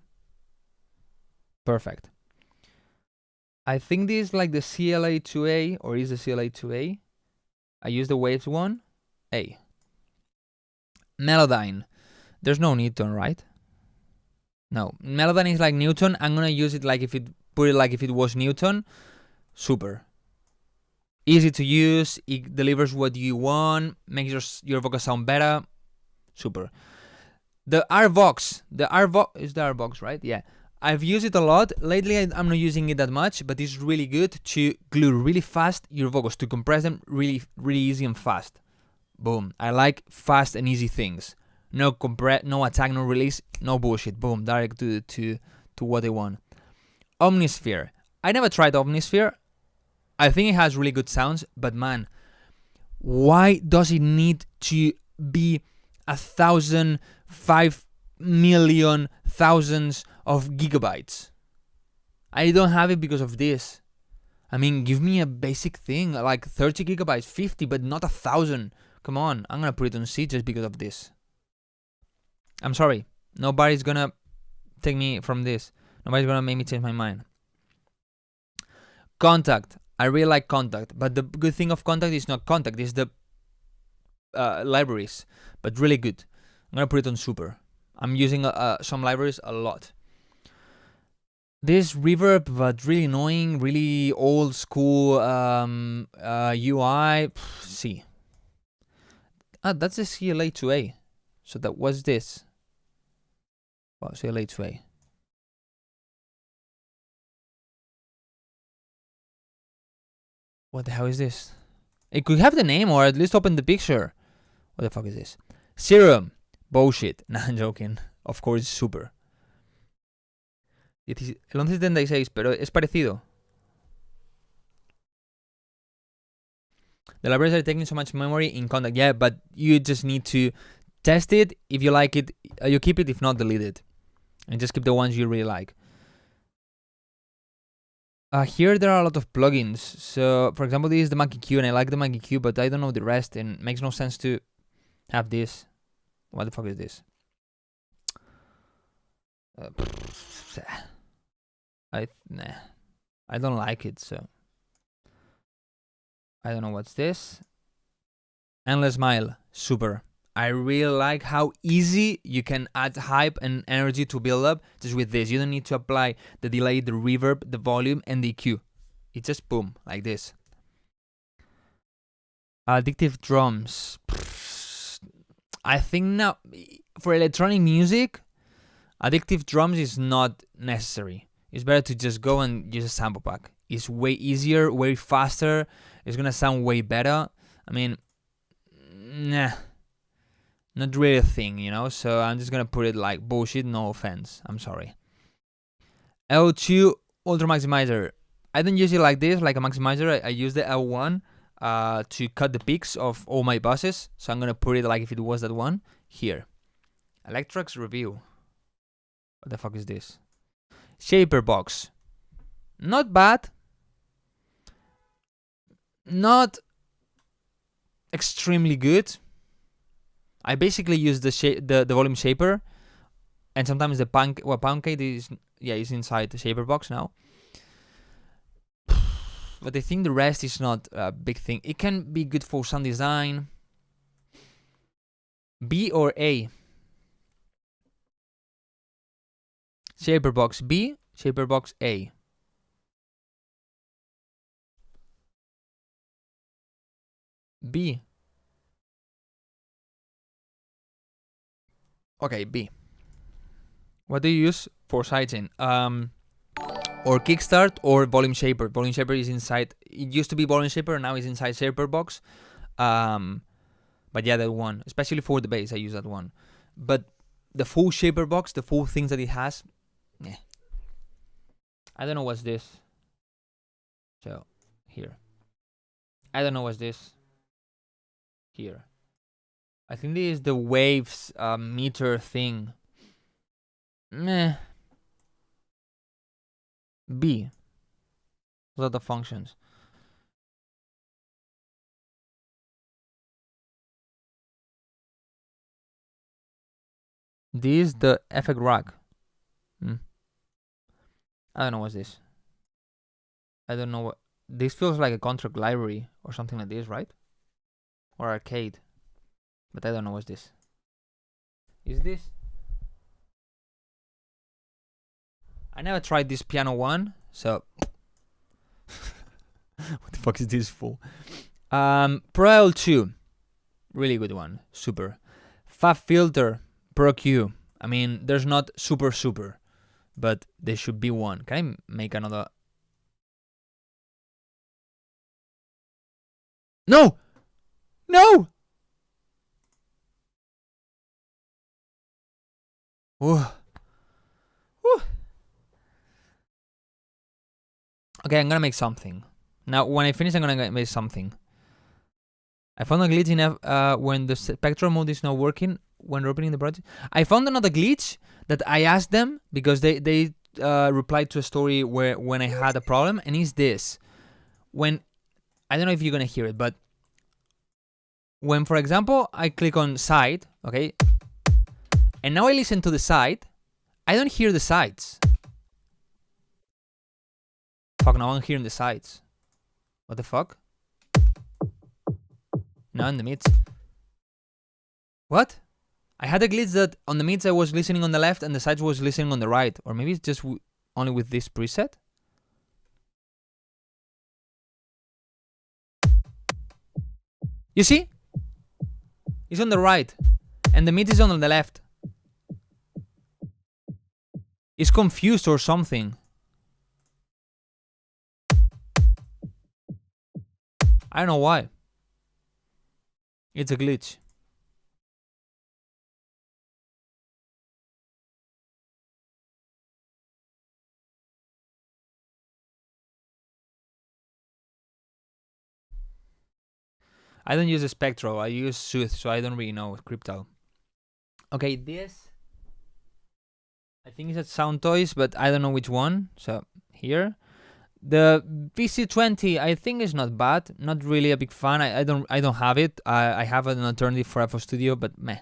I think this is like the CLA2A, or is the CLA2A? I use the Waves one. A. Melodyne. There's no Newton, right? No. Melodyne is like Newton. I'm gonna use it like if it was Newton. Super. Easy to use. It delivers what you want. Makes your vocals sound better. Super. The RVox. Is the RVox, right? Yeah. I've used it a lot. Lately, I'm not using it that much, but it's really good to glue really fast your vocals, to compress them really, really easy and fast. Boom. I like fast and easy things. No compress, no attack, no release, no bullshit. Boom. Direct to what they want. Omnisphere. I never tried Omnisphere. I think it has really good sounds, but man, why does it need to be 1,000, 5 million, thousands of gigabytes? I don't have it because of this. I mean, give me a basic thing like 30 gigabytes, 50, but not 1,000. Come on, I'm gonna put it on C just because of this. I'm sorry. Nobody's gonna take me from this. Nobody's gonna make me change my mind. Contact. I really like Contact, but the good thing of Contact is not Contact, it's the libraries, but really good. I'm gonna put it on Super. I'm using some libraries a lot. This reverb, but really annoying, really old school UI. C. That's a CLA2A. So that was this. Well, CLA2A. What the hell is this? It could have the name or at least open the picture. What the fuck is this? Serum. Bullshit. Nah, I'm joking. Of course, it's Super. El 1176, pero es parecido. The libraries are taking so much memory in Contact. Yeah, but you just need to test it. If you like it, you keep it. If not, delete it. And just keep the ones you really like. Here there are a lot of plugins. So, for example, this is the Monkey Q, and I like the Monkey Q, but I don't know the rest, and it makes no sense to have this. What the fuck is this? I don't like it, so I don't know what's this. Endless Mile. Super. I really like how easy you can add hype and energy to build up just with this. You don't need to apply the delay, the reverb, the volume, and the EQ. It's just boom, like this. Addictive drums. I think now, for electronic music, addictive drums is not necessary. It's better to just go and use a sample pack. It's way easier, way faster. It's gonna sound way better. I mean, nah, not really a thing, you know? So I'm just gonna put it like bullshit, no offense. I'm sorry. L2 Ultra Maximizer. I don't use it like this, like a maximizer. I use the L1 to cut the peaks of all my buses. So I'm gonna put it like if it was that one here. Electrax Review. What the fuck is this? Shaper Box. Not bad. Not extremely good. I basically use the volume shaper, and sometimes the Poundcade is inside the shaper box now. But I think the rest is not a big thing. It can be good for sound design. B or A? Shaper box B, shaper box A. B. Okay, B. What do you use for sighting? Or kickstart or volume shaper. Volume shaper is inside. It used to be volume shaper, now it's inside shaper box. But yeah, that one, especially for the bass, I use that one. But the full shaper box, the full things that it has, yeah. I don't know what's this. So here. I don't know what's this. Here. I think this is the waves meter thing. Meh. B. Those are the functions. This is the effect rack. I don't know what's this. I don't know what. This feels like a contract library or something like this, right? Or arcade. But I don't know what's this. Is this? I never tried this piano one, so what the fuck is this for? Pro L2, really good one, super. Fab Filter, Pro Q. I mean, there's not super, but there should be one. Can I make another? No! No! Ooh. Ooh. Okay, I'm gonna make something. Now, when I finish, I'm gonna make something. I found a glitch in when the spectral mode is not working when opening the project. I found another glitch that I asked them because they replied to a story where when I had a problem, and it's this. When I don't know if you're gonna hear it, but when, for example, I click on side, okay, and now I listen to the side, I don't hear the sides. Fuck, now I'm hearing the sides. What the fuck? Now in the mids. What? I had a glitch that on the mids I was listening on the left and the sides was listening on the right. Or maybe it's just only with this preset? You see? It's on the right. And the mid is on the left. It's confused or something. I don't know why. It's a glitch. I don't use a Spectro, I use Sooth, so I don't really know Crypto. Okay, this I think it's at Sound Toys, but I don't know which one. So here. The VC20 I think is not bad. Not really a big fan. I don't have it. I have an alternative for FL Studio, but meh.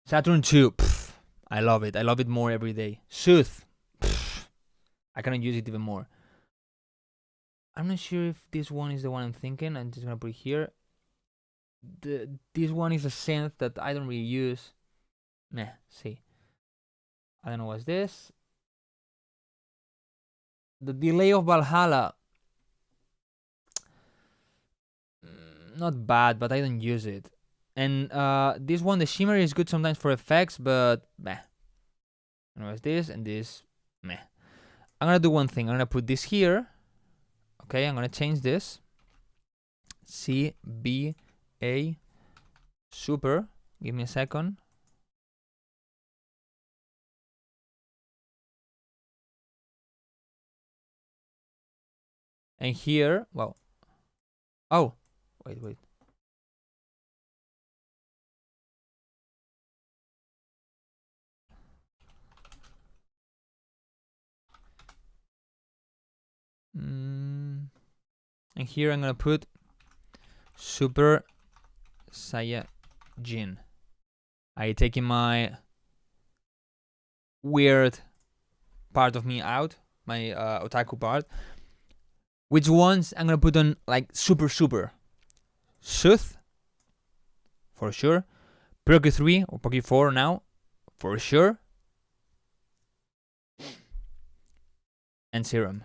Saturn 2, pff, I love it. I love it more every day. Sooth, pff, I cannot use it even more. I'm not sure if this one is the one I'm thinking. I'm just gonna put it here. this one is a synth that I don't really use. Meh, see. I don't know what's this. The delay of Valhalla. Not bad, but I don't use it. And this one, the shimmer is good sometimes for effects, but meh. I don't know what's this and this. Meh. I'm gonna do one thing. I'm gonna put this here. Okay, I'm gonna change this. C B A super. Give me a second. And here, well, oh, wait. And here I'm gonna put Super Saiyajin. I taking my weird part of me out, my otaku part. Which ones I'm gonna put on like super. Sooth, for sure. Perky 3 or Perky 4 now, for sure. And Serum.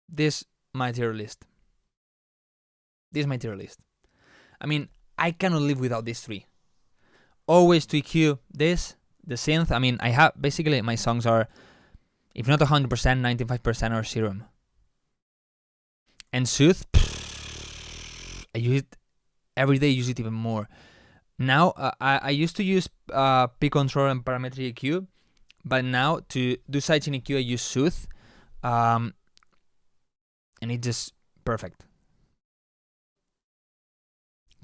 This my tier list. I mean, I cannot live without these three. Always to EQ this, the synth. I mean, I have basically my songs are, if not 100%, 95% are Serum. And Sooth, I use it every day. Use it even more. Now I used to use P control and parametric EQ, but now to do sidechain EQ I use Sooth, and it's just perfect.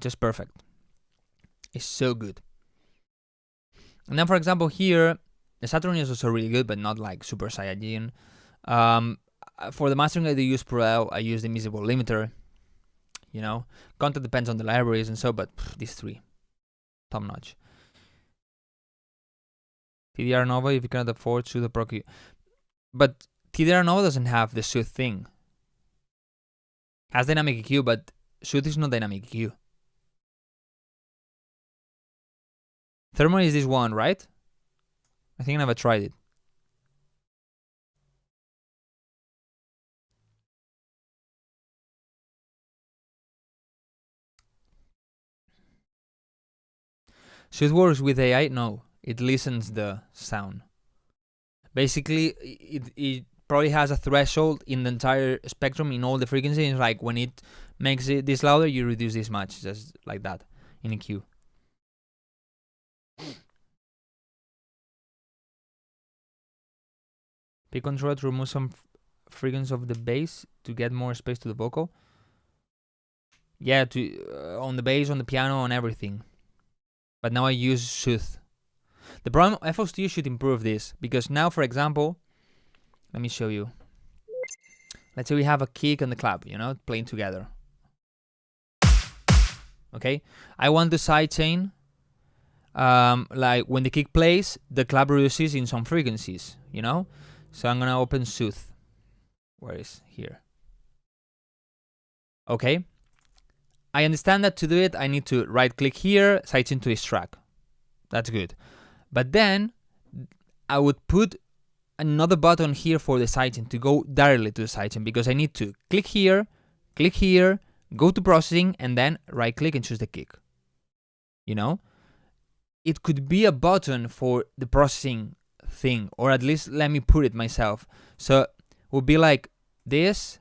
Just perfect. It's so good. And then, for example, here the Saturn is also really good, but not like Super Saiyajin. For the mastering, I do use Pro. I use the Invisible Limiter. You know, content depends on the libraries and so, but these three, top notch. TDR Nova, if you cannot afford Sooth or Proc, but TDR Nova doesn't have the Sooth thing. Has dynamic EQ, but Sooth is not dynamic EQ. Thermal is this one, right? I think I never tried it. So it works with AI? No, it listens the sound. Basically, it probably has a threshold in the entire spectrum in all the frequencies. Like when it makes it this louder, you reduce this much, just like that in EQ. P control to remove some frequency of the bass to get more space to the vocal. Yeah, to on the bass, on the piano, on everything. But now I use Sooth. The problem, FL Studio should improve this, because now, for example, let me show you. Let's say we have a kick and the clap, you know, playing together. Okay, I want the sidechain. Like when the kick plays, the clap reduces in some frequencies, you know. So I'm gonna open Sooth. Where is here? Okay. I understand that to do it, I need to right click here, sidechain to this track. That's good. But then I would put another button here for the sidechain to go directly to the sidechain, because I need to click here, go to processing, and then right click and choose the kick. You know? It could be a button for the processing thing, or at least let me put it myself. So it would be like this,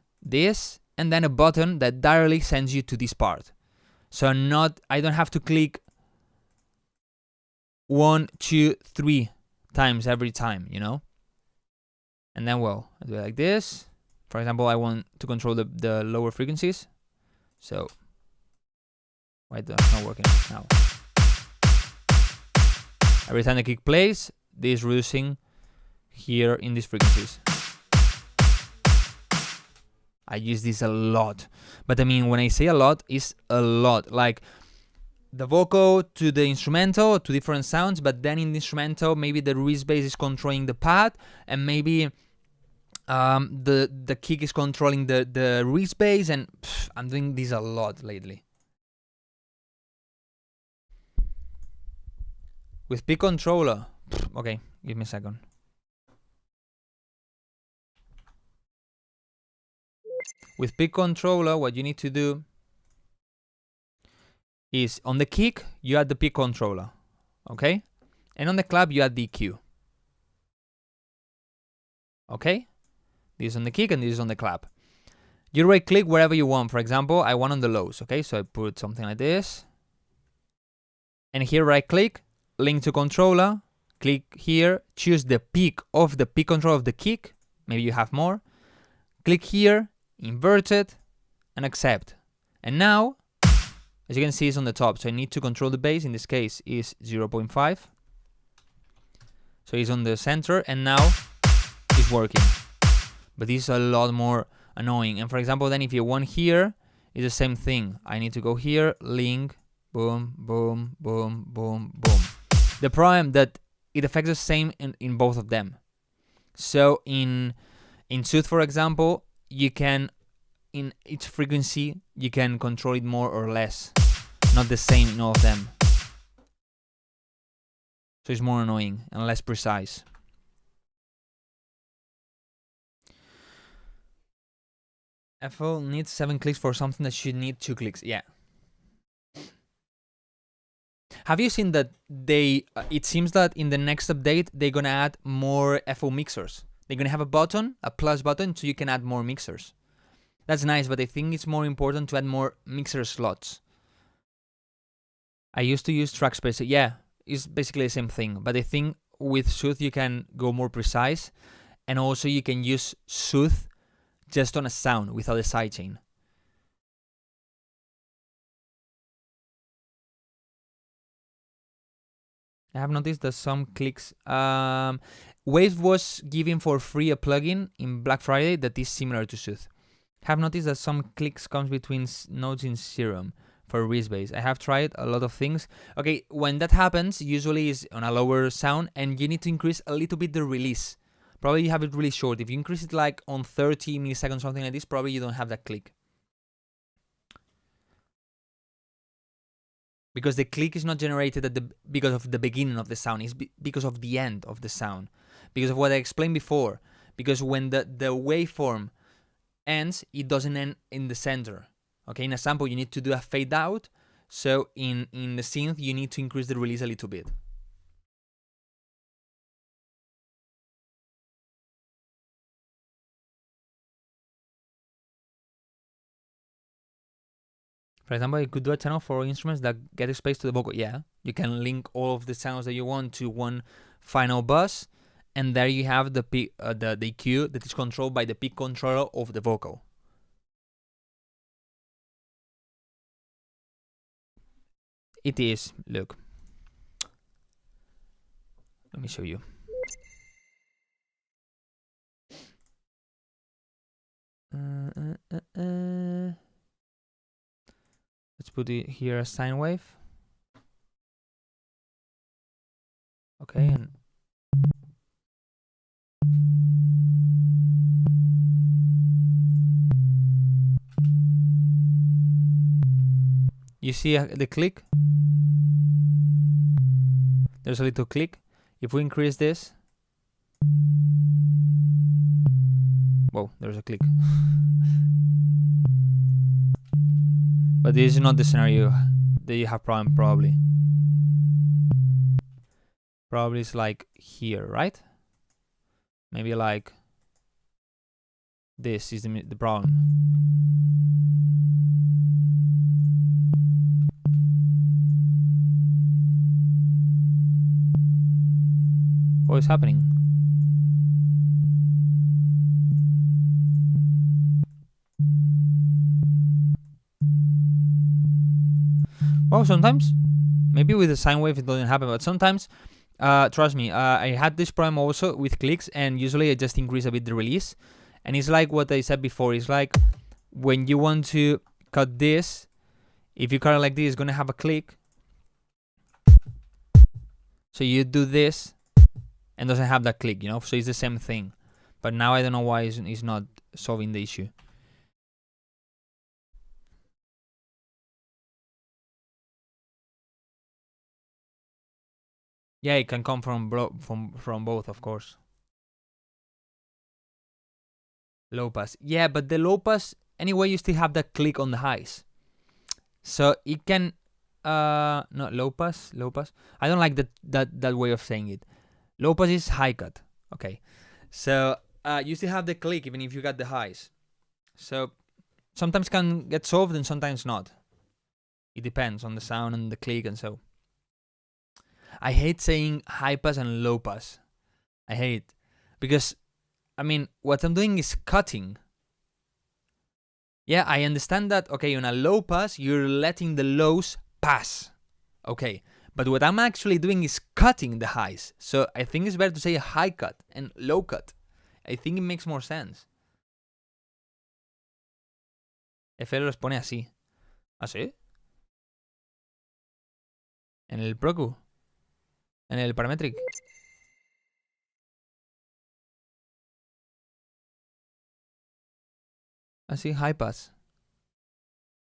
and then a button that directly sends you to this part. So I don't have to click 1, 2, 3 times every time, you know? And then, well, I do it like this. For example, I want to control the lower frequencies. So, why is that not working now? Every time the kick plays, this is reducing here in these frequencies. I use this a lot. But I mean, when I say a lot, it's a lot. Like the vocal to the instrumental, to different sounds, but then in the instrumental, maybe the wrist bass is controlling the pad, and maybe The kick is controlling the wrist base, and I'm doing this a lot lately. With pick controller, okay, give me a second. With pick controller, what you need to do is on the kick, you add the pick controller, okay? And on the clap, you add the EQ. Okay? This is on the kick and this is on the clap. You right click wherever you want. For example, I want on the lows, okay? So I put something like this. And here right click, link to controller, click here, choose the peak of the peak control of the kick. Maybe you have more. Click here, invert it, and accept. And now, as you can see, it's on the top. So I need to control the bass. In this case, is 0.5. So it's on the center, and now it's working. But this is a lot more annoying. And for example, then if you want here, it's the same thing. I need to go here, link, boom, boom, boom, boom, boom. The problem that it affects the same in both of them. So in Sooth, for example, you can, in each frequency, you can control it more or less. Not the same in all of them. So it's more annoying and less precise. FL needs 7 clicks for something that should need 2 clicks. Yeah. Have you seen that they, it seems that in the next update, they're gonna add more FO mixers. They're gonna have a button, a plus button, so you can add more mixers. That's nice, but I think it's more important to add more mixer slots. I used to use track spacer. Yeah, it's basically the same thing. But I think with Sooth, you can go more precise. And also you can use Sooth just on a sound without a sidechain. I have noticed that some clicks... Wave was giving for free a plugin in Black Friday that is similar to Sooth. Have noticed that some clicks comes between notes in Serum for wrist bass. I have tried a lot of things. Okay, when that happens, usually is on a lower sound, and you need to increase a little bit the release. Probably you have it really short. If you increase it like on 30 milliseconds, something like this, probably you don't have that click. Because the click is not generated at because of the beginning of the sound. It's because of the end of the sound. Because of what I explained before. Because when the waveform ends, it doesn't end in the center. Okay, in a sample, you need to do a fade out. So in the synth, you need to increase the release a little bit. For example, you could do a channel for instruments that get space to the vocal. Yeah, you can link all of the sounds that you want to one final bus, and there you have the EQ that is controlled by the peak controller of the vocal. It is, look. Let me show you. Let's put it here as sine wave. Okay, and you see the click? There's a little click. If we increase this, whoa, there's a click. But this is not the scenario that you have problem, probably. Probably it's like here, right? Maybe like this is the problem. What is happening? Well, sometimes, maybe with the sine wave it doesn't happen, but sometimes, trust me, I had this problem also with clicks, and usually I just increase a bit the release, and it's like what I said before. It's like when you want to cut this, if you cut it like this, it's gonna have a click. So you do this, and doesn't have that click, you know. So it's the same thing. But now I don't know why it's not solving the issue. Yeah, it can come from both, of course. Low pass. Yeah, but the low pass, anyway, you still have that click on the highs. So it can no, low pass. I don't like that way of saying it. Low pass is high cut. Okay. So you still have the click even if you got the highs. So sometimes can get solved and sometimes not. It depends on the sound and the click and so. I hate saying high pass and low pass. I hate because I mean what I'm doing is cutting. Yeah, I understand that. Okay, on a low pass, you're letting the lows pass. Okay, but what I'm actually doing is cutting the highs. So I think it's better to say high cut and low cut. I think it makes more sense. FL los pone así. ¿Así? En el Procu. En el Parametric. Así, high pass.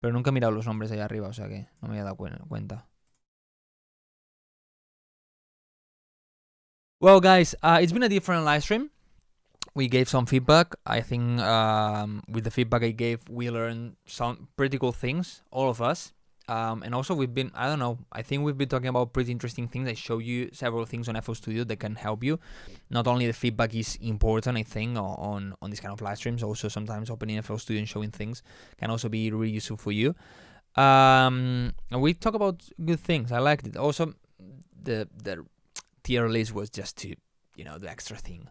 Pero nunca he mirado los nombres ahí arriba, o sea que no me había dado cuenta. Well, guys, it's been a different live stream. We gave some feedback. I think with the feedback I gave, we learned some pretty cool things, all of us. And also we've been, I don't know, I think we've been talking about pretty interesting things. I show you several things on FL Studio that can help you. Not only the feedback is important, I think, on these kind of live streams, also sometimes opening FL Studio and showing things can also be really useful for you. And we talk about good things. I liked it. Also, the tier list was just to, you know, the extra thing.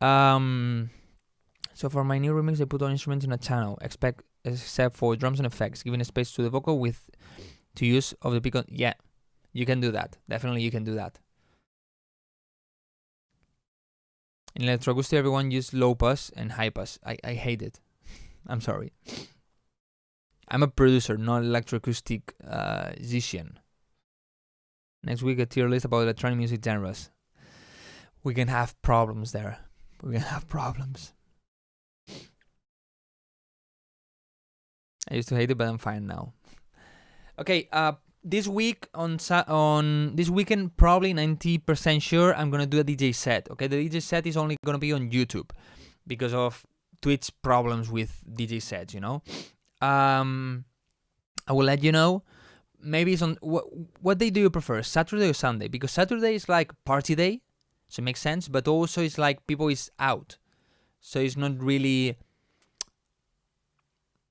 So for my new remix, I put all instruments in a channel, except for drums and effects, giving a space to the vocal with to use of the pick on. Yeah, you can do that. Definitely, you can do that. In electroacoustic, everyone use low pass and high pass. I hate it. I'm sorry. I'm a producer, not electroacoustic musician. Next week, a tier list about electronic music genres. We can have problems there. We can have problems. I used to hate it, but I'm fine now. Okay, this week on this weekend, probably 90% sure I'm gonna do a DJ set. Okay, the DJ set is only gonna be on YouTube because of Twitch problems with DJ sets. You know, I will let you know. Maybe it's on what day do you prefer, Saturday or Sunday? Because Saturday is like party day, so it makes sense. But also it's like people is out, so it's not really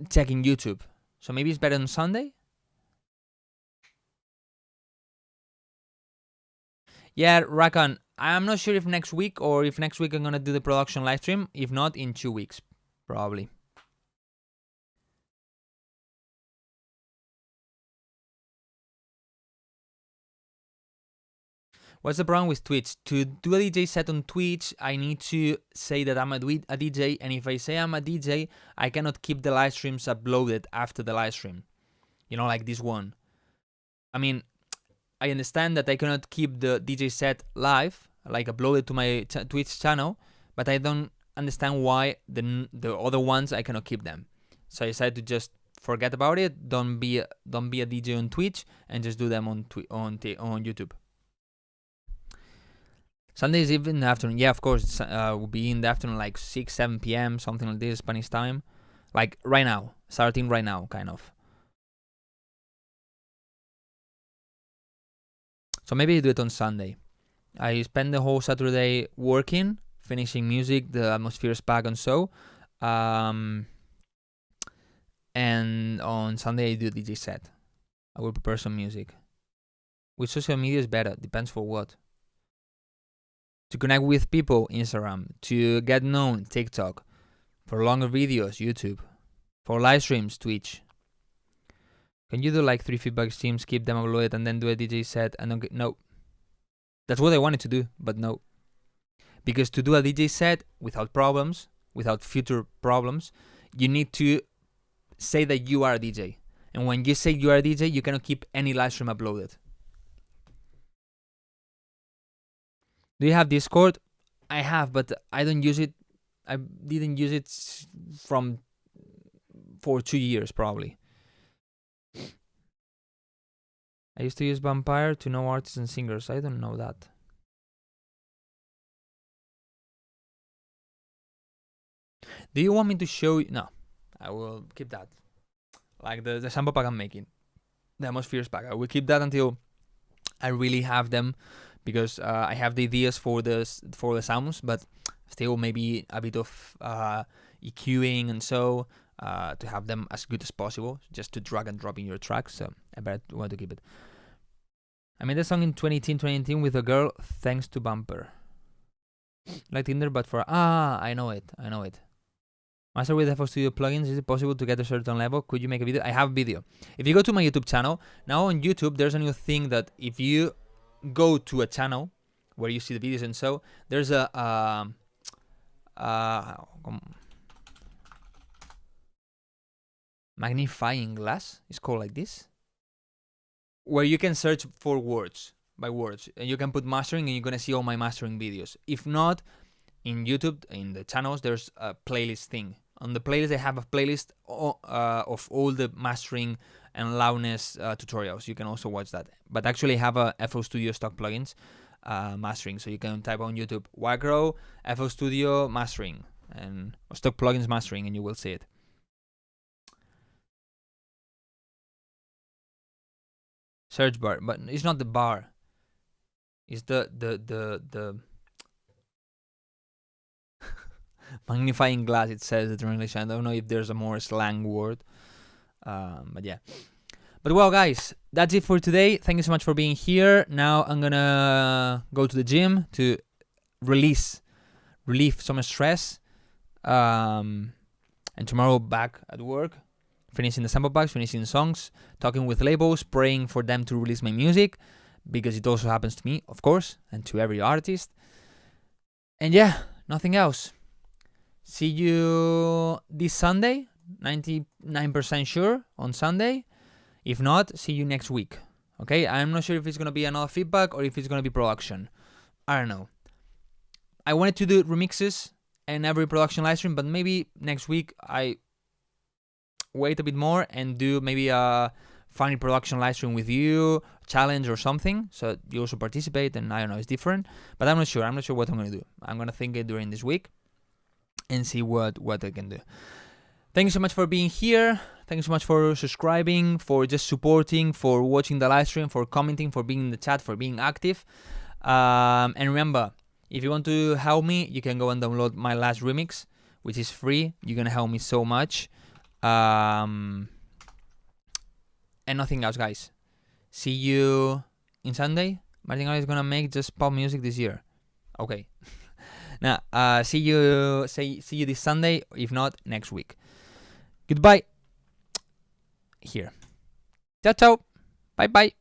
checking YouTube. So maybe it's better on Sunday. Yeah, Rakan, I'm not sure if next week or if next week I'm gonna do the production live stream. If not, in 2 weeks, probably. What's the problem with Twitch? To do a DJ set on Twitch, I need to say that I'm a DJ, and if I say I'm a DJ, I cannot keep the live streams uploaded after the live stream. You know, like this one. I mean, I understand that I cannot keep the DJ set live, like uploaded to my Twitch channel, but I don't understand why the other ones I cannot keep them. So I decided to just forget about it. Don't be a DJ on Twitch and just do them on YouTube. Sunday is even in the afternoon. Yeah, of course, it will be in the afternoon, like 6, 7 p.m., something like this, Spanish time. Like right now, starting right now, kind of. So maybe you do it on Sunday. I spend the whole Saturday working, finishing music, the atmosphere's back and so. And on Sunday I do a DJ set. I will prepare some music. With social media is better, depends for what. To connect with people, Instagram. To get known, TikTok. For longer videos, YouTube. For live streams, Twitch. Can you do like 3 feedback streams, keep them uploaded, and then do a DJ set and don't get... No. That's what I wanted to do, but no. Because to do a DJ set without problems, without future problems, you need to say that you are a DJ. And when you say you are a DJ, you cannot keep any live stream uploaded. Do you have Discord? I have, but I don't use it I didn't use it for 2 years probably. I used to use Vampire to know artists and singers. I don't know that. Do you want me to show you? No, I will keep that. Like the sample pack I'm making, the Atmospheres pack. I will keep that until I really have them, because I have the ideas for the sounds, but still maybe a bit of EQing and so to have them as good as possible, just to drag and drop in your tracks. So I better want to keep it. I made a song in 2018 with a girl thanks to Bumper. Like Tinder, but for I know it. Master with FL Studio plugins, is it possible to get a certain level? Could you make a video? I have video. If you go to my YouTube channel, now on YouTube, there's a new thing that if you go to a channel where you see the videos and so, there's a magnifying glass. It's called like this, where you can search for words by words, and you can put mastering, and you're gonna see all my mastering videos. If not, in YouTube, in the channels, there's a playlist thing. On the playlist, I have a playlist of all the mastering and loudness tutorials. You can also watch that. But actually, I have a FL Studio stock plugins mastering, so you can type on YouTube Wildcrow FL Studio mastering and stock plugins mastering, and you will see it. Search bar, but it's not the bar. It's the magnifying glass. It says it in English. I don't know if there's a more slang word, but yeah. But well, guys, that's it for today. Thank you so much for being here. Now I'm gonna go to the gym to relieve some stress, and tomorrow back at work, finishing the sample packs, finishing songs, talking with labels, praying for them to release my music, because it also happens to me, of course, and to every artist. And yeah, nothing else. See you this Sunday, 99% sure on Sunday. If not, see you next week. Okay, I'm not sure if it's gonna be another feedback or if it's gonna be production. I don't know. I wanted to do remixes and every production live stream, but maybe next week I wait a bit more and do maybe a funny production live stream with you, challenge or something, so you also participate, and I don't know, it's different. But I'm not sure what I'm gonna do. I'm gonna think it during this week and see what I can do. Thank you so much for being here. Thank you so much for subscribing, for just supporting, for watching the live stream, for commenting, for being in the chat, for being active. And remember, if you want to help me, you can go and download my last remix, which is free. You're gonna help me so much. And nothing else, guys. See you in Sunday. Martin is gonna make just pop music this year. Okay. Now, see you this Sunday. If not, next week. Goodbye. Here. Ciao, ciao. Bye, bye.